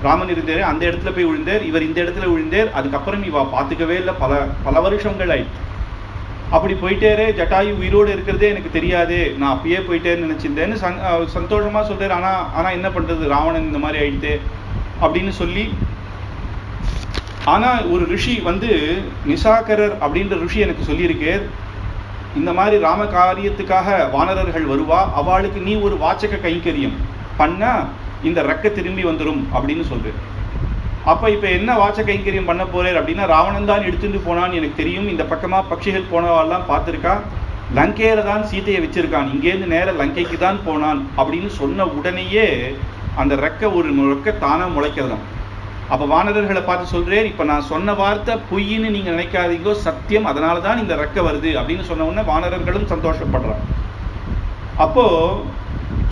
ராமன் இருந்தாரு, அந்த இடத்துல போய் விழுந்தார். இவர் இந்த இடத்துல விழுந்தார். அதுக்கப்புறம் இவா பார்த்துக்கவே இல்லை, பல வருஷங்கள் ஆயிடுச்சு. அப்படி போயிட்டேரே, ஜட்டாயு உயிரோடு இருக்கிறதே எனக்கு தெரியாது, நான் அப்பயே போயிட்டேன்னு நினைச்சிருந்தேன்னு சந்தோஷமா சொல்றாரு. ஆனா என்ன பண்றது, ராவணன் இந்த மாதிரி ஆயிடுது அப்படின்னு சொல்லி. ஆனா ஒரு ரிஷி வந்து நிசாகரர் அப்படின்ற ரிஷி எனக்கு சொல்லியிருக்கேன், இந்த மாதிரி ராம காரியத்துக்காக வானரர்கள் வருவா, அவளுக்கு நீ ஒரு வாச்சக கைங்கரியம் பண்ணா இந்த ரெக்க திரும்பி வந்துடும் அப்படின்னு சொல்றேன். அப்ப இப்ப என்ன வாச்சக கைங்கரியம் பண்ண போறேன் அப்படின்னா, ராவணன் தான் எடுத்துட்டு போனான்னு எனக்கு தெரியும், இந்த பக்கமா பட்சிகள் போனவாள்லாம் பார்த்திருக்கா, லங்கையில தான் சீதையை வச்சிருக்கான், இங்கேருந்து நேர லங்கைக்கு தான் போனான் அப்படின்னு சொன்ன உடனேயே அந்த ஒரு ரெக்க தானா முளைக்கிறதாம். அப்ப வானரர்களை பார்த்து சொல்றேன், இப்ப நான் சொன்ன வார்த்தை பொய்ன்னு நீங்க நினைக்காதீங்கோ, சத்தியம், அதனாலதான் இந்த ரெக்க வருது அப்படின்னு சொன்ன உடனே வானரர்களும் சந்தோஷப்படுறான். அப்போ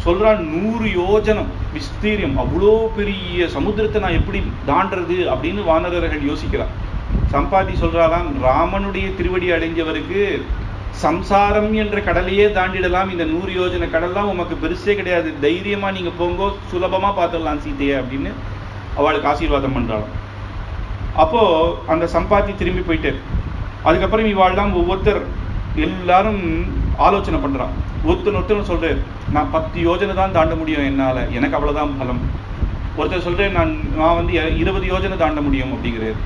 சொல்றான், 100 யோஜனம் விஸ்தீரியம், அவ்வளோ பெரிய சமுத்திரத்தை நான் எப்படி தாண்டறது அப்படின்னு வானரர்கள் யோசிக்கிறான். சம்பாதி சொல்றாலாம், ராமனுடைய திருவடி அடைஞ்சவருக்கு சம்சாரம் என்ற கடலையே தாண்டிடலாம், இந்த 100 யோஜனை கடல்லாம் உமக்கு பெருசே கிடையாது, தைரியமா நீங்க போங்கோ, சுலபமா பார்த்துடலாம் சீதையை அப்படின்னு அவளுக்கு ஆசீர்வாதம் பண்றாள். அப்போ அந்த சம்பாத்தி திரும்பி போயிட்டு, அதுக்கப்புறம் இவாள்லாம் ஒவ்வொருத்தர் எல்லாரும் ஆலோசனை பண்றான். ஒருத்தர் சொல்றேன், நான் 10 யோஜனை தான் தாண்ட முடியும் என்னால, எனக்கு அவ்வளவுதான் பலம். ஒருத்தர் சொல்றேன், நான் வந்து 20 யோஜனை தாண்ட முடியும் அப்படிங்கிறார்.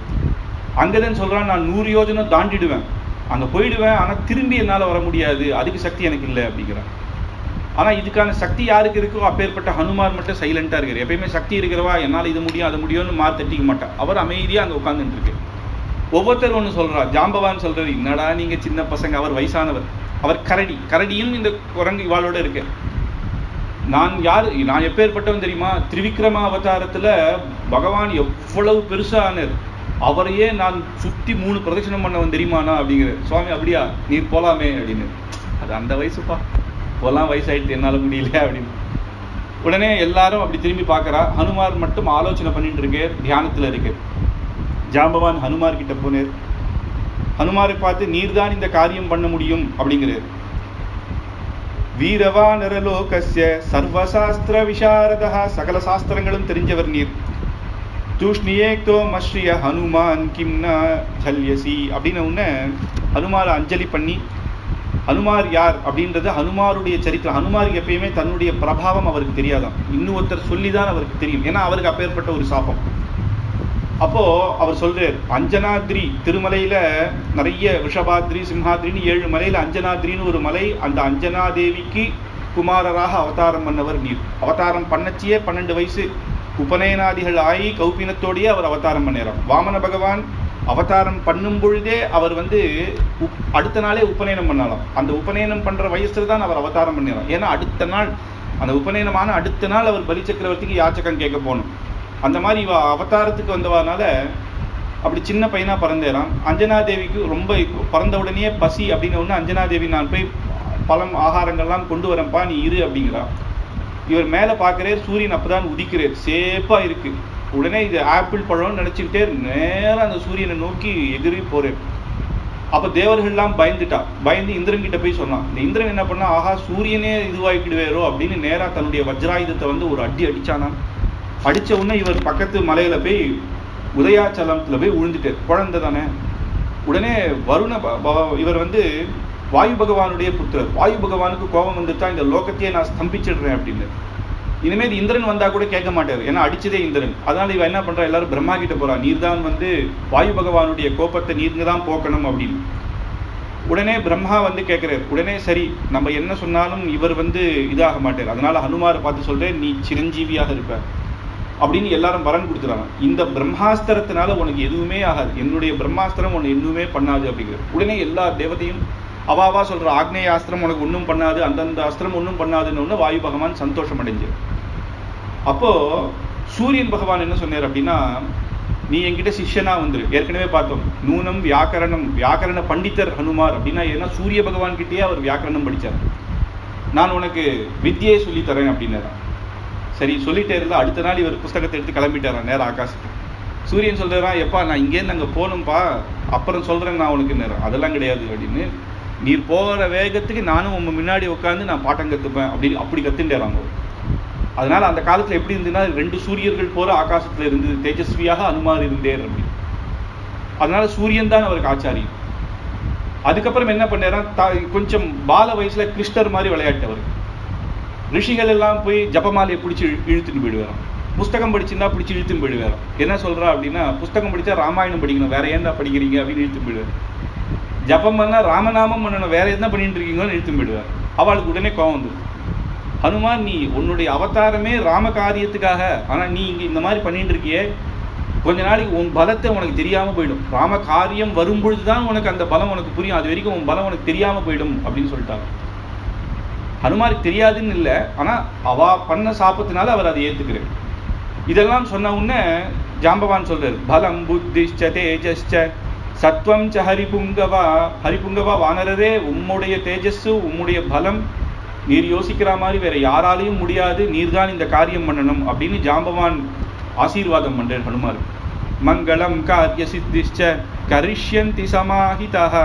அங்கதான் சொல்றான், நான் 100 யோஜனை தாண்டிடுவேன், அங்க போயிடுவேன், ஆனா திரும்பி என்னால வர முடியாது, அதுக்கு சக்தி எனக்கு இல்லை அப்படிங்கிறான். ஆனா இதுக்கான சக்தி யாருக்கு இருக்கோ அப்பேற்பட்ட ஹனுமார் மட்டும் சைலண்டா இருக்காரு. எப்பயுமே சக்தி இருக்கிறவா என்னால இது முடியும் அது முடியும்னு மாறு தட்டிக்க மாட்டான். அவர் அமைதியா அங்க உட்கார்ந்துட்டு இருக்கு. ஒவ்வொருத்தர் ஒண்ணு சொல்றா. ஜாம்பவான் சொல்றாரு, என்னடா நீங்க சின்ன பசங்க, அவர் வயசானவர், அவர் கரடியும் இந்த குரங்கு இவாளோட இருக்கு. நான் எப்பேற்பட்டவன் தெரியுமா, திரிவிக்ரம அவதாரத்துல பகவான் எவ்வளவு பெருசா ஆனார், அவரையே நான் சுத்தி 3 பிரதட்சணம் பண்ணவன் தெரியுமானா அப்படிங்கிற. சுவாமி அப்படியா, நீர் போலாமே அப்படின்னு. அது அந்த வயசுப்பா, போலாம், வயசாயிட்டு என்னால முடியல அப்படின்னு. உடனே எல்லாரும் அப்படி திரும்பி பார்க்கறா. ஹனுமார் மட்டும் ஆலோசனை பண்ணிட்டு இருக்கே, தியானத்துல இருக்கு. ஜாம்பவான் ஹனுமார் கிட்ட போனேர். ஹனுமாரை பார்த்து, நீர் தான் இந்த காரியம் பண்ண முடியும் அப்படிங்கிறார். வீரவா நரலோகஸ்ய சர்வசாஸ்திர விசாரதா, சகல சாஸ்திரங்களும் தெரிஞ்சவர் நீர். தூஷ்ணியேக்தோ மஸ்ரிய ஹனுமான் கிம்னா ஜல்யசி அப்படின்னு உடனே ஹனுமாரை அஞ்சலி பண்ணி, ஹனுமார் யார் அப்படின்றது ஹனுமாருடைய சரித்திரம். ஹனுமாருக்கு எப்பயுமே தன்னுடைய பிரபாவம் அவருக்கு தெரியாதான், இன்னொருத்தர் சொல்லிதான் அவருக்கு தெரியும். ஏன்னா அவருக்கு அப்பேற்பட்ட ஒரு சாபம். அப்போ அவர் சொல்றார், அஞ்சனாத்ரி திருமலையில நிறைய ரிஷபாத்ரி சிம்ஹாத்ரின்னு 7 மலையில அஞ்சனாத்ரின்னு ஒரு மலை, அந்த அஞ்சனாதேவிக்கு குமாரராக அவதாரம் பண்ணவர் நீர். அவதாரம் பண்ணச்சியே 12 வயசு உபநயனாதிகள் ஆகி கௌபீனத்தோடையே அவர் அவதாரம் பண்ணிடுறார். வாமன பகவான் அவதாரம் பண்ணும் பொழுதே அவர் அடுத்த நாளே உபநயனம் பண்ணலாம். அந்த உபநயனம் பண்ற வயசுல தான் அவர் அவதாரம் பண்ணிடுறார். ஏன்னா அடுத்த நாள் அந்த உபநயனமான அடுத்த நாள் அவர் பலி சக்கரவர்த்திக்கு யாச்சகம் கேட்க போகணும். அந்த மாதிரி இவ அவதாரத்துக்கு வந்தவனால அப்படி சின்ன பையனா பிறந்தேறான். அஞ்சனாதேவிக்கு ரொம்ப பிறந்த உடனே பசி அப்படின்னு ஒன்று, அஞ்சனாதேவி நான் போய் பழம் ஆகாரங்கள்லாம் கொண்டு வரேன்ப்பா நீ இரு அப்படிங்கிறா. இவர் மேலே பார்க்குறார், சூரியன் அப்பதான் உதிக்கிறார், சேப்பா இருக்கு. உடனே இது ஆப்பிள் பழம்னு நினச்சிக்கிட்டே நேரம் அந்த சூரியனை நோக்கி எதிரி போறார். அப்போ தேவர்கள்லாம் பயந்து இந்திரன் கிட்ட போய் சொன்னான். இந்த இந்திரன் என்ன பண்ணா, ஆஹா சூரியனே இதுவாகிடுவேரோ அப்படின்னு நேராக தன்னுடைய வஜ்ராயுதத்தை ஒரு அடி அடிச்சானா. அடித்த உடனே இவர் பக்கத்து மலையில போய் உதயாச்சலத்தில் போய் விழுந்துட்டார். குழந்தை தானே. உடனே இவர் வாயு பகவானுடைய புத்திரர். வாயு பகவானுக்கு கோபம் வந்துட்டா இந்த லோகத்தையே நான் ஸ்தம்பிச்சிடுறேன் அப்படின்னு. இனிமேல் இந்திரன் வந்தா கூட கேட்க மாட்டார், ஏன்னா அடிச்சதே இந்திரன். அதனால இவன் என்ன பண்றா, எல்லாரும் பிரம்மா கிட்ட போறா, நீர் தான் வாயு பகவானுடைய கோபத்தை நீங்க தான் போக்கணும் அப்படின்னு. உடனே பிரம்மா கேட்கிறார். உடனே சரி நம்ம என்ன சொன்னாலும் இவர் இதாக மாட்டார், அதனால ஹனுமாரை பார்த்து சொல்றேன், நீ சிரஞ்சீவியாக இருப்ப அப்படின்னு எல்லாரும் வரன் கொடுத்துறாங்க. இந்த பிரம்மாஸ்திரத்தினால உனக்கு எதுவுமே ஆகாது, என்னுடைய பிரம்மாஸ்திரம் உனக்கு எதுவுமே பண்ணாது அப்படிங்கிறது. உடனே எல்லா தேவதையும் அவாவா சொல்ற, ஆக்னேய அஸ்திரம் உனக்கு ஒன்றும் பண்ணாது, அந்தந்த அஸ்திரம் ஒன்றும் பண்ணாதுன்னு வாயு பகவான் சந்தோஷம் அடைஞ்சு. அப்போ சூரியன் பகவான் என்ன சொன்னார் அப்படின்னா, நீ என்கிட்ட சிஷ்யனா வந்துரு. ஏற்கனவே பார்த்தோம், நூனம் வியாக்கரண பண்டிதர் ஹனுமார் அப்படின்னா ஏன்னா சூரிய பகவான் கிட்டேயே அவர் வியாக்கரணம் படிச்சார். நான் உனக்கு வித்தியை சொல்லி தரேன் அப்படின்னாரா. சரி சொல்லிட்டே இருந்தா அடுத்த நாள் இவர் புஸ்தகத்தை எடுத்து கிளம்பிட்டாரா நேரம் ஆகாசத்துக்கு. சூரியன் சொல்றான், எப்பா நான் இங்கேருந்து அங்கே போகணும்ப்பா, அப்புறம் சொல்றேன் நான் உனக்கு நேரம். அதெல்லாம் கிடையாது அப்படின்னு, நீர் போகிற வேகத்துக்கு நானும் உங்க முன்னாடி உட்காந்து நான் பாட்டம் கற்றுப்பேன் அப்படி கத்துட்டேறாங்க. அதனால அந்த காலத்துல எப்படி இருந்ததுன்னா, 2 சூரியர்கள் போற ஆகாசத்துல இருந்தது, தேஜஸ்வியாக அனுமார் இருந்தேர் அப்படின்னு. அதனால சூரியன் தான் அவருக்கு ஆச்சாரியம். அதுக்கப்புறம் என்ன பண்ணாரா, கொஞ்சம் பால வயசுல கிருஷ்ணர் மாதிரி விளையாட்டவர். ரிஷிகள் எல்லாம் போய் ஜபமாலையை பிடிச்சி இழுத்துட்டு போயிடுவாராம். புஸ்தகம் படிச்சுருந்தா பிடிச்சி இழுத்துன்னு போயிடுவாராம். என்ன சொல்றா அப்படின்னா, புஸ்தகம் படிச்சா ராமாயணம் படிக்கணும், வேற ஏன்டா படிக்கிறீங்க அப்படின்னு இழுத்து போயிடுவார். ஜபம் பண்ணா ராமநாமம் பண்ணணும், வேற என்ன பண்ணிட்டு இருக்கீங்கன்னு இழுத்து போயிடுவார். அவளுக்கு உடனே கோவம் வந்து, ஹனுமான் நீ உன்னுடைய அவதாரமே ராம காரியத்துக்காக, ஆனா நீ இங்க இந்த மாதிரி பண்ணிட்டு இருக்கியே, கொஞ்ச நாளைக்கு உன் பலத்தை உனக்கு தெரியாம போயிடும். ராம காரியம் வரும்பொழுதுதான் உனக்கு அந்த பலம் உனக்கு புரியும், அது வரைக்கும் உன் பலம் உனக்கு தெரியாம போயிடும் அப்படின்னு சொல்லிட்டாங்க. ஹனுமாருக்கு தெரியாதுன்னு இல்லை, ஆனா அவ பண்ண சாப்பத்தினால அவர் அதை ஏத்துக்கிறார். இதெல்லாம் சொன்ன உடனே ஜாம்பவான் சொல்றாரு, பலம் புத்திஷ்ச தேஜஸ்ச சத்வம் ச ஹரிபுங்கவா. ஹரிபுங்கவா வானரரே, உம்முடைய தேஜஸ் உம்முடைய பலம் நீர் யோசிக்கிற மாதிரி வேற யாராலையும் முடியாது, நீர்தான் இந்த காரியம் பண்ணணும் அப்படின்னு ஜாம்பவான் ஆசீர்வாதம் பண்றார் ஹனுமார். மங்களம் காரிய சித்திஷ்ச கரிஷ்யந்தி சமாஹிதஹ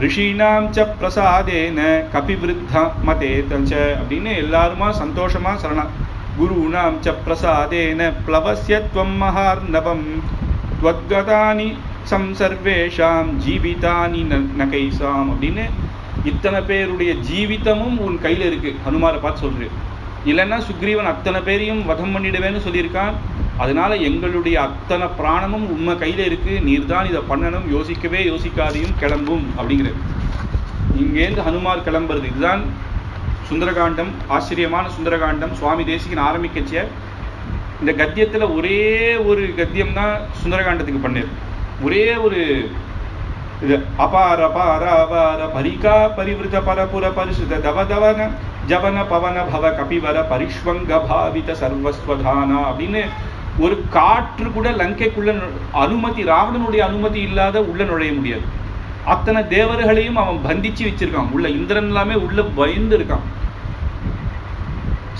ரிஷீனாம் ச பிரசாதேன கபிவிருத்தா மதே தஞ்ச அப்படின்னு எல்லாருமா சந்தோஷமா சரணா. குருநாம் ச பிரசாதேன ப்ளவஸ்யத்வம் மஹார்ணவம் த்வத்கதானி சம்சர்வேஷாம் ஜீவிதானி நகைசாம் அப்படின்னு இத்தனை பேருடைய ஜீவிதமும் உன் கையில இருக்கு ஹனுமாரை பார்த்து சொல்றேன். இல்லைன்னா சுக்ரீவன் அத்தனை பேரையும் வதம் பண்ணிடுவேன்னு சொல்லியிருக்கான். அதனால எங்களுடைய அத்தனை பிராணமும் உண்மை கையில இருக்கு, நீர்தான் இதை பண்ணணும், யோசிக்கவே யோசிக்காதையும் கிளம்பும் அப்படிங்கிறது. இங்கேருந்து ஹனுமார் கிளம்புறது. இதுதான் சுந்தரகாண்டம், ஆச்சரியமான சுந்தரகாண்டம். சுவாமி தேசிகன் ஆரம்பிக்கச்சிய இந்த கத்தியத்துல ஒரே ஒரு கத்தியம் தான் சுந்தரகாண்டத்துக்கு பண்ணேன். ஒரே ஒரு இது, அபார அபார அபார பரிகா பரிவிருத பரபுர பரிசுத தவதவன ஜவன பவன பவ கபிவர பரிஷ்வங்க பாவித சர்வஸ்வதானா அப்படின்னு ஒரு காற்று கூட லங்கைக்குள்ள அனுமதி, ராவணனுடைய அனுமதி இல்லாத உள்ள நுழைய முடியாது. அத்தனை தேவர்களையும் அவன் பந்திச்சு வச்சிருக்கான் உள்ள. இந்திரன் எல்லாமே உள்ள பயந்து இருக்கான்.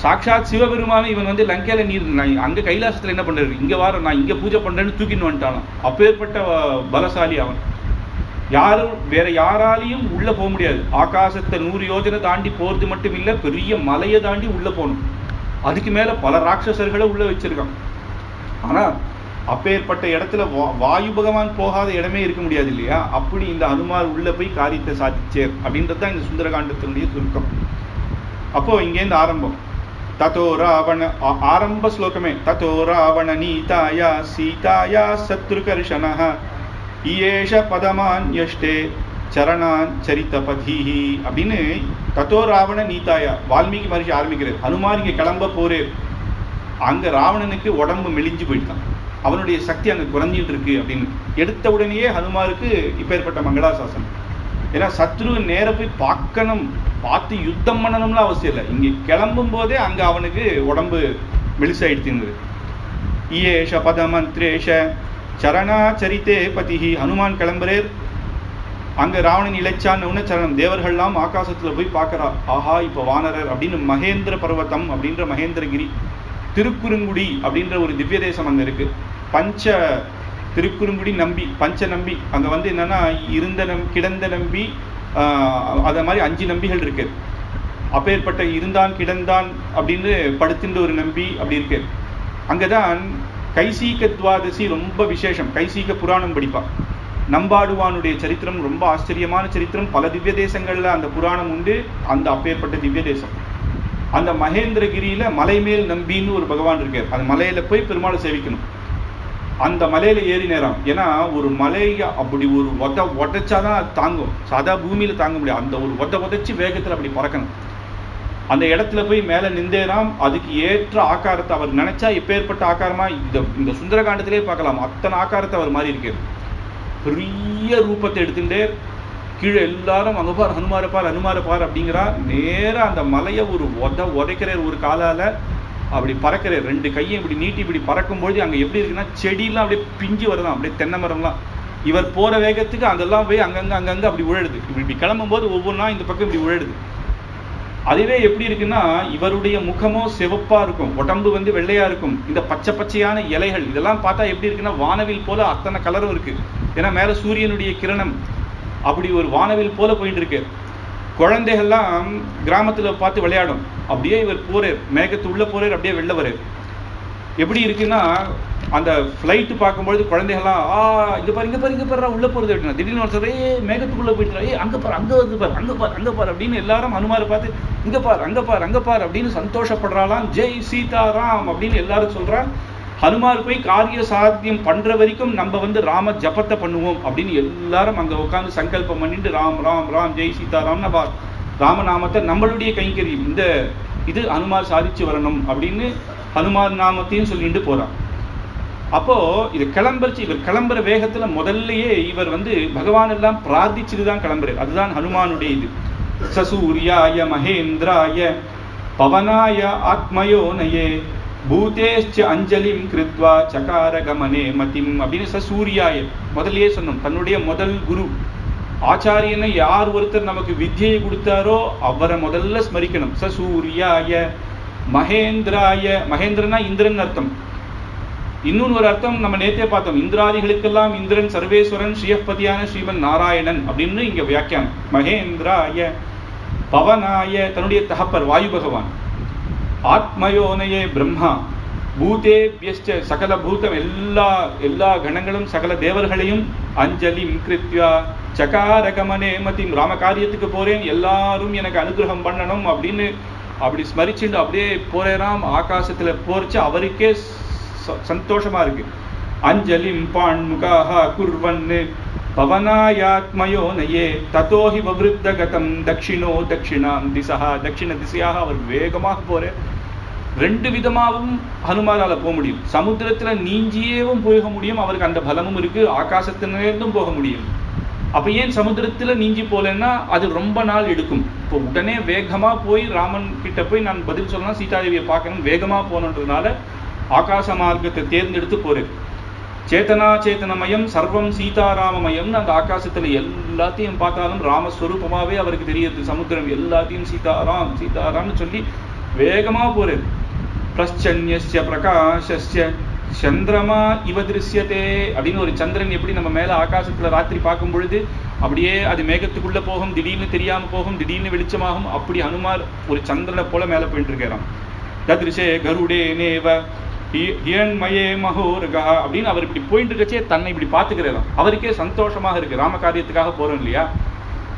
சாட்சாத் சிவபெருமான இவன் லங்கையில நீர் அங்க கைலாசத்துல என்ன பண்றாரு, இங்க வார நான் இங்க பூஜை பண்றேன்னு தூக்கின்னு வந்துட்டான். அப்பேற்பட்ட பலசாலி அவன். யாரும் வேற யாராலையும் உள்ள போக முடியாது. ஆகாசத்தை 100 யோஜனை தாண்டி போறது மட்டும் இல்ல, பெரிய மலையை தாண்டி உள்ள போகணும். அதுக்கு மேல பல ராட்சசர்களை உள்ள வச்சிருக்கான். ஆனா அப்பேற்பட்ட இடத்துல வாயு பகவான் போகாத இடமே இருக்க முடியாது இல்லையா. அப்படி இந்த ஹனுமார் உள்ள போய் காரியத்தை சாதிச்சேர் அப்படின்றதுதான் இந்த சுந்தரகாண்டத்தினுடைய சுருக்கம். அப்போ இங்கேருந்து ஆரம்பம். ததோ ராவண, ஆரம்ப ஸ்லோகமே ததோ ராவண நீதாயா சீதாயா சத்ருகர்ஷணஹ ஈயேஷ பதமான் யஷ்டே சரணான் சரிதபதிஹி அப்படின்னு ததோ ராவண நீதாயா வால்மீகி மகரிஷி ஆரம்பிக்கிறார். ஹனுமார் இங்க கிளம்ப போறேர். அங்க ராவணனுக்கு உடம்பு மெலிஞ்சு போயிட்டான், அவனுடைய சக்தி அங்க குறைஞ்சிட்டு இருக்கு அப்படின்னு. எடுத்த உடனேயே ஹனுமாருக்கு இப்பேற்பட்ட மங்களாசாசனம். ஏன்னா சத்ரு நேர போய் பார்க்கணும், பார்த்து யுத்தம் பண்ணணும்லாம் அவசியம் இல்லை, இங்க கிளம்பும் போதே அங்க அவனுக்கு உடம்பு மெலிசாயிடுச்சு. ஈயேஷ பதமந்திரேஷ சரணாச்சரித்தே பதிஹி. ஹனுமான் கிளம்புறேர், அங்க ராவணன் இளைச்சான்னு சரணம். தேவர்கள்லாம் ஆகாசத்துல போய் பார்க்கறா, ஆஹா இப்ப வானரர் அப்படின்னு. மகேந்திர பர்வதம் அப்படின்ற மகேந்திரகிரி, திருக்குறுங்குடி அப்படின்ற ஒரு திவ்ய தேசம் அங்க இருக்கு. பஞ்ச திருக்குறுங்குடி நம்பி, பஞ்ச நம்பி அங்க வந்து என்னன்னா இருந்த கிடந்த நம்பி, அத மாதிரி 5 நம்பிகள் இருக்கு. அப்பேற்பட்ட இருந்தான் கிடந்தான் அப்படின்னு படுத்துன்ற ஒரு நம்பி அப்படி இருக்கு. அங்கதான் கைசீக துவாதசி ரொம்ப விசேஷம். கைசீக புராணம் படிப்பா. நம்பாடுவானுடைய சரித்திரம் ரொம்ப ஆச்சரியமான சரித்திரம். பல திவ்ய தேசங்கள்ல அந்த புராணம் உண்டு. அந்த அப்பேற்பட்ட திவ்ய தேசம் அந்த மகேந்திரகிரியில மலை மேல் நம்பின்னு ஒரு பகவான் இருக்கார். அந்த மலையில போய் பெருமாளை சேவிக்கணும். அந்த மலையில ஏறி நேரம், ஏன்னா ஒரு மலையை அப்படி ஒரு உடைச்சாதான் தாங்கும், சாதா பூமியில தாங்க முடியாது. அந்த ஒரு உதைச்சு வேகத்துல அப்படி பறக்கணும். அந்த இடத்துல போய் மேல நின்றேராம். அதுக்கு ஏற்ற ஆக்காரத்தை அவர் நினைச்சா எப்பேற்பட்ட ஆக்காரமா இந்த சுந்தரகாண்டத்திலே பார்க்கலாம். அத்தனை ஆக்காரத்தை அவர் மாதிரி இருக்கார். பெரிய ரூபத்தை எடுத்துட்டே கீழே எல்லாரும் அங்க பார் ஹனுமார பார் ஹனுமார பார் அப்படிங்கிறா. நேரா அந்த மலையை ஒரு உதைக்கிறார் ஒரு காலால, அப்படி பறக்கிறார். 2 கையும் இப்படி நீட்டி இப்படி பறக்கும்பொழுது அங்க எப்படி இருக்குன்னா செடியெல்லாம் அப்படியே பிஞ்சு வருதான், அப்படியே தென்னை மரம்லாம். இவர் போற வேகத்துக்கு அதெல்லாம் போய் அங்கங்க அப்படி உழடுது. இப்படி கிளம்பும் போது ஒவ்வொன்றா இந்த பக்கம் இப்படி உழடுது. அதுவே எப்படி இருக்குன்னா இவருடைய முகமோ சிவப்பா இருக்கும், உடம்பு வந்து வெள்ளையா இருக்கும். இந்த பச்சை பச்சையான இலைகள் இதெல்லாம் பார்த்தா எப்படி இருக்குன்னா வானவில் போல அத்தனை கலரும் இருக்கு. ஏன்னா மேல சூரியனுடைய கிரணம் அப்படி ஒரு வானவில் போல போயிட்டு இருக்கு. குழந்தைகள்லாம் கிராமத்துல பார்த்து விளையாடும். அப்படியே இவர் போறார், மேகத்து உள்ள போறார், அப்படியே வெளில வரார். எப்படி இருக்குன்னா அந்த ஃப்ளைட்டு பார்க்கும்பொழுது குழந்தைகள்லாம் இங்க பாரு உள்ள போறது அப்படின்னா திடீர்னு ஒரு சொல்ற மேகத்துக்குள்ள போயிட்டு அங்க பாரு அங்க வந்து பாரு அங்க பாரு அப்படின்னு எல்லாரும் ஹனுமாரை பார்த்து இங்க பார் அப்படின்னு சந்தோஷப்படுறாளாம். ஜெய் சீதாராம் அப்படின்னு எல்லாரும் சொல்றா. ஹனுமார் போய் காரிய சாத்தியம் பண்ற வரைக்கும் நம்ம வந்து ராம ஜபத்தை பண்ணுவோம் அப்படின்னு எல்லாரும் அங்க உட்காந்து சங்கல்பம் பண்ணிட்டு ராம் ராம் ராம் ஜெய் சீதாராம் ராமநாமத்தை நம்மளுடைய கைங்கரியம் இந்த இது ஹனுமார் சாதிச்சு வரணும் அப்படின்னு ஹனுமார் நாமத்தையும் சொல்லிட்டு போறான். அப்போ இது இவர் கிளம்புற வேகத்துல முதல்லயே இவர் வந்து பகவான் எல்லாம் பிரார்த்திச்சுட்டு தான் கிளம்புறாரு. அதுதான் ஹனுமானுடைய இது. சசூரியாய மகேந்திராய பவனாய ஆத்மயோனயே பூதேஷ்ச அஞ்சலிம் கிருத்வா சகார கமனே மதிம் அப்படின்னு சசூரியாய முதல்லயே சொன்னோம். தன்னுடைய முதல் குரு ஆச்சாரியனை யார் ஒருத்தர் நமக்கு வித்தியை கொடுத்தாரோ அவரை முதல்ல ஸ்மரிக்கணும். சசூரியாய மகேந்திராய, மகேந்திரனா இந்திரன் அர்த்தம். இன்னொன்னு ஒரு அர்த்தம் நம்ம நேத்தே பார்த்தோம். இந்திராதிகளுக்கெல்லாம் இந்திரன் சர்வேஸ்வரன் ஸ்ரீயப்பதியான ஸ்ரீமன் நாராயணன் அப்படின்னு இங்க வியாக்கியானம். மகேந்திராய பவனாய தன்னுடைய தகப்பர் வாயு பகவான், ஆத்மயோனயே பிரம்மா, பூதேபியஸ்ச சகல பூதம் எல்லா கணங்களும் சகல தேவர்களையும் அஞ்சலிம் கிருத்யா சகாரகமனே மதிம் ராம காரியத்துக்கு போறேன் எல்லாரும் எனக்கு அனுகிரகம் பண்ணணும் அப்படின்னு அப்படி ஸ்மரிச்சுட்டு அப்படியே போறேராம். ஆகாசத்துல போர்ச்சு அவருக்கே சந்தோஷமா இருக்கு. அஞ்சலிம் பாண்முகாஹ குர்வன்னு பவனாயாத்மயோனயே ததோஹி வவ்ருத்தகதம் தக்ஷிணோ தக்ஷிணாம் திசஹா. தட்சிண திசையாக அவர் வேகமாக போறார். 2 விதமாகவும் ஹனுமாரால போக முடியும். சமுத்திரத்துல நீஞ்சியேவும் போக முடியும், அவருக்கு அந்த பலமும் இருக்கு. ஆகாசத்திலிருந்தும் போக முடியும். அப்ப ஏன் சமுத்திரத்துல நீஞ்சி போலன்னா அது ரொம்ப நாள் எடுக்கும். இப்போ உடனே வேகமா போய் ராமன் கிட்ட போய் நான் பதில் சொல்லணும், சீதாதேவியை பார்க்கணும், வேகமா போனதுனால ஆகாச மார்க்கத்தை தேர்ந்தெடுத்து போறேன். சேத்தனா சேத்தனமயம் சர்வம் சீதாராமமயம்னு அந்த ஆகாசத்துல எல்லாத்தையும் பார்த்தாலும் ராமஸ்வரூபமாவே அவருக்கு தெரியுது. சமுத்திரம் எல்லாத்தையும் சீதாராம் சீதாராம்னு சொல்லி வேகமா போறது. பிரச்சன்யஸ்ய பிரகாசஸ்ய சந்திரமா இவ திருஷ்யத்தே அப்படின்னு ஒரு சந்திரன் எப்படி நம்ம மேல ஆகாசத்துல ராத்திரி பார்க்கும் பொழுது அப்படியே அது மேகத்துக்குள்ள போகும், திடீர்னு தெரியாம போகும், திடீர்னு வெளிச்சமாகும். அப்படி ஹனுமார் ஒரு சந்திரனை போல மேல போயிட்டு இருக்கிறான். தத்ரிஷே கருடே நேவ ஹியன்மயே மகோரகா அப்படின்னு அவர் இப்படி போயிட்டு இருக்கச்சே தன்னை இப்படி பார்த்துக்கிறாராம். அவருக்கே சந்தோஷமாக இருக்கு. ராம காரியத்துக்காக போறோம் இல்லையா,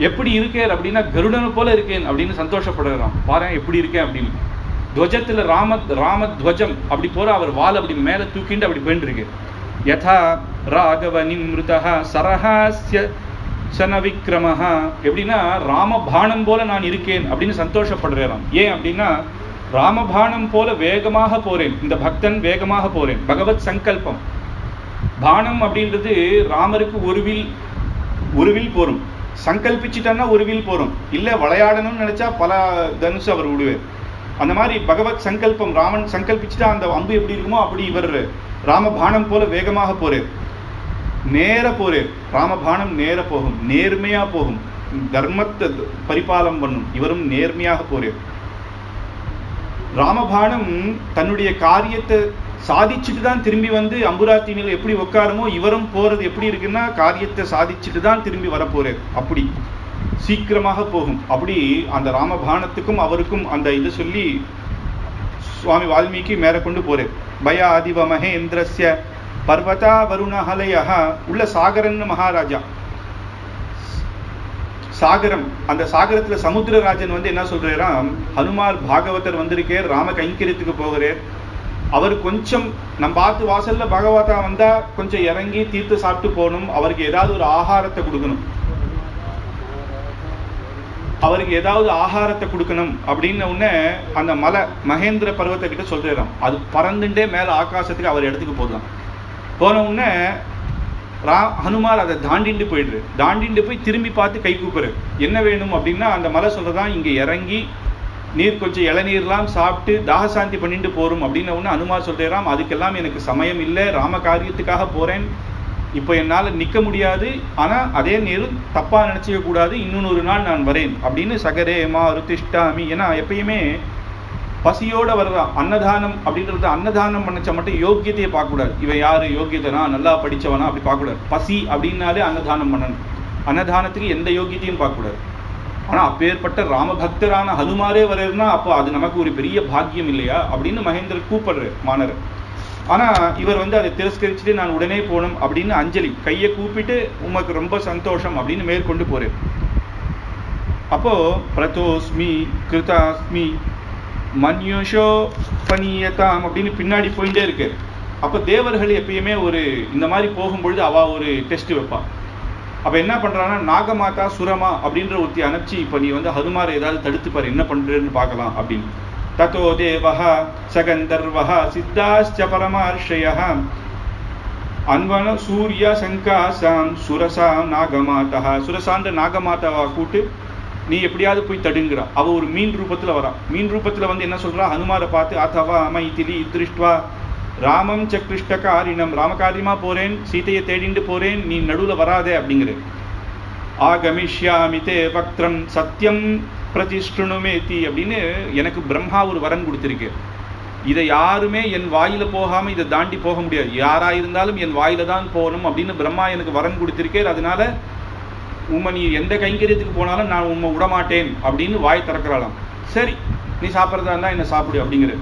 எப்படி இருக்கேன் அப்படின்னா கருடனை போல இருக்கேன் அப்படின்னு சந்தோஷப்படுறான். பாரு எப்படி இருக்கேன் அப்படின்னு. துவஜத்துல ராம துவஜம் அப்படி போற அவர் வால் அப்படி மேல தூக்கிண்டு அப்படி போயிட்டு இருக்கு. யதா ராகவ நிம்ருதா சரஹாஸ்ய சன விக்ரமஹா எப்படின்னா ராம பானம் போல நான் இருக்கேன் அப்படின்னு சந்தோஷப்படுறான். ஏன் அப்படின்னா ராமபானம் போல வேகமாக போறேன், இந்த பக்தன் வேகமாக போறேன். பகவத் சங்கல்பம். பானம் அப்படின்றது ராமருக்கு ஒரு வில் போரும். சங்கல்பிச்சுட்டான்னா ஒரு வில் போரும். இல்ல விளையாடணும்னு நினைச்சா பல தனுசு அவர் விடுவார். அந்த மாதிரி பகவத் சங்கல்பம். ராமன் சங்கல்பிச்சுட்டா அந்த அம்பு எப்படி இருக்குமோ அப்படி இவர் ராமபானம் போல வேகமாக போறார். நேர போறார். ராமபானம் நேர போகும், நேர்மையா போகும், தர்மத்தை பரிபாலம் பண்ணும். இவரும் நேர்மையாக போறார். ராமபானம் தன்னுடைய காரியத்தை சாதிச்சுட்டு தான் திரும்பி வந்து அம்புராத்தினியில் எப்படி உட்காருமோ இவரும் போறது எப்படி இருக்குன்னா காரியத்தை சாதிச்சுட்டு தான் திரும்பி வரப்போறார். அப்படி சீக்கிரமாக போகும். அப்படி அந்த ராமபானத்துக்கும் அவருக்கும் அந்த இது சொல்லி சுவாமி வால்மீகி மேல கொண்டு போறார். பயா அதிவ மகேந்திரஸ்ய பர்வதா வருணஹலய உள்ள சாகரன் மகாராஜா. சாகரம், அந்த சாகரத்துல சமுத்திரராஜன் வந்து என்ன சொல்றாராம், ஹனுமார் பாகவதர் வந்திருக்கே, ராம கைங்கரியத்துக்கு போகிறார். அவர் கொஞ்சம் நம்ம பார்த்து வாசல்ல பகவதா வந்தா கொஞ்சம் இறங்கி தீர்த்து சாப்பிட்டு போகணும். அவருக்கு ஏதாவது ஒரு ஆகாரத்தை கொடுக்கணும், அவருக்கு ஏதாவது ஆகாரத்தை கொடுக்கணும் அப்படின்னு உடனே அந்த மலை மகேந்திர பர்வத்தை கிட்ட சொல்றாராம். அது பறந்துட்டே மேல ஆகாசத்துக்கு அவர் இடத்துக்கு போகலாம். போன உடனே ஹனுமார் அதை தாண்டிட்டு போயிடுரு. தாண்டிட்டு போய் திரும்பி பார்த்து கை கூப்புறாரு. என்ன வேணும் அப்படின்னா அந்த மலை சொல்றதான், இங்க இறங்கி நீர் கொஞ்சம் இளநீர்லாம் சாப்பிட்டு தாகசாந்தி பண்ணிட்டு போறோம் அப்படின்னு ஒன்று ஹனுமார் சொல்றாராம். அதுக்கெல்லாம் எனக்கு சமயம் இல்லை, ராம காரியத்துக்காக போறேன், இப்போ என்னால் நிற்க முடியாது. ஆனா அதே நேரம் தப்பா நினைச்சிக்க கூடாது, இன்னொரு நாள் நான் வரேன் அப்படின்னு சகரே மாருதிஷ்டாமி. ஏன்னா எப்பயுமே பசியோட வர்றான். அன்னதானம் அப்படின்றது அன்னதானம் பண்ணச்சா மட்டும் யோக்கியத்தையே பார்க்கக்கூடாது. இவன் யாரு, யோக்கியத்தனா நல்லா படிச்சவனா அப்படி பார்க்கக்கூடாது. பசி அப்படின்னாலே அன்னதானம் பண்ணணும். அன்னதானத்துக்கு எந்த யோக்கியத்தையும் பார்க்கக்கூடாது. ஆனா அப்பேற்பட்ட ராமபக்தரான ஹனுமாரே வர்றதுன்னா அப்போ அது நமக்கு ஒரு பெரிய பாக்கியம் இல்லையா அப்படின்னு மகேந்திரர் கூப்பிடுற மாணவர். ஆனா இவர் வந்து அதை திரஸ்கரிச்சுட்டு நான் உடனே போகணும் அப்படின்னு அஞ்சலி கையை கூப்பிட்டு உமக்கு ரொம்ப சந்தோஷம் அப்படின்னு மேற்கொண்டு போறேன். அப்போ பிரதோஸ்மி கிருதாஸ்மி மன்யுஷோ பனியதாம் அப்படின்னு பின்னாடி போயிட்டே இருக்கு. அப்போ தேவர்கள் எப்பயுமே ஒரு இந்த மாதிரி போகும்பொழுது அவ ஒரு டெஸ்ட் வைப்பான். அப்ப என்ன பண்றான்னா, நாகமாதா சுரமா அப்படின்ற ஒருத்தி அனுப்பிச்சு, இப்ப நீ வந்து ஹனுமாரை ஏதாவது தடுத்துப்பாரு, என்ன பண்றேன்னு பார்க்கலாம் அப்படின்னு. தத்தோ தேவஹ சகந்தர்வஹ சித்தாஸ்ச பரமார்ஷயஹ அன்வன சூரிய சங்காசாம் சுரசாம் நாகமாதா. சுரசான்ற நாகமாதாவா கூட்டு நீ எப்படியாவது போய் தடுங்கிறா. அவ ஒரு மீன் ரூபத்துல வரா. மீன் ரூபத்துல வந்து என்ன சொல்றா, ஹனுமாரை பார்த்து அதவா மைதிலி திருஷ்டுவா ராமம் சக்ருஷ்டகாரிணம், ராமகாரியமா போறேன், சீதையை தேடிண்டு போறேன், நீ நடுவுல வராதே அப்படிங்கிற. ஆகமிஷ்யாமி தே வக்திரம் சத்தியம் பிரதிஷ்ணுமேதி அப்படின்னு எனக்கு பிரம்மா ஒரு வரம் கொடுத்திருக்கு. இதை யாருமே என் வாயில போகாம இதை தாண்டி போக முடியாது, யாராயிருந்தாலும் என் வாயில தான் போகணும் அப்படின்னு பிரம்மா எனக்கு வரம் கொடுத்திருக்கேன். அதனால உண்மை நீ எந்த கைங்கரியத்துக்கு போனாலும் நான் உண்மை விடமாட்டேன் அப்படின்னு வாய் திறக்கிறாளாம். சரி நீ சாப்பிட்றதா இருந்தா என்ன சாப்பிடு அப்படிங்கிற.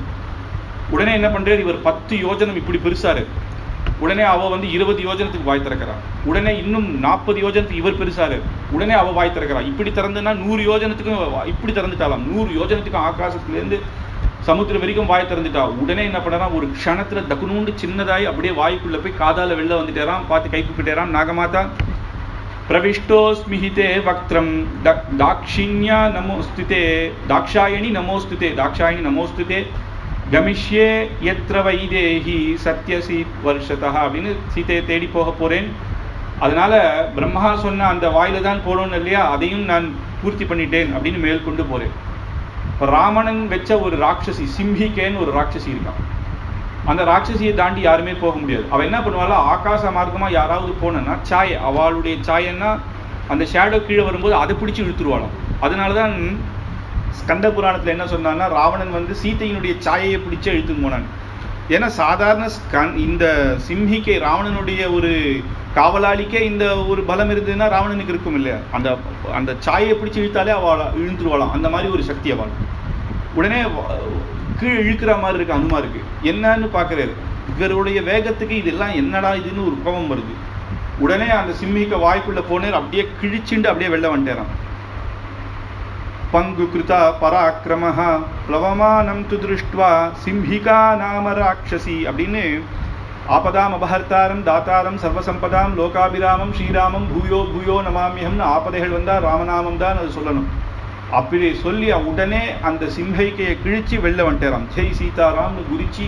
உடனே என்ன பண்றாரு, இவர் 10 யோஜனம் இப்படி பெருசாரு. உடனே அவ வந்து 20 யோஜனத்துக்கு வாய் திறக்கிறான். உடனே இன்னும் 40 யோஜனத்துக்கு இவர் பெருசாரு. உடனே அவ வாய் திறக்கிறான். இப்படி திறந்துன்னா 100 யோஜனத்துக்கும் இப்படி திறந்துட்டாலாம். 100 யோஜனத்துக்கும் ஆகாசத்துலேருந்து சமுத்திரம் வரைக்கும் வாய் திறந்துட்டா. உடனே என்ன பண்ணறான், ஒரு க்ஷணத்துல தக்குனூண்டு சின்னதாய் அப்படியே வாய்க்குள்ள போய் காதால வெளில வந்துட்டாராம். பார்த்து கை கூப்பிட்டாராம், நாகமாதா பிரவிஷ்டோஸ்மிஹிதே வக்திரம் தாக்ஷிண்யா நமோஸ்துதே தாக்ஷாயணி நமோஸ்துதே தாக்ஷாயணி நமோஸ்துதே கமிஷ்யே யத்ர வைதேஹி சத்யசி வருஷதா அப்படின்னு சீதையை தேடி போக போறேன். அதனால பிரம்மா சொன்ன அந்த வாயில தான் போடணும் இல்லையா, அதையும் நான் பூர்த்தி பண்ணிட்டேன் அப்படின்னு மேல் கொண்டு போறேன். இப்போ ராவணன் வச்ச ஒரு ராட்சசி சிம்ஹிகேன்னு ஒரு ராட்சசி இருக்கான். அந்த ராட்சசியை தாண்டி யாருமே போக முடியாது. அவள் என்ன பண்ணுவாள், ஆகாச மார்க்கமா யாராவது போனா சாயை, அவளுடைய சாயன்னா அந்த ஷேடோ கீழே வரும்போது அதை பிடிச்சி இழுத்துருவாளாம். அதனாலதான் ஸ்கந்த புராணத்துல என்ன சொன்னான்னா, ராவணன் வந்து சீதையினுடைய சாயையை பிடிச்சு இழுத்துன்னு போனான். ஏன்னா சாதாரண இந்த சிம்ஹிக்கே ராவணனுடைய ஒரு காவலாளிக்கே இந்த ஒரு பலம் இருந்ததுன்னா ராவணனுக்கு இருக்கும் இல்லையா, அந்த அந்த சாயை பிடிச்சு இழுத்தாலே அவள் இழுந்துருவாளாம். அந்த மாதிரி ஒரு சக்தி அவள். உடனே கீழே இழுக்கிற மாதிரி இருக்கு ஹனுமாருக்கு. என்னன்னு பாக்குறாரு, இவருடைய வேகத்துக்கு இதெல்லாம் என்னடா இதுன்னு ஒரு கோபம் வருது. உடனே அந்த சிம்மிக்க வாய்க்குள்ள போனேர், அப்படியே கிழிச்சுண்டு அப்படியே வெளில வந்துட்டேறான். பங்கு கிருதா பராக்கிரமஹ பிளவமானம் து திருஷ்டுவா சிம்ஹிகா நாம ராட்சசி அப்படின்னு ஆபதாம் அபஹர்த்தாரம் தாத்தாரம் சர்வசம்பதாம் லோகாபிராமம் ஸ்ரீராமம் பூயோ பூயோ நமாமியம்னு ஆபதைகள் வந்தா ராமநாமம் தான் அது சொல்லணும். அப்படி சொல்லி உடனே அந்த சிம்ஹைக்கையை கிழிச்சு வெளில வந்துட்டாராம். ஜெய் சீதாராம்னு குதிச்சு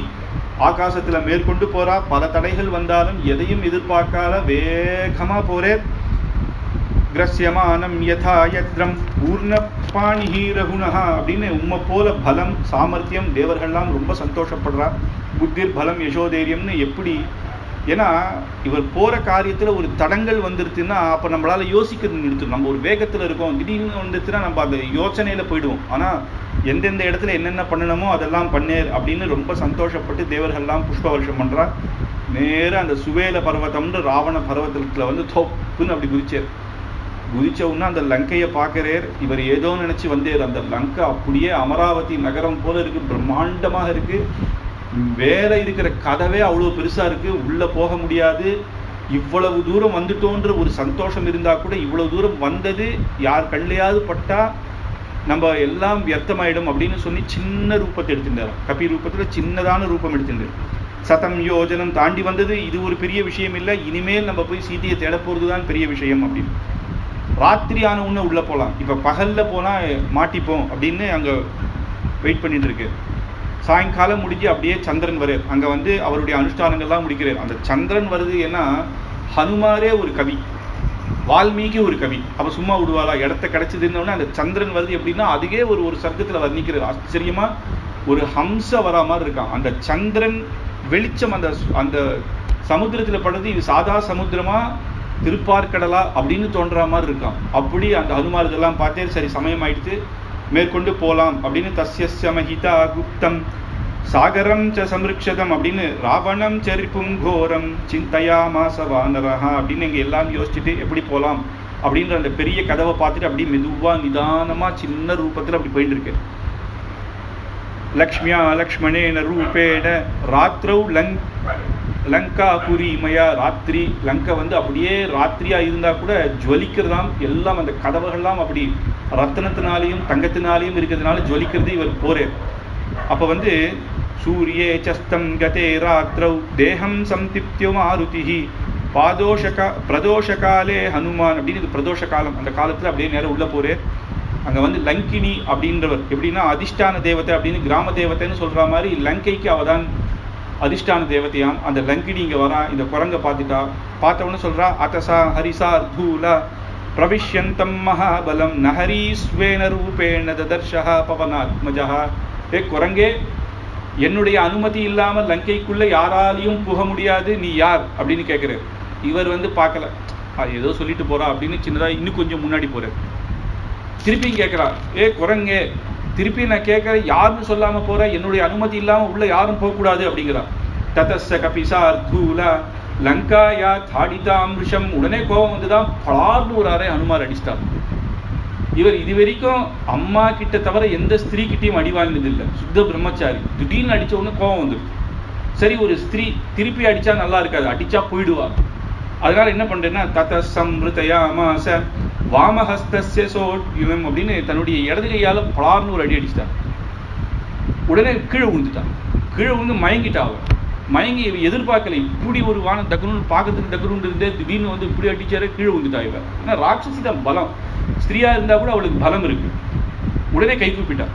ஆகாசத்துல மேற்கொண்டு போறா. பல தடைகள் வந்தாலும் எதையும் எதிர்பார்க்காத வேகமா போறே. கிரஸ்யமானம் யதா யத்ரம் பூர்ணபாணிஹி ரகுணஹா அப்படின்னு உம்மை போல பலம் சாமர்த்தியம் தேவர்கள்லாம் ரொம்ப சந்தோஷப்படுறா. புத்திர் பலம் யசோதைரியம்னு எப்படி, ஏன்னா இவர் போற காரியத்துல ஒரு தடங்கள் வந்துருச்சுன்னா அப்ப நம்மளால யோசிக்கிறது நிறுத்தணும். நம்ம ஒரு வேகத்துல இருக்கோம், திடீர்னு வந்துச்சுன்னா நம்ம அந்த யோசனையில போயிடுவோம். ஆனா எந்தெந்த இடத்துல என்னென்ன பண்ணணுமோ அதெல்லாம் பண்ணேர் அப்படின்னு ரொம்ப சந்தோஷப்பட்டு தேவர்கள்லாம் புஷ்ப வருஷம் பண்றா. நேர அந்த சுவேல பர்வதம்னு ராவண பர்வதத்துல வந்து தோப்புன்னு அப்படி குதிச்சார். குதிச்ச உடனே அந்த லங்கையை பார்க்கிறேர். இவர் ஏதோ நினைச்சு வந்தேர். அந்த லங்கை அப்படியே அமராவதி நகரம் போல இருக்கு, பிரம்மாண்டமாக இருக்கு. வேற இருக்கிற கதவே அவ்வளவு பெருசா இருக்கு, உள்ள போக முடியாது. இவ்வளவு தூரம் வந்துட்டோன்ற ஒரு சந்தோஷம் இருந்தா கூட இவ்வளவு தூரம் வந்தது யார் கண்லையாவது பட்டா நம்ம எல்லாம் வியர்த்தமாயிடும் அப்படின்னு சொல்லி சின்ன ரூபத்தை எடுத்துட்டார். கபி ரூபத்துல சின்னதான ரூபம் எடுத்துட்டு சதம் யோஜனம் தாண்டி வந்தது. இது ஒரு பெரிய விஷயம் இல்லை, இனிமேல் நம்ம போய் சீதையை தேட போறதுதான் பெரிய விஷயம் அப்படின்னு. ராத்திரி ஆன உடனே உள்ள போலாம், இப்ப பகல்ல போனா மாட்டிப்போம் அப்படின்னு அங்க வெயிட் பண்ணிட்டு இருக்கு. சாயங்காலம் முடிஞ்சு அப்படியே சந்திரன் வரார். அங்க வந்து அவருடைய அனுஷ்டானங்கள்லாம் முடிக்கிறார். அந்த சந்திரன் வருது ஏன்னா ஹனுமாரே ஒரு கவி, வால்மீகி ஒரு கவி, அப்ப சும்மா விடுவாளா, இடத்த கிடைச்சதுன்னு அந்த சந்திரன் வருது எப்படின்னா அதுவே ஒரு சர்க்கத்துல வர்ணிக்கிறார். ஆச்சரியமா ஒரு ஹம்ச வரா மாதிரி இருக்கான். அந்த சந்திரன் வெளிச்சம் அந்த அந்த சமுத்திரத்துல படுறது, இது சாதா சமுத்திரமா திருப்பார்கடலா அப்படின்னு தோன்ற மாதிரி இருக்கான். அப்படி அந்த ஹனுமார் இதெல்லாம் பார்த்தே சரி சமயம் ஆயிடுச்சு, மேற்கொண்டு போலாம் அப்படின்னு தஸ்ய மஹிதா குப்தம் சாகரம் ச சம்ருக்ஷதம் அப்படின்னு ராவணம் சரிப்பும் கோரம் சிந்தையாமாச வானரஹா அப்படின்னு இங்க எல்லாம் யோசிச்சுட்டு எப்படி போலாம் அப்படின்ற அந்த பெரிய கதவை பார்த்துட்டு அப்படி மெதுவா நிதானமா சின்ன ரூபத்துல அப்படி போயிட்டு இருக்கு. லக்ஷ்மியா லக்ஷ்மணேன ரூபேண ராத்திரௌ லங்கா புரிமயா. ராத்திரி லங்கை வந்து அப்படியே ராத்திரியா இருந்தா கூட ஜுவலிக்கிறதாம். எல்லாம் அந்த கதவுகள்லாம் அப்படி ரத்தனத்தினாலையும் தங்கத்தினாலையும் இருக்கிறதுனால ஜுவலிக்கிறது. இவர் போறார். அப்ப வந்து சூரியே சஸ்தம் கதே ராத்திரௌ தேகம் சம்திப்தியோ மாருதிஹி பிரதோஷகாலே ஹனுமான் அப்படின்னு. இது பிரதோஷ காலம். அந்த காலத்துல அப்படியே நேரம் உள்ள போறார். அங்க வந்து லங்கினி அப்படின்றவர் எப்படின்னா அதிஷ்டான தேவதை அப்படின்னு கிராம தேவதைன்னு சொல்ற மாதிரி லங்கைக்கு அவதான் அதிஷ்டான தேவதையாம். அந்த லங்கினி இங்க வரா. இந்த குரங்க பார்த்துட்டா. பார்த்தவொன்னு சொல்றா அத்தசா ஹரிசா தூலா பிரவிஷ்யந்தம் மகாபலம் நஹரீஸ்வேன ரூபேண ததர்ஷா பவனாத்மஜா. ஏ குரங்கே, என்னுடைய அனுமதி இல்லாமல் லங்கைக்குள்ள யாராலையும் புக முடியாது, நீ யார் அப்படின்னு கேட்கிறார். இவர் வந்து பார்க்கல, ஏதோ சொல்லிட்டு போறா அப்படின்னு சின்னதா இன்னும் கொஞ்சம் முன்னாடி போறார். திருப்பியும் கேட்கிறா, ஏ குரங்கே, திருப்பி நான் கேட்கிறேன், யாருன்னு சொல்லாம போற, என்னுடைய அனுமதி இல்லாம உள்ள யாரும் போகக்கூடாது அப்படிங்கிறா. ததஸ்ஸ கபிசார் தூலா லங்காயா தாடிதாமிருஷம். உடனே கோபம் வந்துதான் பலார்னு ஒரு அறை ஹனுமார் அடிச்சிட்டார். இவர் இது வரைக்கும் அம்மா கிட்ட தவிர எந்த ஸ்திரீ கிட்டையும் அடி வாங்கினது இல்லை, சுத்த பிரம்மச்சாரி. திடீர்னு அடிச்ச உடனே கோபம் வந்துடும். சரி, ஒரு ஸ்திரீ திருப்பி அடிச்சா நல்லா இருக்காது, அடிச்சா போயிடுவா. அதனால என்ன பண்றேன்னா ததசம்ருதயாமாச வாமஹஸ்தஸ்ய சோட்யுமம் அப்படின்னு தன்னுடைய இடது கையால பலார்னு ஒரு அடி அடிச்சிட்டார். உடனே கீழே விழுந்துட்டான். கீழே விழுந்து மயங்கிட்டா. அவன் மயங்கி எதிர்பார்க்கல, இப்படி ஒரு வானம் டக்குனு பார்க்கறதுக்கு டக்குனு இருந்தே திடீர்னு வந்து இப்படி அடிச்சாரு, கீழே விழுந்துட்டா. இவன் ஏன்னா ராட்சசி தான் பலம், ஸ்திரீயா இருந்தா கூட அவளுக்கு பலம் இருக்கு. உடனே கை கூப்பிட்டான்.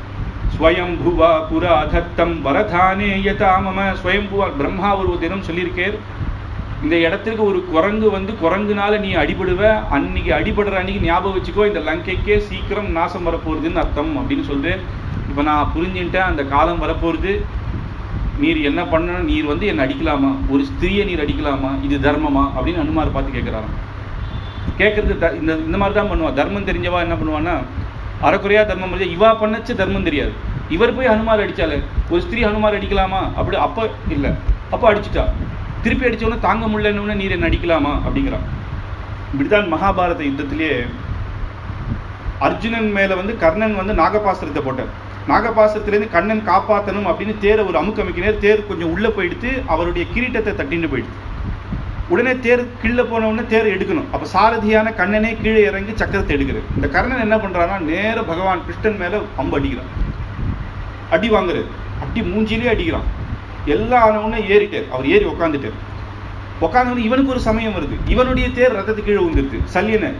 ஸ்வயம்புவா புரா தத்தம் வரதானே யதா மம. ஸ்வயம்புவா பிரம்மா ஒரு தினம் சொல்லியிருக்கேன், இந்த இடத்துக்கு ஒரு குரங்கு வந்து குரங்குனால நீ அடிபடுவ, அன்னைக்கு அடிபடுற அன்னைக்கு ஞாபகம் வச்சுக்கோ, இந்த லங்கைக்கே சீக்கிரம் நாசம் வரப்போறதுன்னு அர்த்தம் அப்படின்னு சொல்றேன். இப்ப நான் புரிஞ்சுட்டேன், அந்த காலம் வரப்போறது. நீர் என்ன பண்ணணும், நீர் வந்து என்ன அடிக்கலாமா, ஒரு ஸ்திரீயை நீர் அடிக்கலாமா, இது தர்மமா அப்படின்னு ஹனுமார் பார்த்து கேட்கிறாராம். கேட்கறது இந்த மாதிரி தான் பண்ணுவா. தர்மம் தெரிஞ்சவா என்ன பண்ணுவான்னா அறக்குறையா தர்மம் தெரிஞ்ச, இவா பண்ணச்சு தர்மம் தெரியாது. இவர் போய் ஹனுமார் அடிச்சாலே, ஒரு ஸ்திரீ ஹனுமார் அடிக்கலாமா அப்படி, அப்ப இல்லை, அப்ப அடிச்சுட்டா. திருப்பி அடிச்சவொன்னு தாங்க முடியலன்னு நீர் என்ன அடிக்கலாமா அப்படிங்கிறான். இப்படிதான் மகாபாரத யுத்தத்திலேயே அர்ஜுனன் மேல வந்து கர்ணன் வந்து நாகபாஸ்திரத்தை போட்டார். நாகபாஸ்திரத்திலேருந்து கண்ணன் காப்பாற்றணும் அப்படின்னு தேரை ஒரு அமுக்கமிக்கினர். தேர் கொஞ்சம் உள்ள போயிடுத்து, அவருடைய கிரீட்டத்தை தட்டின்னு போயிடுது. உடனே தேர் கீழே போன உடனே தேர் எடுக்கணும். அப்ப சாரதியான கண்ணனே கீழே இறங்கி சக்கரத்தை எடுக்கிறது. இந்த கர்ணன் என்ன பண்றான்னா நேர பகவான் கிருஷ்ணன் மேல அம்பு அடிக்கிறான். அடி வாங்குறது, அடி மூஞ்சிலே அடிக்கிறான். எல்லாம் ஆனவுடனே ஏறிட்டார். அவர் ஏறி உட்காந்துட்டார். உட்காந்து இவனுக்கு ஒரு சமயம் வருது, இவனுடைய தேர் ரத்தத்துக்கு கீழே விழுந்துருது. சல்லியனை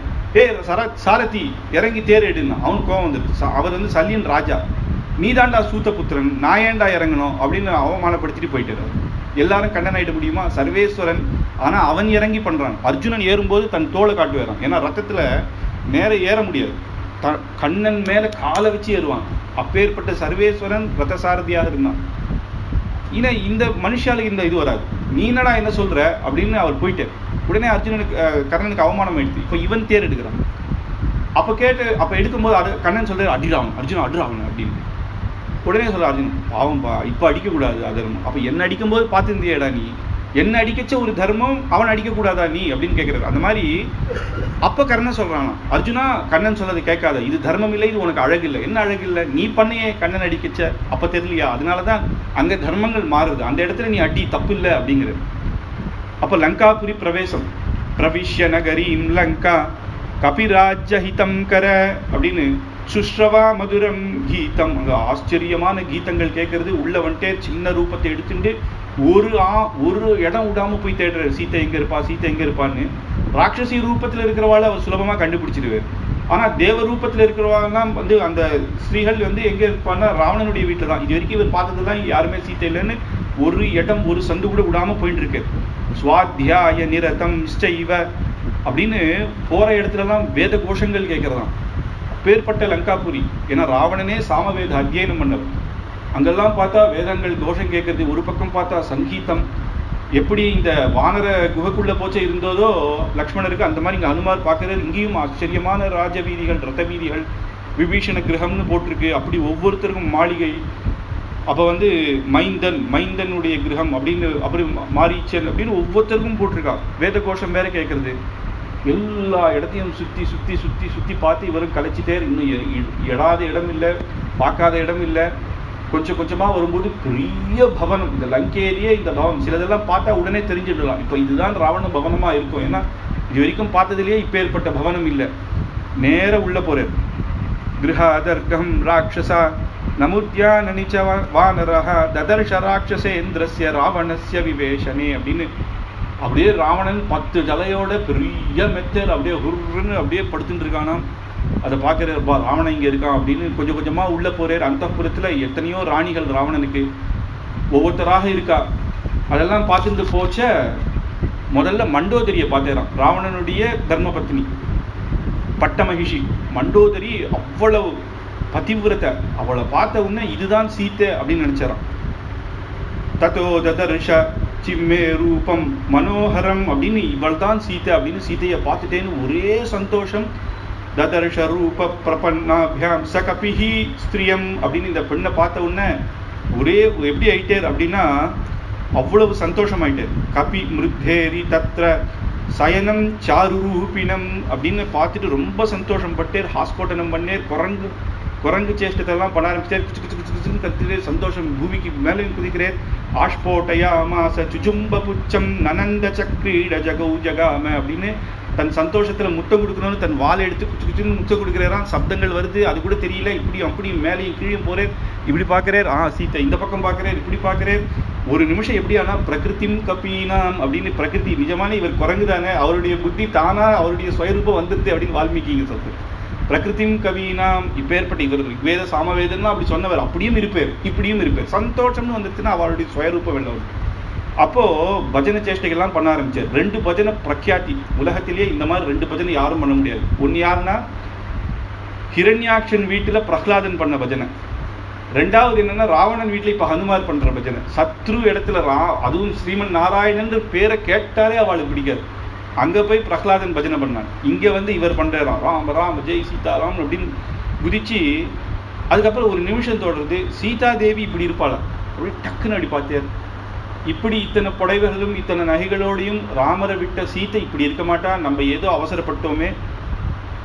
சாரதி இறங்கி தேர் எடுனா அவனுக்கு கோவம் வந்துருது. அவர் வந்து சல்லியன் ராஜா, நீ தாண்டா சூத்த புத்திரன், நான் ஏன்டா இறங்கணும் அப்படின்னு அவமானப்படுத்திட்டு போயிட்டாரு. எல்லாரும் கண்ணன் ஆயிட முடியுமா? சர்வேஸ்வரன். ஆனா அவன் இறங்கி பண்றான். அர்ஜுனன் ஏறும்போது தன் தோளை காட்டு வரான். ஏன்னா ரத்தத்துல நேர ஏற முடியாது, கண்ணன் மேல காலை வச்சு ஏறுவான். அப்பேற்பட்ட சர்வேஸ்வரன் ரத சாரதியாக இருந்தான். ஏன்னா இந்த மனுஷாலுக்கு இந்த இது வராது. நீ என்னடா என்ன சொல்ற அப்படின்னு அவர் போயிட்டார். உடனே அர்ஜுனனுக்கு கர்ணனுக்கு அவமானம் ஆயிடுச்சு. இப்போ இவன் தேர் எடுக்கிறான். அப்ப எடுக்கும்போது கண்ணன் சொல்றாரு அடிராவன், அர்ஜுனன் அடிராவன் அப்படின்னு. உடனே சொல்ற அர்ஜுனன் பாவம்பா, இப்ப அடிக்க கூடாது அதர்மம். அப்ப என்ன அடிக்கும் போது பார்த்துருந்தியடா நீ, என்ன அடிக்கச்ச ஒரு தர்மம் அவன் அடிக்க கூடாதா நீ அப்படின்னு கேட்கிறாரு. அந்த மாதிரி அப்ப கர்ணன் சொல்றானா, அர்ஜுனா கண்ணன் சொல்லதை கேட்காத, இது தர்மம் இல்லை, இது உனக்கு அழகு இல்லை. என்ன அழகு இல்லை? நீ பண்ணியே கண்ணன் அடிக்கச்ச அப்ப தெரியலையா? அதனாலதான் அங்க தர்மங்கள் மாறுது. அந்த இடத்துல நீ அடி தப்பு இல்லை அப்படிங்கிறது. அப்ப லங்காபுரி பிரவேசம், பிரவிஷ்ய நகரீம் லங்கா கபிராஜ்யஹிதம் கர அப்படின்னு சுஷ்ரவா மதுரம் கீதம். அங்க ஆச்சரியமான கீதங்கள் கேட்கறது. உள்ள வந்துட்டே சின்ன ரூபத்தை எடுத்துட்டு ஒரு இடம் விடாம போய் தேடுறாரு, சீத்தை எங்க இருப்பா, சீத்தை எங்க இருப்பான்னு. ராட்சசி ரூபத்துல இருக்கிறவாள் அவர் சுலபமா கண்டுபிடிச்சிருவார். ஆனா தேவ ரூபத்துல இருக்கிறவாள்லாம் வந்து அந்த ஸ்ரீகள் வந்து எங்க இருப்பான்னா ராவணனுடைய வீட்டுல தான். இது வரைக்கும் இவர் பார்த்ததுதான் யாருமே சீத்தை இல்லைன்னு ஒரு இடம் ஒரு சந்து கூட விடாம போயிட்டு இருக்கு. ஸ்வாத்தியாய நிரதம் இஷ்டைவ அப்படின்னு போற இடத்துலலாம் வேத கோஷங்கள் கேட்கறதாம். பேர்பட்ட லங்காபுரி. ஏன்னா ராவணனே சாமவேத அத்தியனம் பண்ணவர். அங்கெல்லாம் பார்த்தா வேதங்கள் கோஷம் கேட்கறது. ஒரு பக்கம் பார்த்தா சங்கீதம். எப்படி இந்த வானர குகைக்குள்ள போச்சே இருந்ததோ லக்ஷ்மணருக்கு, அந்த மாதிரி இங்க அனுமார் பார்க்கறது. இங்கேயும் ஆச்சரியமான ராஜ வீதிகள், ரத வீதிகள், விபீஷண கிரகம்னு போட்டிருக்கு. அப்படி ஒவ்வொருத்தருக்கும் மாளிகை. அப்ப வந்து மைந்தனுடைய கிரகம் அப்படின்னு, அப்படி மாரீச்சன் அப்படின்னு ஒவ்வொருத்தருக்கும் போட்டிருக்கா. வேத கோஷம் வேற கேட்கறது. எல்லா இடத்தையும் சுத்தி சுத்தி சுத்தி சுத்தி பார்த்து இவரும் கலைச்சிட்டே. இன்னும் எடாத இடம் இல்லை, பார்க்காத இடம் இல்லை. கொஞ்சம் கொஞ்சமா வரும்போது பெரிய பவனம். இந்த லங்கேரியே இந்த பவனம். சிலதெல்லாம் பார்த்தா உடனே தெரிஞ்சிடலாம் இப்ப இதுதான் ராவண பவனமா இருக்கும். ஏன்னா இது வரைக்கும் பார்த்ததுலயே இப்ப ஏற்பட்ட பவனம் இல்லை. நேர உள்ள போறார். கிருஹாதர்கம் ராட்சசா நமுத்யான நிச்ச வானரஹ ததர்ஷ ராட்சசேந்திரஸ்ய ராவணஸ்ய விவேஷனே அப்படின்னு. அப்படியே ராவணன் 10 ஜலையோட பெரிய மெத்தேல் அப்படியே ஹுர்ன்னு அப்படியே படுத்துட்டு இருக்கானாம். அதை பார்க்கிறார், ராவணன் இங்க இருக்கான் அப்படின்னு. கொஞ்சம் கொஞ்சமா உள்ள போறார். அந்தப்புறத்துல எத்தனையோ ராணிகள் ராவணனுக்கு ஒவ்வொருத்தராக இருக்கா. அதெல்லாம் பார்த்துட்டு போச்ச முதல்ல மண்டோதரியை பார்த்தேறான். ராவணனுடைய தர்மபத்னி பட்ட மகிஷி மண்டோதரி. அவ்வளவு பதிவிரத்தை. அவளை பார்த்த உடனே இதுதான் சீத்தை அப்படின்னு நினைச்சாரான். தத்தோ ததர்ஷ சிம்மே ரூபம் மனோகரம் அப்படின்னு, இவள் தான் சீத்தை அப்படின்னு சீத்தையை பார்த்துட்டேன்னு ஒரே சந்தோஷம். ததர்ஷ ரூப பிரபன்னாபியாம் சகபிஹி ஸ்திரியம் அப்படின்னு இந்த பெண்ணை பார்த்த உடனே ஒரே எப்படி ஆயிட்டார் அப்படின்னா அவ்வளவு சந்தோஷம் ஆயிட்டார். கபி மிருத்தேரி தத்ர சயனம் சாருரூபினம் அப்படின்னு பார்த்துட்டு ரொம்ப சந்தோஷம் பட்டேர். ஹாஸ்போட்டனம் பண்ணேர். குரங்கு சேஷ்டத்தெல்லாம் பண்ண ஆரம்பிச்சார். கத்துட்டு சந்தோஷம் பூமிக்கு மேலே குதிக்கிறேன். ஆஷ்போட்டயா மாச சுஜும்ப புச்சம் நனந்த சக்ரீட ஜகௌ ஜகாம அப்படின்னு தன் சந்தோஷத்துல முத்தம் கொடுக்கணும்னு தன் வாழை எடுத்து குச்சுன்னு முத்தம் கொடுக்குறாராம். சப்தங்கள் வருது, அது கூட தெரியல. இப்படியும் அப்படியும் மேலேயும் கீழே போறேன். இப்படி பார்க்கிறார், சீத்தை இந்த பக்கம் பார்க்கிறார், இப்படி பார்க்கிறார். ஒரு நிமிஷம் எப்படி ஆனா பிரகிருத்திம் கபீனாம் அப்படின்னு. பிரகிருதி நிஜமான இவர் குரங்குதானே, அவருடைய புத்தி தானா அவருடைய சுயரூபம் வந்துருது அப்படின்னு வால்மீகிங்க சொல்றாரு. பிரகிருத்திம் கவீனாம். இப்பேற்பட்ட இவர் வேத சாமவேதன்னா அப்படி சொன்னவர். அப்படியும் இருப்பார், இப்படியும் இருப்பார். சந்தோஷம்னு வந்துருச்சுன்னா அவருடைய சுயரூபம் வெள்ளவர். அப்போ பஜனை சேஷ்டைகள்லாம் பண்ண ஆரம்பிச்சார். 2 பஜனை பிரக்யாத்தி. உலகத்திலேயே இந்த மாதிரி 2 பஜனை யாரும் பண்ண முடியாது. ஒன்னு யாருன்னா ஹிரண்யாக்ஷன் வீட்டுல பிரஹ்லாதன் பண்ண பஜனை. 2வது என்னன்னா ராவணன் வீட்டுல இப்ப ஹனுமார் பண்ற பஜனை. சத்ரு இடத்துல அதுவும் ஸ்ரீமன் நாராயணன் பேரை கேட்டாலே அவளுக்கு பிடிக்காது. அங்க போய் பிரஹ்லாதன் பஜனை பண்ணான். இங்க வந்து இவர் பண்றாராம், ராம ராம ஜெய் சீதாராம் அப்படின்னு குதிச்சு. அதுக்கப்புறம் ஒரு நிமிஷம் தொடர்ந்து சீதா தேவி இப்படி இருப்பாளா அப்படி டக்குன்னு அப்படி பார்த்தார். இப்படி இத்தனை புடைவைகளும் இத்தனை நகைகளோடையும் ராமரை விட்ட சீத்தை இப்படி இருக்க மாட்டா, நம்ம ஏதோ அவசரப்பட்டோமே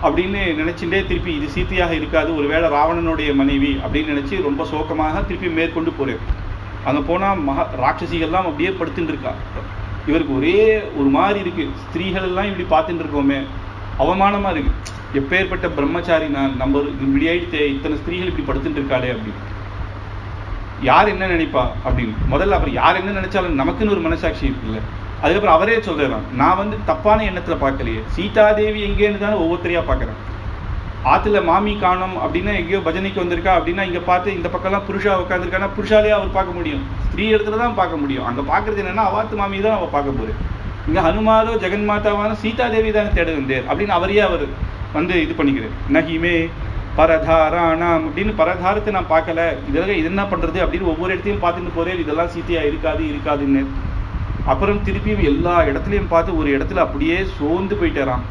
அப்படின்னு நினைச்சுட்டே திருப்பி இது சீத்தையாக இருக்காது, ஒருவேளை ராவணனுடைய மனைவி அப்படின்னு நினைச்சு ரொம்ப சோகமாக திருப்பி மேற்கொண்டு போறார். அங்க போனா ராட்சசிகள்லாம் அப்படியே படுத்துட்டு இருக்கா. இவருக்கு ஒரே ஒரு மாதிரி இருக்கு. ஸ்திரீகள் எல்லாம் இப்படி பார்த்துட்டு இருக்கோமே, அவமானமா இருக்கு. எப்பேற்பட்ட பிரம்மச்சாரி நான், நம்ம இப்படி ஆயிடுத்தே, இத்தனை ஸ்திரீகள் இப்படி படுத்துட்டு இருக்காளே அப்படின்னு. யார் என்ன நினைப்பா அப்படின்னு முதல்ல. அப்புறம் யார் என்ன நினைச்சாலும் நமக்குன்னு ஒரு மனசாட்சி இருக்குல்ல, அதுக்கப்புறம் அவரே சொல்றாராம், நான் வந்து தப்பான எண்ணத்துல பார்க்கலையே, சீதாதேவி எங்கேன்னு தானே ஒவ்வொருத்தரையா பார்க்கறேன். ஆத்துல மாமி காணோம் அப்படின்னா எங்கேயோ பஜனைக்கு வந்திருக்கா அப்படின்னா இங்க பார்த்து இந்த பக்கம்லாம் புருஷா உட்காந்துருக்கானா புருஷாலேயே அவர் பார்க்க முடியும், ஸ்திரீ இடத்துல தான் பார்க்க முடியும். அங்க பார்க்கறது என்னன்னா அவாத்து மாமி தான் அவ பார்க்க போறேன். இங்க ஹனுமாரோ ஜெகன்மாதாவான சீதாதேவி தானே தேட வந்தேர் அப்படின்னு அவரையே அவர் வந்து இது பண்ணிக்கிறார். நகிமே பரதாராணாம் அப்படின்னு பரதாரத்தை நான் பார்க்கல, இதெல்லாம் இது என்ன பண்றது அப்படின்னு ஒவ்வொரு இடத்தையும் பார்த்துட்டு போறேன். இதெல்லாம் சீத்தையா இருக்காதுன்னு அப்புறம் திருப்பியும் எல்லா இடத்துலையும் பார்த்து ஒரு இடத்துல அப்படியே சோர்ந்து போயிட்டாராம்.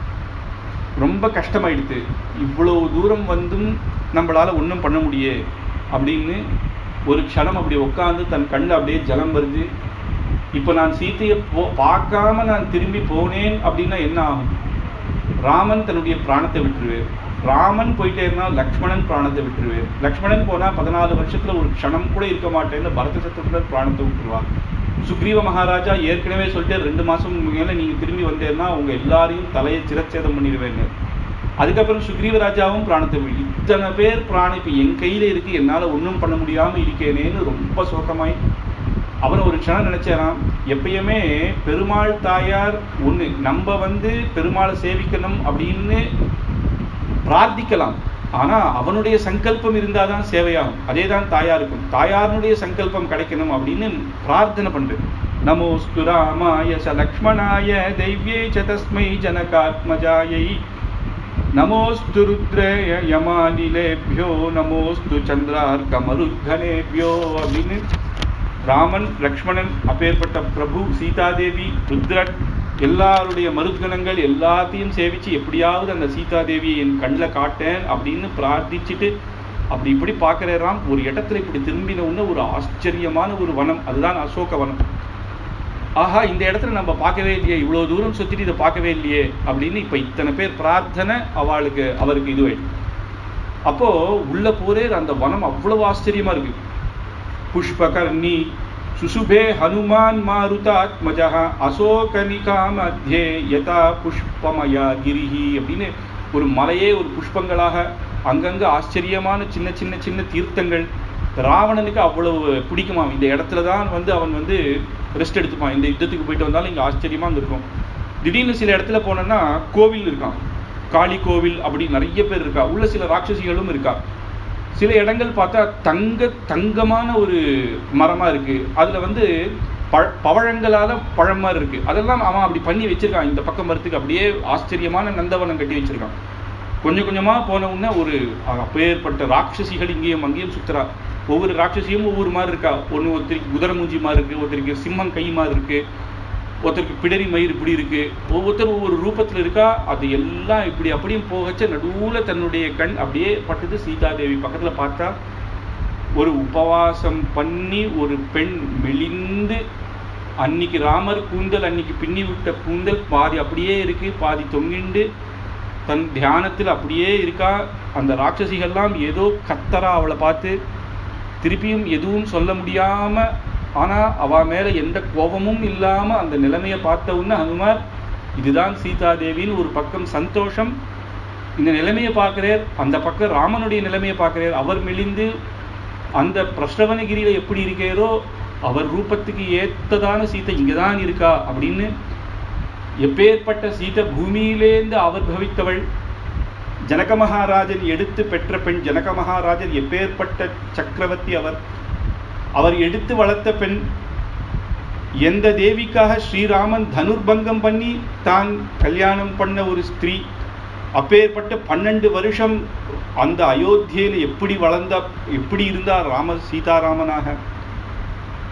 ரொம்ப கஷ்டமாயிடுது, இவ்வளவு தூரம் வந்தும் நம்மளால ஒன்றும் பண்ண முடியே அப்படின்னு ஒரு க்ஷணம் அப்படி உட்காந்து தன் கண்ணில் அப்படியே ஜலம் வருது. இப்போ நான் சீத்தையை பார்க்காம நான் திரும்பி போனேன் அப்படின்னா என்ன ஆகும்? ராமன் தன்னுடைய பிராணத்தை விட்டுருவேன், ராமன் போயிட்டே இருந்தால் லக்ஷ்மணன் பிராணத்தை விட்டுருவேன், லக்ஷ்மணன் போனால் 14 வருஷத்துல ஒரு க்ஷணம் கூட இருக்க மாட்டேன்னு பரத சத்ருகன் பிராணத்தை விட்டுருவா. சுக்ரீவ மகாராஜா ஏற்கனவே சொல்லிட்டு 2 மாசம் மேலே நீங்க திரும்பி வந்தேன்னா உங்க எல்லாரையும் தலையை சிரச்சேதம் பண்ணிடுவேன்னு. அதுக்கப்புறம் சுக்ரீவ ராஜாவும் பிராணத்தை விட்டு, இத்தனை பேர் பிராணம் இப்போ என் கையில இருக்கு, என்னால ஒன்றும் பண்ண முடியாம இருக்கேனேன்னு ரொம்ப சோகமாய் அவர் ஒரு க்ஷணம் நினைச்சாராம். எப்பயுமே பெருமாள் தாயார் ஒண்ணு, நம்ம வந்து பெருமாளை சேவிக்கணும் அப்படின்னு பிரார்த்திக்கலாம், ஆனா அவனுடைய சங்கல்பம் இருந்தாதான் சேவையாகும். அதே தான் தாயாருக்கும், தாயாருடைய சங்கல்பம் கிடைக்கணும் அப்படின்னு பிரார்த்தனை பண்றது. நமோஸ்து ராமாய ச லக்ஷ்மணாய தெய்வ்யே ச தஸ்மை ஜனகாத்மஜாயை நமோஸ்து ருத்ரய யமானிலேபியோ நமோஸ்து சந்திரார்க்க மருத்கனேபியோ அப்படின்னு ராமன் லக்ஷ்மணன் அப்பேற்பட்ட பிரபு சீதாதேவி ருத்ரன் எல்லாருடைய மருத்கணங்கள் எல்லாத்தையும் சேவிச்சு எப்படியாவது அந்த சீதாதேவியை என் கண்ணில் காட்டேன் அப்படின்னு பிரார்த்திச்சுட்டு அப்படி இப்படி பார்க்கறாம். ஒரு இடத்துல இப்படி திரும்பின உடனே ஒரு ஆச்சரியமான ஒரு வனம், அதுதான் அசோக வனம். ஆஹா, இந்த இடத்துல நம்ம பார்க்கவே இல்லையே, இவ்வளவு தூரம் சுத்திட்டு இதை பார்க்கவே இல்லையே அப்படின்னு இப்ப இத்தனை பேர் பிரார்த்தனை அவருக்கு இதுவாயிடும். அப்போ உள்ள போரே அந்த வனம் அவ்வளவு ஆச்சரியமா இருக்கு. புஷ்பகர்ணி சுசுபே ஹனுமான் மாருதாத்மஜா அசோகனிகா மத்தியே யதா புஷ்பமயா கிரிஹி அப்படின்னு ஒரு மலையே ஒரு புஷ்பங்களாக அங்கங்க ஆச்சரியமான சின்ன சின்ன சின்ன தீர்த்தங்கள். ராவணனுக்கு அவ்வளவு பிடிக்குமா, இந்த இடத்துல தான் வந்து அவன் வந்து ரெஸ்ட் எடுத்துப்பான், இந்த யுத்தத்துக்கு போயிட்டு வந்தாலும் இங்கே ஆச்சரியமா இருக்கும். திடீர்னு சில இடத்துல போனோன்னா கோவில் இருக்கான், காளி கோவில் அப்படி நிறைய பேர் இருக்கா, உள்ள சில ராட்சசிகளும் இருக்கா. சில இடங்கள் பார்த்தா தங்கமான ஒரு மரமா இருக்கு, அதுல வந்து பவழங்களால பழமா இருக்கு, அதெல்லாம் அவன் அப்படி பண்ணி வச்சிருக்கான். இந்த பக்கம் வரத்துக்கு அப்படியே ஆச்சரியமான நந்தவனம் கட்டி வச்சிருக்கான். கொஞ்சம் கொஞ்சமா போன உடனே ஒரு அப்பேற்பட்ட ராட்சசிகள் இங்கேயும் அங்கேயும் சுத்துறா. ஒவ்வொரு ராட்சசியும் ஒவ்வொரு மாதிரி இருக்கா. ஒருத்தருக்கு குதிரை மூஞ்சி மாதிரி இருக்கு, ஒருத்தருக்கு சிம்மம் கை மாதிரி இருக்கு, ஒருத்தருக்கு பிடரி மயிர் இப்படி இருக்கு, ஒவ்வொருத்தர் ஒவ்வொரு ரூபத்துல இருக்கா. அது எல்லாம் இப்படி அப்படியும் போகச்ச நடுவுல தன்னுடைய கண் அப்படியே பட்டது சீதாதேவி பக்கத்துல. பார்த்தா ஒரு உபவாசம் பண்ணி ஒரு பெண் மெலிந்து, அன்னைக்கு ராமர் கூந்தல் அன்னைக்கு பின்னி விட்ட கூந்தல் பாதி அப்படியே இருக்கு, பாதி தொங்கிண்டு தன் தியானத்தில் அப்படியே இருக்கா. அந்த ராட்சசிகள்லாம் ஏதோ கத்தரா அவளை பார்த்து, திருப்பியும் எதுவும் சொல்ல முடியாம, ஆனா அவ மேல எந்த கோபமும் இல்லாம அந்த நிலைமையை பார்த்த உடனே ஹனுமார் இதுதான் சீதாதேவின்னு ஒரு பக்கம் சந்தோஷம். இந்த நிலைமையை பார்க்கிறார், அந்த பக்கம் ராமனுடைய நிலைமையை பார்க்கிறார். அவர் மெலிந்து அந்த பிரஷ்டவனகிரியில எப்படி இருக்கிறோ அவர் ரூபத்துக்கு ஏத்ததான சீதை இங்கதான் இருக்கா அப்படின்னு. எப்பேற்பட்ட சீதை பூமியிலேந்து அவர் பவித்தவள், ஜனக மகாராஜன் எடுத்து பெற்ற பெண். ஜனக மகாராஜன் எப்பேற்பட்ட சக்கரவர்த்தி, அவர் எடுத்து வளர்த்த பெண். எந்த தேவிக்காக ஸ்ரீராமன் தனுர்பங்கம் பண்ணி தான் கல்யாணம் பண்ண ஒரு ஸ்திரீ. அப்பேற்பட்ட 12 வருஷம் அந்த அயோத்தியில எப்படி இருந்தார் சீதாராமனாக.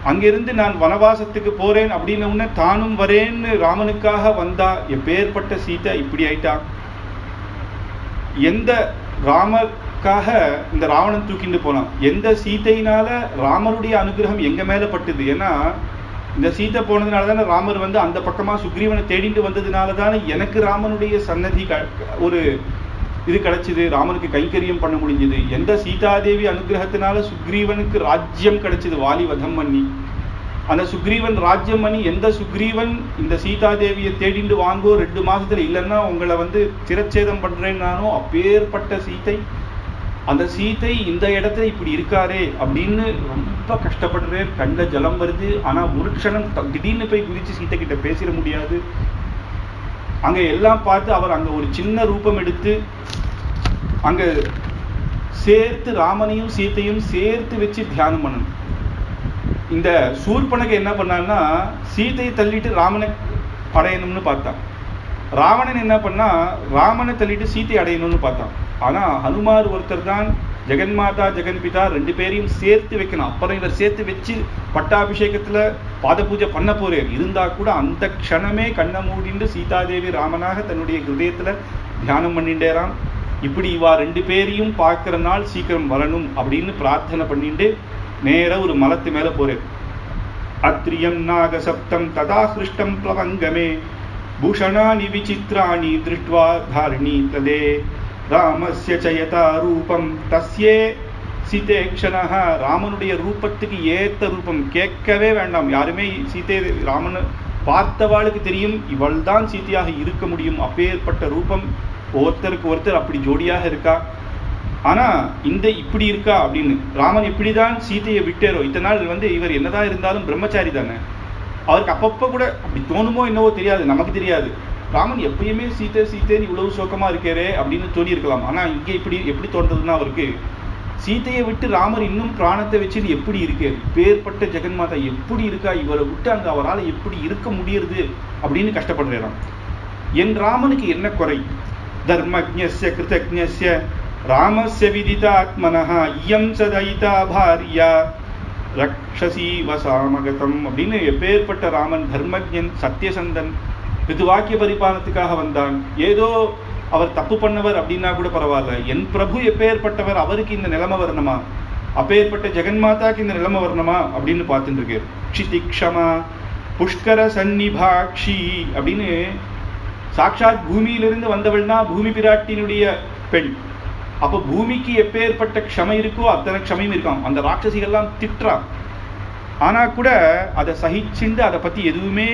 அங்கிருந்து நான் வனவாசத்துக்கு போறேன் அப்படின்னு உடனே தானும் வரேன்னு ராமனுக்காக வந்தா. எப்பேற்பட்ட சீதை இப்படி ஆயிட்டா. எந்த ராமருக்காக இந்த ராவணன் தூக்கிட்டு போனான், எந்த சீதையினால ராமருடைய அனுகிரகம் எங்க மேல பட்டுது. ஏன்னா இந்த சீதை போனதுனால தானே ராமர் வந்து அந்த பக்கமா சுக்ரீவனை தேடிட்டு வந்ததுனால தானே எனக்கு ராமனுடைய சன்னதி ஒரு இது கிடைச்சது, ராமனுக்கு கைங்கரியம் பண்ண முடிஞ்சது. எந்த சீதாதேவி அனுகிரகத்தினால சுக்ரீவனுக்கு ராஜ்யம் கிடைச்சது, வாலி வதம் பண்ணி. அந்த சுக்ரீவன் ராஜ்யம் பண்ணி, எந்த சுக்ரீவன் இந்த சீதாதேவியை தேடிண்டு வாங்கோ 2 மாசத்துல இல்லைன்னா உங்களை வந்து சிரச்சேதம் பண்றேன்னானோ அப்பேற்பட்ட சீதை அந்த சீதை இந்த இடத்துல இப்படி இருக்காரே அப்படின்னு ரொம்ப கஷ்டப்படுறாரு, கண்ட ஜலம் வருது. ஆனா ஒரு க்ஷணம் திடீர்னு போய் குதிச்சு சீதை கிட்ட பேசிட முடியாது. அங்க எல்லாம் பார்த்து அவர் அங்க ஒரு சின்ன ரூபம் எடுத்து அங்க சேர்த்து ராமனையும் சீத்தையும் சேர்த்து வச்சு தியானம் பண்ணணும். இந்த சூர்பனகை என்ன பண்ணான்னா சீதையை தள்ளிட்டு ராமனை அடையணும்னு பார்த்தான். ராவணன் என்ன பண்ணா ராமனை தள்ளிட்டு சீத்தை அடையணும்னு பார்த்தான். ஆனா ஹனுமார் ஒருத்தர் தான் ஜெகன்மாதா ஜெகன்பிதா ரெண்டு பேரையும் சேர்த்து வைக்கணும். அப்புறம் இவர் சேர்த்து வச்சு பட்டாபிஷேகத்துல பாத பூஜை பண்ண போறார். இருந்தா கூட அந்த க்ஷணமே கண்ணை மூடிண்டு சீதாதேவி ராமனாக தன்னுடைய ஹிருதயத்துல தியானம் பண்ணிண்டேராம். இப்படி இவா ரெண்டு பேரையும் பார்க்கிற நாள் சீக்கிரம் வரணும் அப்படின்னு பிரார்த்தனை பண்ணிட்டு நேர ஒரு மலத்து மேல போறார். அத்ரியம் நாகசப்தம் ததா ஹிருஷ்டம் ப்ளவங்கமே பூஷணானி விசித்ராணி திருஷ்ட்வா தாரிணி தலே ராமஸ்ய சயதா ரூபம் தஸ்யே சீதேக்ஷணஹ. ராமனுடைய ரூபத்துக்கு ஏத்த ரூபம் கேட்கவே வேண்டாம். யாருமே சீதை ராமன் பார்த்தவாளுக்கு தெரியும் இவள் தான் சீதையாக இருக்க முடியும். அப்பேற்பட்ட ரூபம் ஒருத்தருக்கு ஒருத்தர் அப்படி ஜோடியாக இருக்கா. ஆனா இந்த இப்படி இருக்கா அப்படின்னு ராமன் எப்படிதான் சீதையை விட்டாரோ இத்தனை நாள் இவர் என்னதான் இருந்தாலும் பிரம்மச்சாரி தானே. அவருக்கு அப்பப்ப கூட அப்படி தோணுமோ என்னவோ தெரியாது, நமக்கு தெரியாது. ராமன் எப்பயுமே சீதை சீதைன்னு இவ்வளவு சோகமா இருக்கே அப்படின்னு தோணி இருக்கலாம். ஆனா இங்க இப்படி எப்படி தோன்றதுன்னா அவருக்கு சீதையை விட்டு ராமர் இன்னும் பிராணத்தை வச்சு எப்படி இருக்கு, பேர்பட்ட ஜெகன்மாதா எப்படி இருக்கா, இவரை விட்டு அங்க அவரால் எப்படி இருக்க முடியுது அப்படின்னு கஷ்டப்படுறாராம். என் ராமனுக்கு என்ன குறை? தர்மஜ்ஞஸ்ய கிருதஜ்ஞஸ்ய ராமஸ்ய விதிதாத்மனஹ இயம் சதைதா பாரியா ரக்ஷசி வசாமகதம் அப்படின்னு எப்பேற்பட்ட ராமன் தர்மஜன் சத்தியசந்தன் பிதுவாக்கிய பரிபாலனத்துக்காக வந்தான். ஏதோ அவர் தப்பு பண்ணவர் அப்படின்னா கூட பரவாயில்ல, என் பிரபு எப்பேற்பட்டவர், அவருக்கு இந்த நிலைமை வரணுமா, அப்பேற்பட்ட ஜெகன்மாதாக்கு இந்த நிலைமை வரணுமா அப்படின்னு பார்த்துட்டு இருக்கு. க்ஷிதிக்ஷமா புஷ்கர சன்னிபாக்ஷி அப்படின்னு சாட்சாத் பூமியிலிருந்து வந்தவள்னா பூமி பிராட்டினுடைய பெண். அப்போ பூமிக்கு எப்பேற்பட்ட க்ஷமை இருக்கோ அத்தனை க்ஷமையும் இருக்கான். அந்த ராட்சசிகள்லாம் திட்டுறான். ஆனா கூட அதை சகிச்சுண்டு அதை பத்தி எதுவுமே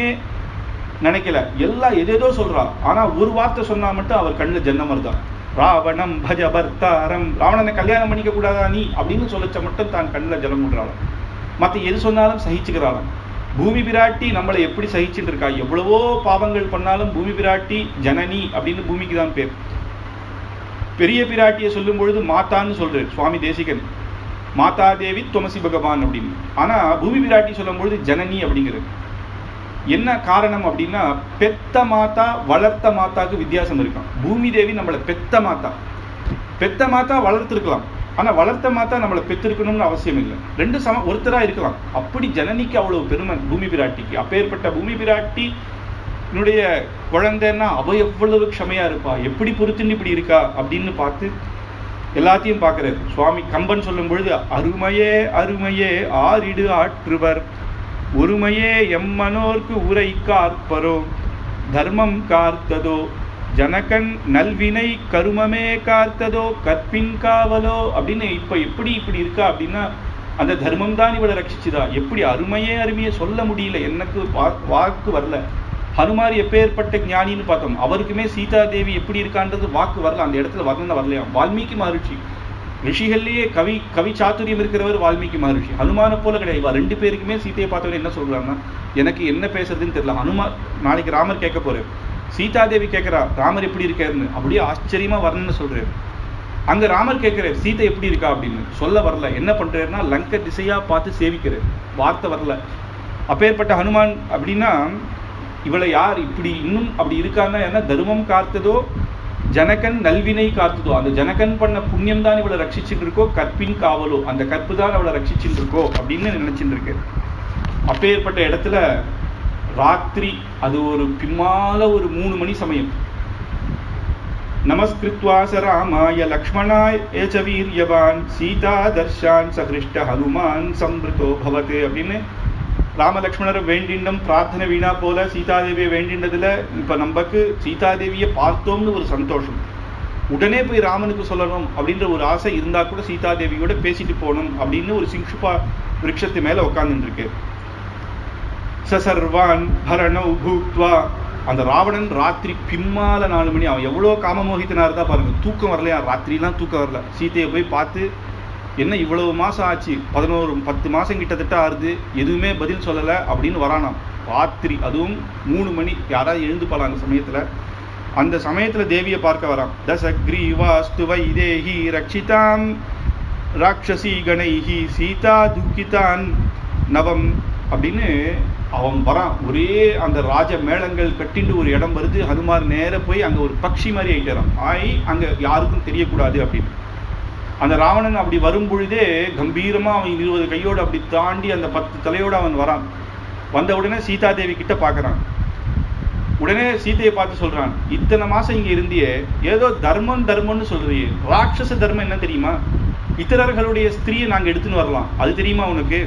நினைக்கல, எல்லாம் எதேதோ சொல்றா. ஆனா ஒரு வார்த்தை சொன்னா மட்டும் அவர் கண்ணுல ஜன்னம் வருதான். ராவணம் பஜ பர்த்தாரம், ராவணனை கல்யாணம் பண்ணிக்க கூடாதா நீ அப்படின்னு சொல்லச்ச மட்டும் தான் கண்ணுல ஜலம் விடுறாளாம். மற்ற எது சொன்னாலும் சகிச்சுக்கிறாளாம். பூமி பிராட்டி நம்மளை எப்படி சகிச்சுட்டு இருக்கா. எவ்வளவோ பாவங்கள் பண்ணாலும் பூமி பிராட்டி ஜனனி அப்படின்னு பூமிக்கு தான் பேர். பெரிய பிராட்டியை சொல்லும் பொழுது மாதான்னு சொல்றாரு சுவாமி தேசிகன், மாதா தேவி துமசி பகவான் அப்படின்னு. ஆனா பூமி பிராட்டி சொல்லும் பொழுது ஜனனி அப்படிங்கிறது. என்ன காரணம் அப்படின்னா பெத்த மாதா வளர்த்த மாதாக்கு வித்தியாசம் இருக்கான். பூமி தேவி நம்மளை பெத்த மாதா, பெத்த மாதா வளர்த்திருக்கலாம். ஆனா வளர்த்த மாதா நம்மளை பெற்றிருக்கணும்னு அவசியம் இல்லை. ரெண்டு ஒருத்தரா இருக்கலாம். அப்படி ஜனனிக்கு அவ்வளவு பெருமை பூமி பிராட்டிக்கு. அப்பேற்பட்ட பூமி பிராட்டி என்னுடைய குழந்தைன்னா அவ எவ்வளவு க்ஷமையா இருப்பா, எப்படி பொறுத்துன்னு இப்படி இருக்கா அப்படின்னு பார்த்து எல்லாத்தையும் பார்க்கிறார் சுவாமி. கம்பன் சொல்லும் பொழுது அருமையே அருமையே ஆரிடு ஆற்றுவர் ஒருமையே எம்மனோர்க்கு உரை காற்பரோ தர்மம் கார்த்ததோ ஜனகன் நல்வினை கருமமே கார்த்ததோ கற்பின் காவலோ அப்படின்னு. இப்ப எப்படி இப்படி இருக்கா அப்படின்னா அந்த தர்மம் தான் இவளை ரட்சிச்சுதா. எப்படி அருமையே அருமையே சொல்ல முடியல, எனக்கு வாக்கு வரல. ஹனுமார் எப்பேற்பட்ட ஞானின்னு பார்த்தோம், அவருக்குமே சீதா தேவி எப்படி இருக்கான்றது வாக்கு வரல, அந்த இடத்துல வரணும் வரலையாம். வால்மீகி மகரிஷி ரிஷிகள்லயே கவி சாத்துரியம் இருக்கிறவர் வால்மீகி மகரிஷி. ஹனுமானை போல கிடையாது. இவா ரெண்டு பேருக்குமே சீதையை பார்த்தவரை என்ன சொல்றாங்கன்னா எனக்கு என்ன பேசுறதுன்னு தெரியல. ஹனுமார் நாளைக்கு ராமர் கேட்க போறாரு, சீதாதேவி கேட்கிறா ராமர் எப்படி இருக்காருன்னு, அப்படியே ஆச்சரியமா வரணும்னு சொல்றாரு. அங்க ராமர் கேட்கிறார் சீதை எப்படி இருக்கா அப்படின்னு, சொல்ல வரல. என்ன பண்றாருன்னா லங்க திசையா பார்த்து சேவிக்கிறார், வார்த்தை வரல. அப்பேற்பட்ட ஹனுமான் அப்படின்னா இவளை யார் இப்படி இன்னும் அப்படி இருக்கான்னா என்ன தர்மம் காத்ததோ ஜனகன் நல்வினை காத்ததோ, அந்த ஜனகன் பண்ண புண்ணியம் தான் இவளை ரட்சிச்சுட்டு இருக்கோ, கற்பின் காவலோ அந்த கற்பு தான் அவளை ரட்சிச்சுட்டு இருக்கோ அப்படின்னு நினைச்சுட்டு இருக்கு. அப்பேற்பட்ட இடத்துல ராத்திரி அது ஒரு பின்னால ஒரு 3 மணி சமயம். நமஸ்கிருத்வா சராமாய லக்ஷ்மணாய ஏச்ச வீரியவான் சீதா தர்ஷான் சஹிருஷ்ட ஹனுமான் சம்பிருதோ பவதே அப்படின்னு ராம லக்ஷ்மணரை வேண்டிண்டம் பிரார்த்தனை வீணா போல சீதாதேவியை வேண்டிண்டதுல இப்ப நமக்கு சீதாதேவியை பார்த்தோம்னு ஒரு சந்தோஷம். உடனே போய் ராமனுக்கு சொல்லணும் அப்படின்ற ஒரு ஆசை இருந்தா கூட சீதாதேவியோட பேசிட்டு போகணும் அப்படின்னு ஒரு சிங்ஷுபா விருட்சத்து மேல உட்கார்ந்துட்டு இருக்கு. சர்வான் பரணௌ பூத்வா அந்த ராவணன் ராத்திரி பிம்மால 4 மணி, அவன் எவ்வளோ காமமோகித்தனா இருந்தா பாருங்க, தூக்கம் வரலையா, ராத்திரிலாம் தூக்கம் வரல. சீதையை போய் பார்த்து என்ன இவ்வளவு மாசம் ஆச்சு, 10 மாசம் கிட்டத்தட்ட ஆறுது, எதுவுமே பதில் சொல்லலை அப்படின்னு வரானாம் ராத்திரி. அதுவும் 3 மணி, யாராவது எழுந்து போலாம் அந்த சமயத்துல. அந்த சமயத்துல தேவியை பார்க்க வரான். தசக்ரீவாஸ்து வைதேஹி ரக்ஷிதாம் ராட்சசி கணைஹி சீதா துக்கிதான் நவம் அப்படின்னு அவன் வரான். ஒரே அந்த ராஜ மேளங்கள் கட்டிண்டு ஒரு இடம் வருது. ஹனுமார் நேர போய் அங்க ஒரு பக்ஷி மாதிரி ஆயிட்டாரான். அங்க யாருக்கும் தெரியக்கூடாது அப்படின்னு. அந்த ராவணன் அப்படி வரும் பொழுதே கம்பீரமா அவன் 20 கையோடு அப்படி தாண்டி அந்த 10 தலையோடு அவன் வரான். வந்த உடனே சீதாதேவி கிட்ட பார்க்கறான். உடனே சீதையை பார்த்து சொல்றான், இத்தனை மாசம் இங்க இருந்தியே, ஏதோ தர்மம்னு சொல்றியே, ராட்சச தர்மம் என்ன தெரியுமா? இத்தரர்களுடைய ஸ்திரீயை நாங்க எடுத்துன்னு வரலாம், அது தெரியுமா உனக்கு?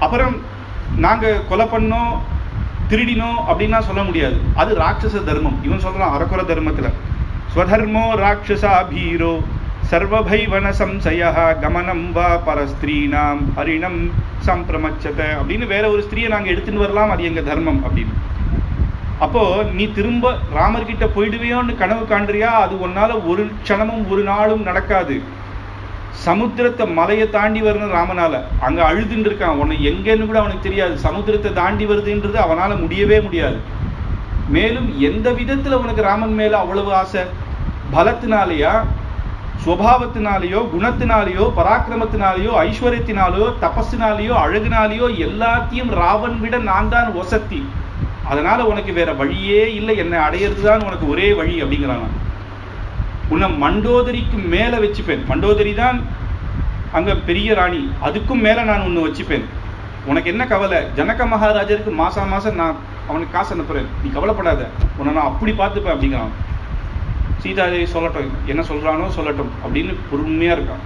அப்புறம் நாங்க கொலை பண்ணோம் திருடினோம் அப்படின்னா சொல்ல முடியாது, அது ராட்சச தர்மம். இவன் சொல்றான் அரக்குற தர்மத்துல ஸ்வதர்மோ ராட்சசா பீரோ சர்வபைவன சம்சய கமனம் வா பரஸ்திரீனாம் ஹரிணம் சம்பிரமச்சத அப்படின்னு வேற ஒரு ஸ்திரீயை நாங்க எடுத்துன்னு வரலாம், அது எங்க தர்மம் அப்படின்னு. அப்போ நீ திரும்ப ராமர்கிட்ட போயிடுவியோன்னு கனவு காண்றியா? அது உன்னால ஒரு க்ஷணமும் ஒரு நாளும் நடக்காது. சமுத்திரத்தை மலையை தாண்டி வரணும் ராமனால, அங்க அழுதுன்னு இருக்கான், உன்னை எங்கன்னு கூட அவனுக்கு தெரியாது. சமுத்திரத்தை தாண்டி வருதுன்றது அவனால முடியவே முடியாது. மேலும் எந்த விதத்துல உனக்கு ராமன் மேல அவ்வளவு ஆசை? பலத்தினாலேயா, சுவாவத்தினாலேயோ, குணத்தினாலேயோ, பராக்கிரமத்தினாலேயோ, ஐஸ்வர்யத்தினாலேயோ, தபஸினாலேயோ, அழகுனாலேயோ, எல்லாத்தையும் ராவன் விட நான் தான் வசத்தி. அதனால உனக்கு வேற வழியே இல்லை, என்னை அடையிறதுதான் உனக்கு ஒரே வழி அப்படிங்கிறான். உன்னை மண்டோதரிக்கு மேல வச்சுப்பேன். மண்டோதரி தான் அங்க பெரிய ராணி, அதுக்கும் மேல நான் உன்னை வச்சுப்பேன். உனக்கு என்ன கவலை? ஜனக மகாராஜருக்கு மாசம் நான் அவனுக்கு காசு அனுப்புறேன், நீ கவலைப்படாத, உன்னை நான் அப்படி பார்த்துப்பேன் அப்படிங்கிறான். சீதாதேவி சொல்லட்டும், என்ன சொல்றானோ சொல்லட்டும் அப்படின்னு பொறுமையா இருக்கான்.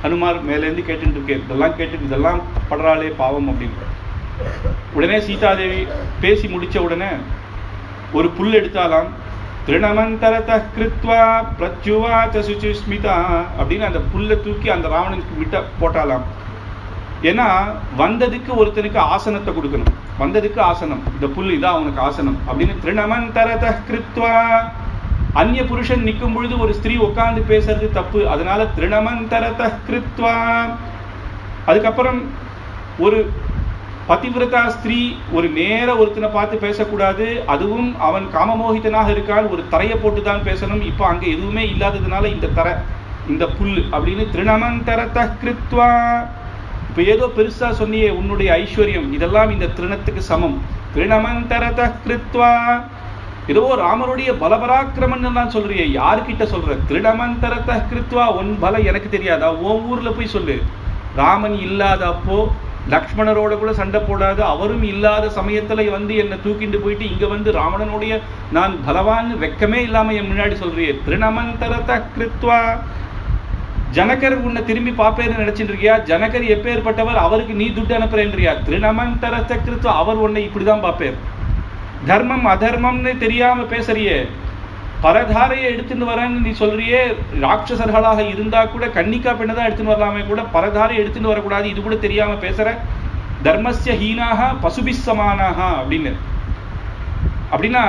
ஹனுமார் மேலேருந்து கேட்டுட்டு இருக்கேன், இதெல்லாம் கேட்டுட்டு இதெல்லாம் படுறாளே பாவம் அப்படின்னு. உடனே சீதாதேவி பேசி முடிச்ச உடனே ஒரு புல் எடுத்தாலாம். திருணமந்தரத கிருத்வா பிரத்யுவாச்ச சுசிஸ்மிதா அப்படின்னு அந்த புல்லை தூக்கி அந்த ராவணனுக்கு விட்ட போட்டாலாம். ஏன்னா வந்ததுக்கு ஒருத்தனுக்கு ஆசனத்தை கொடுக்கணும், வந்ததுக்கு ஆசனம், இந்த புல் இதான் அவனுக்கு ஆசனம் அப்படின்னு. திருணமந்தரத கிருத்வா, அந்நிய புருஷன் நிற்கும் பொழுது ஒரு ஸ்திரீ உட்கார்ந்து பேசுறது தப்பு, அதனால திருணமந்தரத கிருத்வா. அதுக்கப்புறம் ஒரு பதிவிரதா ஸ்திரீ ஒரு நேர ஒருத்தனை பார்த்து பேசக்கூடாது, அதுவும் அவன் காமமோகிதனாக இருக்கான், ஒரு தரையை போட்டு தான் பேசணும். இப்போ அங்க எதுவுமே இல்லாததுனால இந்த தரை, இந்த புல் அப்படின்னு திருணமந்தரத கிருத்வா. இப்போ ஏதோ பெருசா சொன்னியே உன்னுடைய ஐஸ்வர்யம், இதெல்லாம் இந்த திருணத்துக்கு சமம். திருணமந்தரத கிருத்வா, ஏதோ ராமருடைய பலபராக்கிரமன் தான் சொல்றியே, யாருக்கிட்ட சொல்ற? திருணமந்தரத கிருத்வா, உன் பலம் எனக்கு தெரியாதா? உன் ஊர்ல போய் சொல்லு. ராமன் இல்லாத அப்போ லக்ஷ்மணரோட கூட சண்டை போடாது, அவரும் இல்லாத சமயத்துல வந்து என்னை தூக்கிட்டு போயிட்டு இங்க வந்து ராவணனுடைய நான் பலவான் வெக்கமே இல்லாம என் முன்னாடி சொல்றியே. திருணமந்தரத கிருத்வா. ஜனகர் உன்னை திரும்பி பாப்பேன்னு நினைச்சிட்டு இருக்கியா? ஜனகர் எப்பேற்பட்டவர், அவருக்கு நீ துட்டு அனுப்புறேன்றியா? திருணமந்தரத கிருத்வா, அவர் உன்னை இப்படிதான் பாப்பேர். தர்மம் அதர்மம்னு தெரியாம பேசுறியே, பரதாரையை எடுத்துன்னு வரேன்னு நீ சொல்றியே. ராட்சசர்களாக இருந்தா கூட கன்னிகா பெண்ணை தான் எடுத்துன்னு வரலாமே, கூட பரதாரை எடுத்துன்னு வரக்கூடாது, இது கூட தெரியாம பேசுற. தர்மஸ்ய ஹீனாக பசுபிஸ்ஸமானாக அப்படின்னு. அப்படின்னா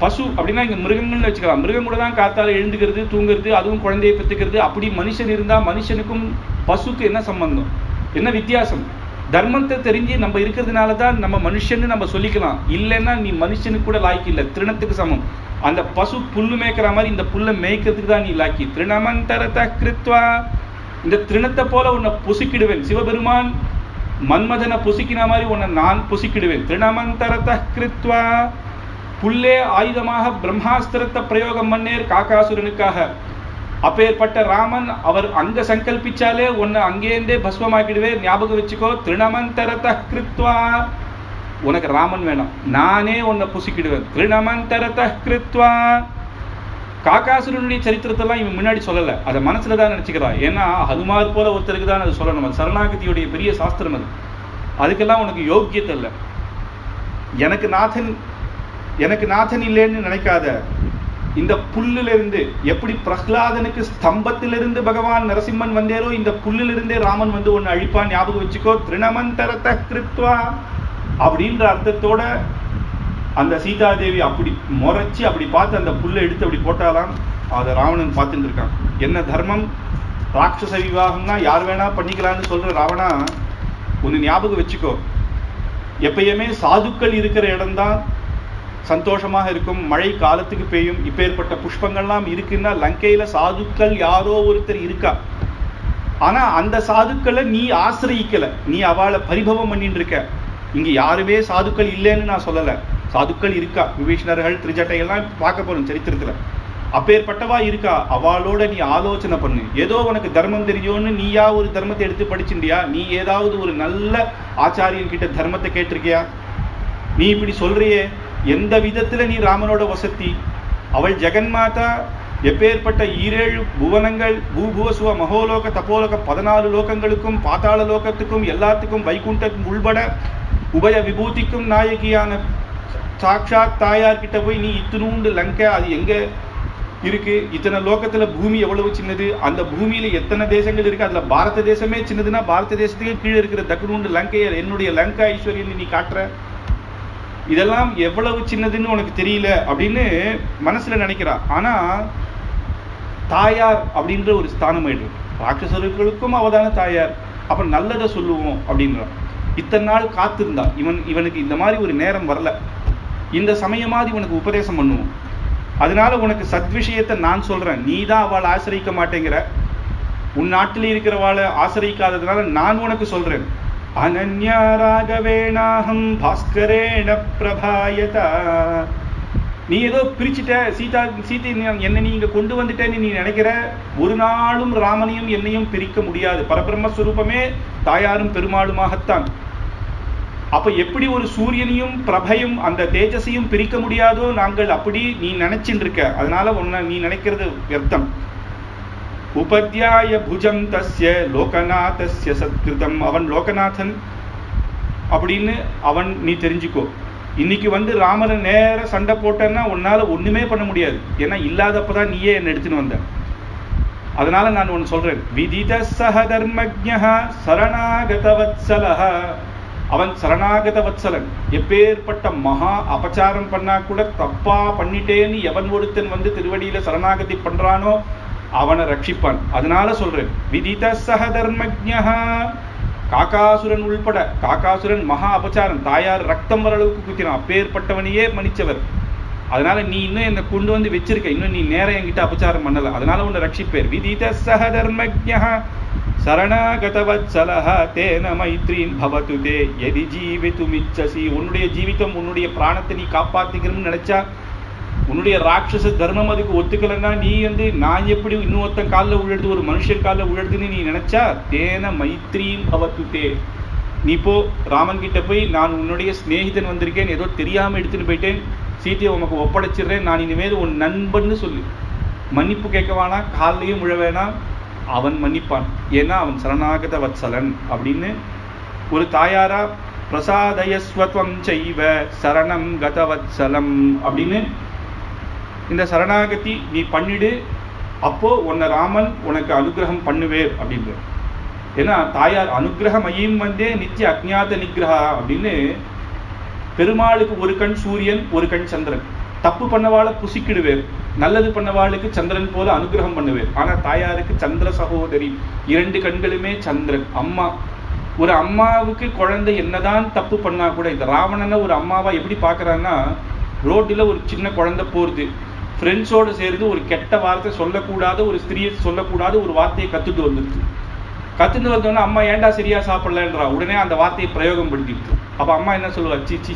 பசு அப்படின்னா இங்க மிருகங்கள்னு வச்சுக்கலாம். மிருகம் கூட தான் காத்தால எழுந்துக்கிறது, தூங்குறது, அதுவும் குழந்தையை பெற்றுக்கிறது. அப்படி மனுஷன் இருந்தா மனுஷனுக்கும் பசுக்கு என்ன சம்பந்தம், என்ன வித்தியாசம்? தர்மத்தை தெரிஞ்சு நம்ம இருக்கிறதுனால தான் நம்ம மனுஷன்னு நம்ம சொல்லிக்கலாம், இல்லைன்னா நீ மனுஷனுக்கு கூட லாய்க்கு இல்லை, திருணத்துக்கு சமம். அந்த பசு புல்லு மேய்க்கிற மாதிரி இந்த புல்லை மேய்க்கிறதுக்கு தான் நீ லாக்கி. திருணமந்தரத கிருத்வா, இந்த திருணத்தை போல உன்னை புசிக்கிடுவேன். சிவபெருமான் மன்மதனை புசிக்கிற மாதிரி உன்னை நான் புசிக்கிடுவேன். திருணமந்தரத கிருத்வா, புல்லே ஆயுதமாக பிரம்மாஸ்திரத்தை பிரயோகம் பண்ணேர் காக்காசுரனுக்காக. அப்பேற்பட்ட ராமன் அவர் அங்க சங்கல்பிச்சாலே உன்னை அங்கேருந்தே பஸ்வமாக்கிடுவே, ஞாபகம் வச்சுக்கோ. திருணமந்தரத கிருத்வா, உனக்கு ராமன் வேணாம், நானே உன்னை புசிக்கிடுவேன். திருணமந்தரத கிருத்வா. காக்காசுரனுடைய சரித்திரத்தெல்லாம் இவன் முன்னாடி சொல்லலை, அதை மனசுல தான் நினைச்சுக்கிறான். ஏன்னா ஹனுமார் போல ஒருத்தருக்கு தான் அது சொல்லணும், அது சரணாகதியுடைய பெரிய சாஸ்திரம். அது அதுக்கெல்லாம் உனக்கு யோக்கியத்தை இல்லை. எனக்கு நாதன் இல்லைன்னு நினைக்காத. இந்த புல்லிலிருந்து எப்படி பிரஹ்லாதனுக்கு ஸ்தம்பத்திலிருந்து பகவான் நரசிம்மன் வந்தேரோ, இந்த புல்லிலிருந்தே ராமன் வந்து ஒன்னு அழிப்பான், ஞாபகம் வச்சுக்கோ. திருணமந்தரத கிருத்வா அப்படின்ற அர்த்தத்தோட அந்த சீதாதேவி அப்படி முறைச்சி அப்படி பார்த்து அந்த புல்லை எடுத்து அப்படி போட்டாலாம். அதை ராவணன் பார்த்துட்டு இருக்கான். என்ன தர்மம், ராட்சச விவாகம்னா யார் வேணா பண்ணிக்கலான்னு சொல்ற ராவணா, ஒன்று ஞாபகம் வச்சுக்கோ, எப்பயுமே சாதுக்கள் இருக்கிற இடம்தான் சந்தோஷமாக இருக்கும், மழை காலத்துக்கு பெய்யும். இப்பேற்பட்ட புஷ்பங்கள்லாம் இருக்குன்னா லங்கையில சாதுக்கள் யாரோ ஒருத்தர் இருக்கா. ஆனா அந்த சாதுக்களை நீ ஆசிரியிக்கல, நீ அவளை பரிபவம் பண்ணிட்டு இருக்க. இங்க யாருமே சாதுக்கள் இல்லைன்னு நான் சொல்லல, சாதுக்கள் இருக்கா. விபீஷணர்கள், திரிஜட்டைகள்லாம் பார்க்க போறோம் சரித்திரத்துல. அப்பேற்பட்டவா இருக்கா, அவளோட நீ ஆலோசனை பண்ணு. ஏதோ உனக்கு தர்மம் தெரியும்னு நீயா ஒரு தர்மத்தை எடுத்து படிச்சுட்டியா? நீ ஏதாவது ஒரு நல்ல ஆச்சாரியன் கிட்ட தர்மத்தை கேட்டிருக்கியா? நீ இப்படி சொல்றியே, எந்த விதத்துல நீ ராமனோட வசதி? அவள் ஜெகன்மாதா, எப்பேற்பட்ட 7 புவனங்கள், பூபுவசுவ மகோலோக தபோலோக 14 லோகங்களுக்கும் பாதாள லோகத்துக்கும் எல்லாத்துக்கும் வைகுண்டம் உள்பட உபய விபூதிக்கும் நாயகியான சாட்சாத் தாயார் கிட்ட போய் நீ இத்தினூண்டு லங்கை அது எங்க இருக்கு, இத்தனை லோகத்துல பூமி எவ்வளவு சின்னது, அந்த பூமியில எத்தனை தேசங்கள் இருக்கு, அதுல பாரத தேசமே சின்னதுன்னா பாரத தேசத்துக்கு கீழே இருக்கிற தக்குனூண்டு லங்கையை என்னுடைய லங்கா ஐஸ்வர்யம் நீ காட்டுற, இதெல்லாம் எவ்வளவு சின்னதுன்னு உனக்கு தெரியல அப்படின்னு மனசுல நினைக்கிறா. ஆனா தாயார் அப்படின்ற ஒரு ஸ்தானம் ஆயிடுது. ராட்சசர்களுக்கும் அவதான தாயார், அப்ப நல்லதை சொல்லுவோம் அப்படின்றான். இத்தனை நாள் காத்திருந்தா, இவனுக்கு இந்த மாதிரி ஒரு நேரம் வரல, இந்த சமயமாதி இவனுக்கு உபதேசம் பண்ணுவோம். அதனால உனக்கு சத்விஷயத்தை நான் சொல்றேன், நீ தான் அவளை ஆசிரியிக்க மாட்டேங்கிற, உன் நாட்டில் இருக்கிறவாளை ஆசிரியிக்காததுனால நான் உனக்கு சொல்றேன். அனன்யா ராகவேணாஹம் பாஸ்கரேண பிரபாயதா. நீ ஏதோ பிரிச்சுட்ட சீதை என்னை நீங்க கொண்டு வந்துட்டேன்னு நீ நினைக்கிற, ஒரு நாளும் ராமனையும் என்னையும் பிரிக்க முடியாது. பரபிரம்மஸ்வரூபமே தாயாரும் பெருமாளுமாகத்தான். அப்ப எப்படி ஒரு சூரியனையும் பிரபையும் அந்த தேஜஸையும் பிரிக்க முடியாதோ, நாங்கள் அப்படி நீ நினைச்சுட்டு இருக்க. அதனால உன்னை நீ நினைக்கிறது வியர்த்தம். உபத்யாய புஜம் தஸ்ய லோகநாதஸ்ய சத்கிருதம். அவன் லோகநாதன் அப்படின்னு அவன் நீ தெரிஞ்சுக்கோ. இன்னைக்கு ராமனை நேர சண்டை போட்டேன்னா உன்னால ஒண்ணுமே பண்ண முடியாது. ஏன்னா இல்லாதப்பதான் நீயே என்னை எடுத்துன்னு வந்த. அதனால நான் ஒன்னு சொல்றேன், விதித சஹ தர்மஜ்ஞ சரணாகத வத்சலஹ. அவன் சரணாகத வத்சலன். எப்பேற்பட்ட மகா அபச்சாரம் பண்ணா கூட தப்பா பண்ணிட்டேன்னு எவன் ஒருத்தன் திருவடியில சரணாகதி பண்றானோ அவனை ரட்சிப்பான். அதனால சொல்றேன், விதித சஹ தர்மஜ்ஞ. காக்காசுரன் உள்பட, காக்காசுரன் மகா அபச்சாரம், தாயார் ரத்தம் வர அளவுக்கு குத்தினான், அப்பேற்பட்டவனையே மன்னிச்சவர். அதனால நீ இன்னும் என்னை கொண்டு வச்சிருக்க, இன்னும் நீ நேரம் என்கிட்ட அபச்சாரம் பண்ணல, அதனால உன்னை ரட்சிப்பேர். விதித சஹ தர்மஜ்ஞ சரணாகத வத்சலஹ தேன மைத்ரீன் பவது தே யதி ஜீவிதுமிச்சசி. உன்னுடைய ஜீவிதம், உன்னுடைய பிராணத்தை நீ காப்பாத்திக்கணும்னு நினைச்சா, உன்னுடைய ராட்சச தர்மம் அதுக்கு ஒத்துக்கலன்னா, நீ நான் எப்படி இன்னொருத்தன் காலில் உழெடுத்து ஒரு மனுஷன் காலில் உழெடுத்துன்னு நீ நினைச்சா, தேன மைத்ரீன் பவது தே. நீ போ ராமன் கிட்ட போய், நான் உன்னுடைய சிநேகிதன் வந்திருக்கேன், ஏதோ தெரியாம எடுத்துட்டு போயிட்டேன், சீதையை உனக்கு ஒப்படைச்சிடுறேன், நான் இனிமேல் உன் நண்பன்னு சொல்லு. மன்னிப்பு கேட்க வேணா, காலையும் விழ வேணாம், அவன் மன்னிப்பான். ஏன்னா அவன் சரணாகத வத்சலன் அப்படின்னு ஒரு தாயாரா. பிரசாதயஸ்வத்வம் செய்வ சரணம் கதவத்சலம் அப்படின்னு இந்த சரணாகதி நீ பண்ணிடு, அப்போ உன்னை ராமன் உனக்கு அனுகிரகம் பண்ணுவேர் அப்படின்ற. ஏன்னா தாயார் அனுகிரகமயம் நித்திய அஜ்ஞாத நிகிரகா அப்படின்னு. பெருமாளுக்கு ஒரு கண் சூரியன், ஒரு கண் சந்திரன். தப்பு பண்ணவாளை புசிக்கிடுவேர், நல்லது பண்ணவாளுக்கு சந்திரன் போல அனுகிரகம் பண்ணுவேர். ஆனா தாயாருக்கு சந்திர சகோதரி, 2 கண்களுமே சந்திரன். அம்மா, ஒரு அம்மாவுக்கு குழந்தை என்னதான் தப்பு பண்ணா கூட, இந்த ராவணனை ஒரு அம்மாவா எப்படி பாக்குறான்னா, ரோட்டில் ஒரு சின்ன குழந்தை போறது, ஃப்ரெண்ட்ஸோடு சேர்ந்து ஒரு கெட்ட வார்த்தை சொல்லக்கூடாத, ஒரு ஸ்திரியை சொல்லக்கூடாத ஒரு வார்த்தையை கத்துட்டு வந்துருச்சு. கத்துட்டு வந்தோன்னா அம்மா ஏண்டா சரியா சாப்பிடலன்றா, உடனே அந்த வார்த்தையை பிரயோகம் படுத்திட்டு. அப்ப அம்மா என்ன சொல்லுவா, சீச்சி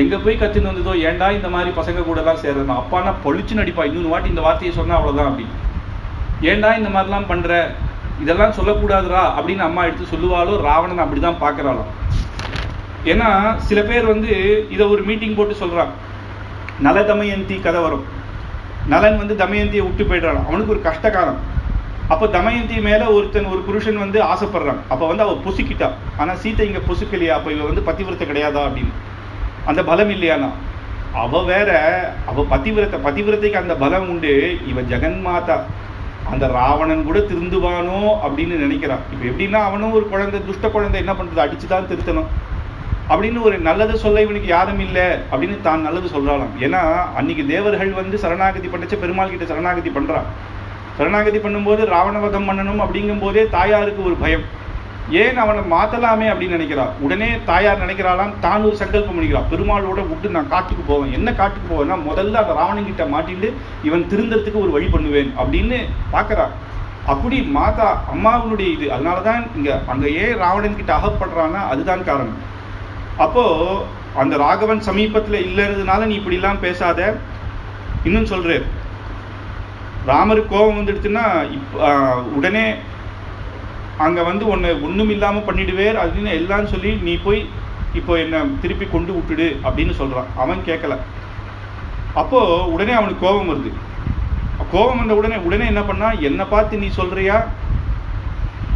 எங்க போய் கத்துன்னு வந்ததோ, ஏண்டா இந்த மாதிரி பசங்க கூட எல்லாம் சேர்றதா. அப்பானா பொழிச்சு நடிப்பா, இன்னொரு வாட்டி இந்த வார்த்தையை சொன்னா அவ்வளவுதான் அப்படி. ஏண்டா இந்த மாதிரிலாம் பண்ற, இதெல்லாம் சொல்லக்கூடாதுரா அப்படின்னு அம்மா எடுத்து சொல்லுவாளோ. ராவணன் அப்படிதான் பாக்குறாளோ. ஏன்னா சில பேர் இதை ஒரு மீட்டிங் போட்டு சொல்றான். நல தமயந்தி கதை வரும். நலன் தமயந்தியை விட்டு போயிடுறான், அவனுக்கு ஒரு கஷ்ட காலம். அப்போ தமயந்தி மேல ஒரு புருஷன் ஆசைப்படுறான். அப்ப அவ பொசுக்கிட்டா. ஆனா சீத்தை இங்க பொசுக்கலையா, அப்ப இவ பதிவிரத்தை கிடையாதா அப்படின்னு. அந்த பலம் இல்லையானா, அவ வேற, அவ பதிவிரத்தைக்கு அந்த பலம் உண்டு, இவ ஜெகன்மாதா. அந்த ராவணன் கூட திருந்துவானோ அப்படின்னு நினைக்கிறான். இப்ப எப்படின்னா, அவனும் ஒரு குழந்தை, துஷ்ட குழந்தை, என்ன பண்றது, அடிச்சுதான் திருத்தணும். அப்படின்னு ஒரு நல்லது சொல்ல இவனுக்கு யாரும் இல்லை அப்படின்னு தான் நல்லது சொல்றாளாம். ஏன்னா அன்னைக்கு தேவர்கள் வந்து சரணாகதி பண்ணச்ச பெருமாள் கிட்ட சரணாகதி பண்றான். சரணாகதி பண்ணும்போது ராவணவதம் பண்ணணும் அப்படிங்கும் போதே தாயாருக்கு ஒரு பயம். ஏன் அவனை மாத்தலாமே அப்படின்னு நினைக்கிறா. உடனே தாயார் நினைக்கிறாளாம், தான் ஒரு சங்கல்பம் பண்ணிக்கிறான், பெருமாளோட விட்டு நான் காட்டுக்கு போவேன். என்ன காட்டுக்கு போவேன்னா முதல்ல அந்த ராவணன் கிட்ட மாட்டிட்டு இவன் திருந்தறதுக்கு ஒரு வழி பண்ணுவேன் அப்படின்னு பாக்குறா. அப்படி மாதா அம்மாவனுடைய இது. அதனாலதான் இங்க அங்க ஏன் ராவணன் கிட்ட அகப்படுறான்னா அதுதான் காரணம். அப்போ அந்த ராகவன் சமீபத்துல இல்லறதுனால நீ இப்படி எல்லாம் பேசாத. இன்னும் சொல்றேன், ராமருக்கு கோபம் வந்துடுச்சுன்னா உடனே அங்க வந்து ஒண்ணும் இல்லாம பண்ணிடுவேர் அப்படின்னு எல்லாம் சொல்லி நீ போய் இப்போ என்ன திருப்பி கொண்டு விட்டுடு அப்படின்னு சொல்றான். அவன் கேட்கல. அப்போ உடனே அவனுக்கு கோபம் வருது. கோபம் வந்த உடனே என்ன பண்ணா, என்ன பார்த்து நீ சொல்றியா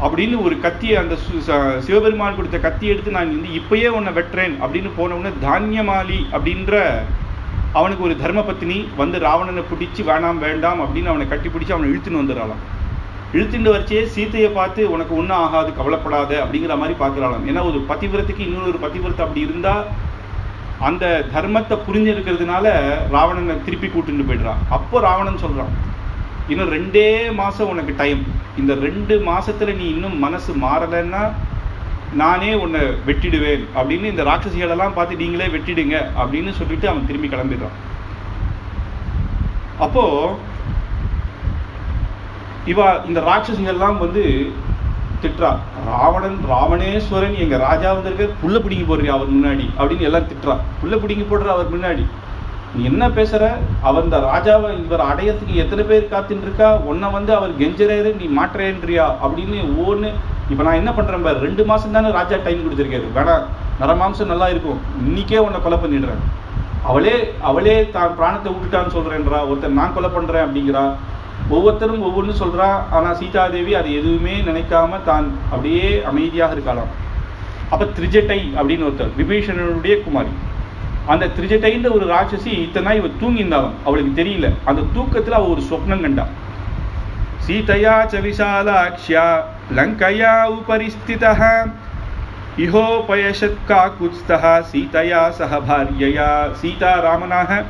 அப்படின்னு ஒரு கத்தியை, அந்த சிவபெருமான் கொடுத்த கத்தி எடுத்து நான் இப்பயே உன்னை வெட்டுறேன் அப்படின்னு போன உடனே தானியமாலி அப்படின்ற அவனுக்கு ஒரு தர்ம பத்தினி வந்து ராவணனை பிடிச்சி வேண்டாம் அப்படின்னு அவனை கட்டி பிடிச்சி அவனை இழுத்துன்னு வந்துடுறாளாம். இழுத்துட்டு வரைச்சே சீத்தையை பார்த்து உனக்கு ஒன்றும் ஆகாது கவலைப்படாத அப்படிங்கிற மாதிரி பார்க்குறாளாம். ஏன்னா ஒரு பதிவிரத்துக்கு இன்னொரு பதிவிரத்தை அப்படி இருந்தா அந்த தர்மத்தை புரிஞ்சிருக்கிறதுனால ராவணனை திருப்பி கூட்டுட்டு போயிடுறான். அப்போ ராவணன் சொல்றான், இன்னும் 2 மாசம் உனக்கு டைம். இந்த 2 மாசத்துல நீ இன்னும் மனசு மாறலைன்னா நானே உன்னை வெட்டிடுவேன் அப்படின்னு இந்த ராட்சசிகளெல்லாம் பார்த்து நீங்களே வெட்டிடுங்க அப்படின்னு சொல்லிட்டு அவன் திரும்பி கிளம்பிடுறான். அப்போ இந்த ராட்சசிகள்லாம் வந்து திட்டுறா, ராவணேஸ்வரன் எங்க ராஜா வந்திருக்க, புல்ல பிடிங்கி போடுறியா அவர் முன்னாடி அப்படின்னு எல்லாம் திட்டுறா. புல்ல பிடிங்கி போடுற அவர் முன்னாடி நீ என்ன பேசுற, அவர் இந்த ராஜாவை இவர் அடையத்துக்கு எத்தனை பேர் காத்துட்டு இருக்கா, உன்னை வந்து அவர் கெஞ்சரேரு நீ மாற்றேன்றியா அப்படின்னு ஒவ்வொன்று. இப்போ நான் என்ன பண்றேன், 2 மாசம் தானே ராஜா டைம் கொடுத்துருக்காரு, வேணாம் நரமாம்சம் நல்லா இருக்கும், இன்னைக்கே உன்னை கொலை பண்ணிடுறேன். அவளே தான் பிராணத்தை விட்டுட்டான்னு சொல்றேன்றா, ஒருத்தர் நான் கொலை பண்றேன் அப்படிங்கிறா. ஒவ்வொருத்தரும் ஒவ்வொன்று சொல்றா. ஆனா சீதாதேவி அது எதுவுமே நினைக்காம தான் அப்படியே அமைதியாக இருக்கலாம். அப்ப திரிஜட்டை அப்படின்னு ஒருத்தர், விபீஷணனுடைய குமாரி, அந்த திரிஜட்டைன்ற ஒரு ராட்சசி இத்தனை நாள் இவ தூங்கியிருந்தாலும் அவளுக்கு தெரியல. அந்த தூக்கத்துல அவ ஒரு சொப்னம் கண்டா. சீதையா ச விசாலாக்ஷ்யா லங்கையா உபரிஸ்திதஹ இஹோபயஷத் காகுத்ஸ்தஹ சீதையா சஹ பாரியயா. சீதா ராமனாக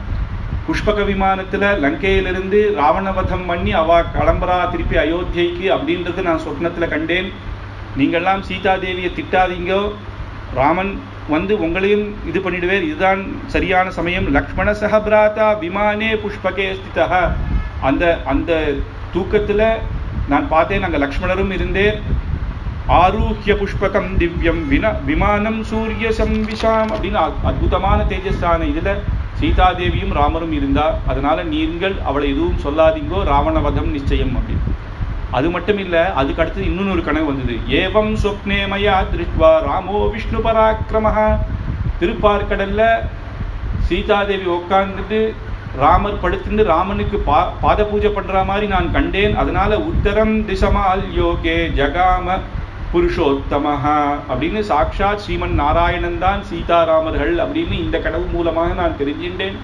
புஷ்பக விமானத்துல லங்கையிலிருந்து ராவணவதம் பண்ணி அவ கிளம்புறா திருப்பி அயோத்தியைக்கு அப்படின்றது நான் சொப்னத்துல கண்டேன். நீங்கள்லாம் சீதாதேவியை திட்டாதீங்க, ராமன் வந்து உங்களையும் இது பண்ணிடுவேர், இதுதான் சரியான சமயம். லக்ஷ்மண சஹபிராதா விமானே புஷ்பகே ஸ்திதஹ. அந்த தூக்கத்துல நான் பார்த்தேன், அங்க லக்ஷ்மணரும் இருந்தேன். ஆரூஹ்ய புஷ்பகம் திவ்யம் விமானம் சூரிய சம்விஷாம் அப்படின்னு அற்புதமான தேஜஸான இதுல சீதாதேவியும் ராமரும் இருந்தா. அதனால நீங்கள் அவளை எதுவும் சொல்லாதீங்கோ, ராவணவதம் நிச்சயம் அப்படின்னு. அது மட்டும் இல்ல, அதுக்கு அடுத்தது இன்னொரு கனவு வந்தது. ஏவம் சொப்னே மயா திருஷ்ட்வா ராமோ விஷ்ணு பராக்கிரமஹ. திருப்பார்கடல்ல சீதாதேவி உட்கார்ந்துட்டு ராமர் படுத்துட்டு ராமனுக்கு பாத பூஜை பண்ற மாதிரி நான் கண்டேன். அதனால உத்தரம் திசமால் யோகே ஜகாம புருஷோத்தமஹா அப்படின்னு சாட்சாத் ஸ்ரீமன் நாராயணன் தான் சீதாராமர்கள் அப்படின்னு இந்த கனவு மூலமாக நான் தெரிஞ்சின்றேன்.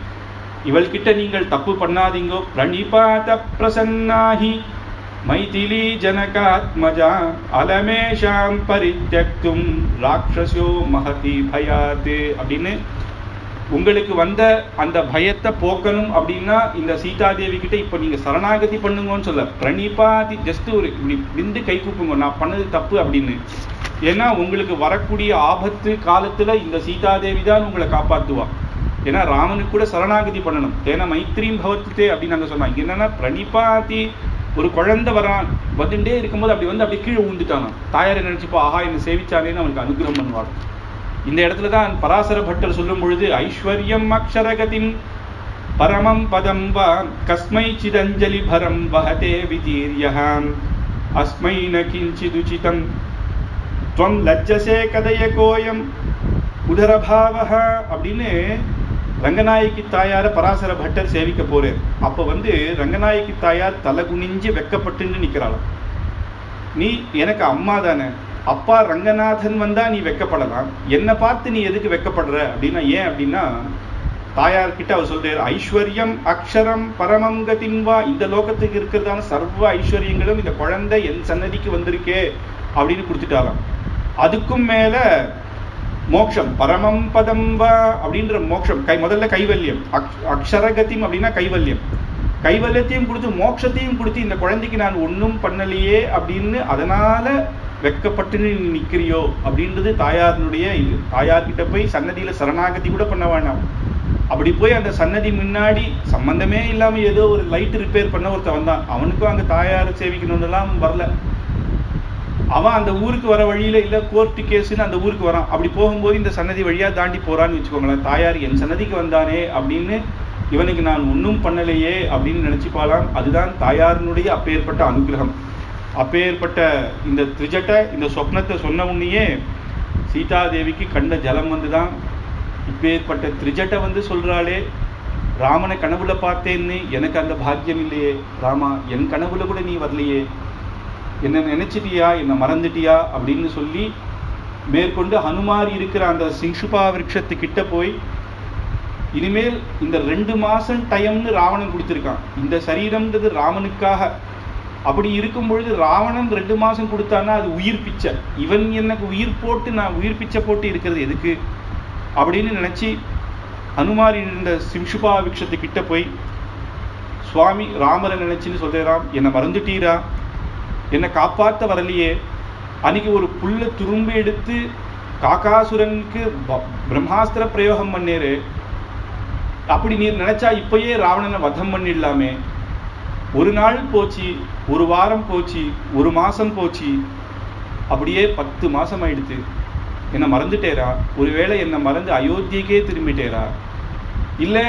இவள் கிட்ட நீங்கள் தப்பு பண்ணாதீங்கோ. பிரணிபாத பிரசன்னாஹி மைதிலி ஜனகாத்மஜா அலமேஷாம் பரித்யக்தும் ராட்சசோ மஹதி பயாதே அப்படின்னு உங்களுக்கு வந்த அந்த பயத்தை போக்கணும் அப்படின்னா இந்த சீதாதேவி கிட்ட இப்ப நீங்க சரணாகதி பண்ணுங்கன்னு சொல்ல. பிரணிபாதி ஜஸ்ட் ஒரு இப்படி விந்து கை கூப்புங்க, நான் பண்ணது தப்பு அப்படின்னு. ஏன்னா உங்களுக்கு வரக்கூடிய ஆபத்து காலத்துல இந்த சீதாதேவி தான் உங்களை காப்பாத்துவா. ஏன்னா ராமனுக்கு கூட சரணாகதி பண்ணணும். ஏன்னா மைத்ரீம் பவத்துதே அப்படின்னு நாங்க சொன்னாங்க. என்னன்னா பிரணிபாதி, ஒரு குழந்தை வந்துட்டே இருக்கும்போது அப்படி வந்து அப்படி கீழே விழுந்துட்டானா. தாயாரை நினைச்சுப்போ ஆஹா என்ன சேவிச்சானேன்னு அவனுக்கு அனுகிரகம் பண்ணுவார். இந்த இடத்துல தான் பராசர பட்டர் சொல்லும் பொழுது ஐஸ்வர்யம் அக்ஷரகதிம் பரமம் பதம் வா கஸ்மை சிதஞ்சலி பரம் வஹதே விதீர்யஹாம் அஸ்மை ந கிஞ்சிதுசிதம் த்வம் லஜ்ஜசே கதய கோயம் உதரபாவஹ அப்படின்னு ரங்கநாயகி தாயார பராசர பட்டர் சேவிக்க போறார். அப்ப வந்து ரங்கநாயகி தாயார் தலை குனிஞ்சு வெக்கப்பட்டு நிக்கிறாளாம். நீ எனக்கு அம்மா தானே, அப்பா ரங்கநாதன் வந்தா நீ வெக்கப்படலாம், என்னை பார்த்து நீ எதுக்கு வெக்கப்படுற அப்படின்னா ஏன் அப்படின்னா தாயார்கிட்ட அவர் சொல்றாரு, ஐஸ்வர்யம் அக்ஷரம் பரமம் கதின்வா. இந்த லோகத்துக்கு இருக்கிறதான சர்வ ஐஸ்வர்யங்களும் இந்த குழந்தை என் சன்னதிக்கு வந்திருக்கே அப்படின்னு கொடுத்துட்டாராம். அதுக்கும் மேல மோட்சம் பரமம் பதம் வா அப்படின்ற மோட்சம் முதல்ல கைவல்யம், அக்ஷரகத்தியம் அப்படின்னா கைவல்யம், கைவல்யத்தையும் கொடுத்து மோட்சத்தையும் கொடுத்து இந்த குழந்தைக்கு நான் ஒன்றும் பண்ணலையே அப்படின்னு அதனால வெக்கப்பட்டு நிற்கிறியோ அப்படின்றது தாயாரினுடைய இது. தாயார்கிட்ட போய் சன்னதியில சரணாகதி கூட பண்ண வேண்டாம். அப்படி போய் அந்த சன்னதி முன்னாடி சம்பந்தமே இல்லாம ஏதோ ஒரு லைட் ரிப்பேர் பண்ண ஒருத்த வந்தான். அவனுக்கும் அங்க தாயார் சேவிக்கணும்னுலாம் வரல. அவன் அந்த ஊருக்கு வர வழியில இல்ல கோர்ட்டு கேஸ்ன்னு அந்த ஊருக்கு வரான். அப்படி போகும்போது இந்த சன்னதி வழியா தாண்டி போறான்னு வச்சுக்கோங்களேன். தாயார் என் சன்னதிக்கு வந்தானே அப்படின்னு இவனுக்கு நான் ஒன்றும் பண்ணலையே அப்படின்னு நினைச்சுப்பாலாம். அதுதான் தாயாரினுடைய அப்பேற்பட்ட அனுகிரகம். அப்பேற்பட்ட இந்த திரிஜட்டை இந்த சொப்னத்தை சொன்ன உடனேயே சீதாதேவிக்கு கண்ட ஜலம் வந்துதான். இப்பேற்பட்ட திரிஜட்டை வந்து சொல்றாளே, ராமனை கனவுல பார்த்தேன்னு எனக்கு அந்த பாக்கியம் இல்லையே, ராமா என் கனவுல கூட நீ வரலையே, என்ன நினைச்சிட்டியா, என்ன மறந்துட்டியா அப்படின்னு சொல்லி மேற்கொண்டு ஹனுமார் இருக்கிற அந்த சிங்சுபா விருட்சத்துக்கிட்ட போய், இனிமேல் இந்த 2 மாசம் டைம்னு ராவணன் கொடுத்துருக்கான். இந்த சரீரம்ன்றது ராமனுக்காக. அப்படி இருக்கும் பொழுது ராவணன் 2 மாசம் கொடுத்தான்னா அது உயிர் பிச்சை. இவன் எனக்கு உயிர் போட்டு நான் உயிர் பிச்சை போட்டு இருக்கிறது எதுக்கு அப்படின்னு நினைச்சு ஹனுமார் இருந்த சிம்சுபா விருட்சத்துக்கிட்ட போய், சுவாமி ராமரை நினைச்சுன்னு சொல்றாம், என்னை மறந்துட்டீரா, என்னை காப்பாற்ற வரலையே, அன்னைக்கு ஒரு புல்ல துரும்பு எடுத்து காக்காசுரனுக்கு பிரம்மாஸ்திர பிரயோகம் பண்ணேரு, அப்படி நீர் நினைச்சா இப்பயே ராவணனை வதம் பண்ணிடலாமே. ஒரு நாள் போச்சு, ஒரு வாரம் போச்சு, ஒரு மாசம் போச்சு, அப்படியே 10 மாசம் ஆயிடுத்து. என்னை மறந்துட்டேரா, ஒருவேளை என்னை மறந்து அயோத்தியக்கே திரும்பிட்டேரா, இல்லை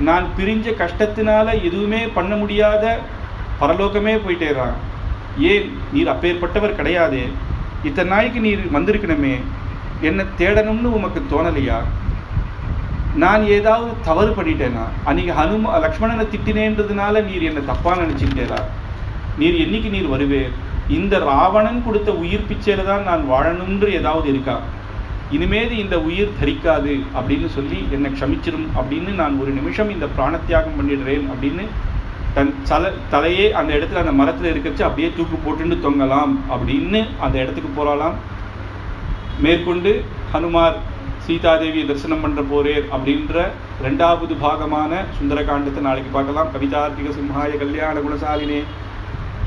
நான் பிரிஞ்ச கஷ்டத்தினால எதுவுமே பண்ண முடியாத பரலோகமே போயிட்டேரா, ஏன் நீர் அப்பேற்பட்டவர் கிடையாதே, இத்தனை நாளைக்கு நீர் வந்திருக்கணுமே, என்னை தேடணும்னு உமக்கு தோணலையா, நான் ஏதாவது தவறு பண்ணிட்டேனா, அன்னைக்கு லக்ஷ்மணனை திட்டினேன்றதுனால நீர் என்னை தப்பா நினைச்சுட்டேரா, நீர் என்னைக்கு நீர் வருவேர், இந்த ராவணன் கொடுத்த உயிர் பிச்சையில தான் நான் வாழணும்ன்று ஏதாவது இருக்கா, இனிமேல் இந்த உயிர் தரிக்காது அப்படின்னு சொல்லி என்னை க்ஷமிச்சிரும் அப்படின்னு நான் ஒரு நிமிஷம் இந்த பிராணத்தியாகம் பண்ணிடுறேன் அப்படின்னு தன் தலையே அந்த இடத்துல அந்த மரத்துல இருக்கச்சு அப்படியே தூக்கு போட்டுன்னு தொங்கலாம் அப்படின்னு அந்த இடத்துக்கு போறாலாம். மேற்கொண்டு ஹனுமார் சீதாதேவியை தரிசனம் பண்ற போரேர் அப்படின்ற 2வது பாகமான சுந்தரகாண்டத்தை நாளைக்கு பார்க்கலாம். கவிதார்க்கிக சிம்ஹாய கல்யாண குணசாலினே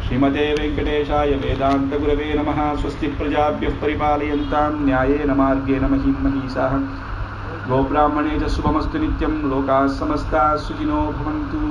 ஸ்ரீமதே வெங்கடேஷாய வேதாந்த குரவே நமः. ஸ்வஸ்தி பிரஜாभ्यः परिपालयन्तां न्यायेन मार्गेण महीं महीषाः. गोब्राह्मणे च शुभमस्तु नित्यं. लोकाः समस्ताः सुखिनो भवन्तु.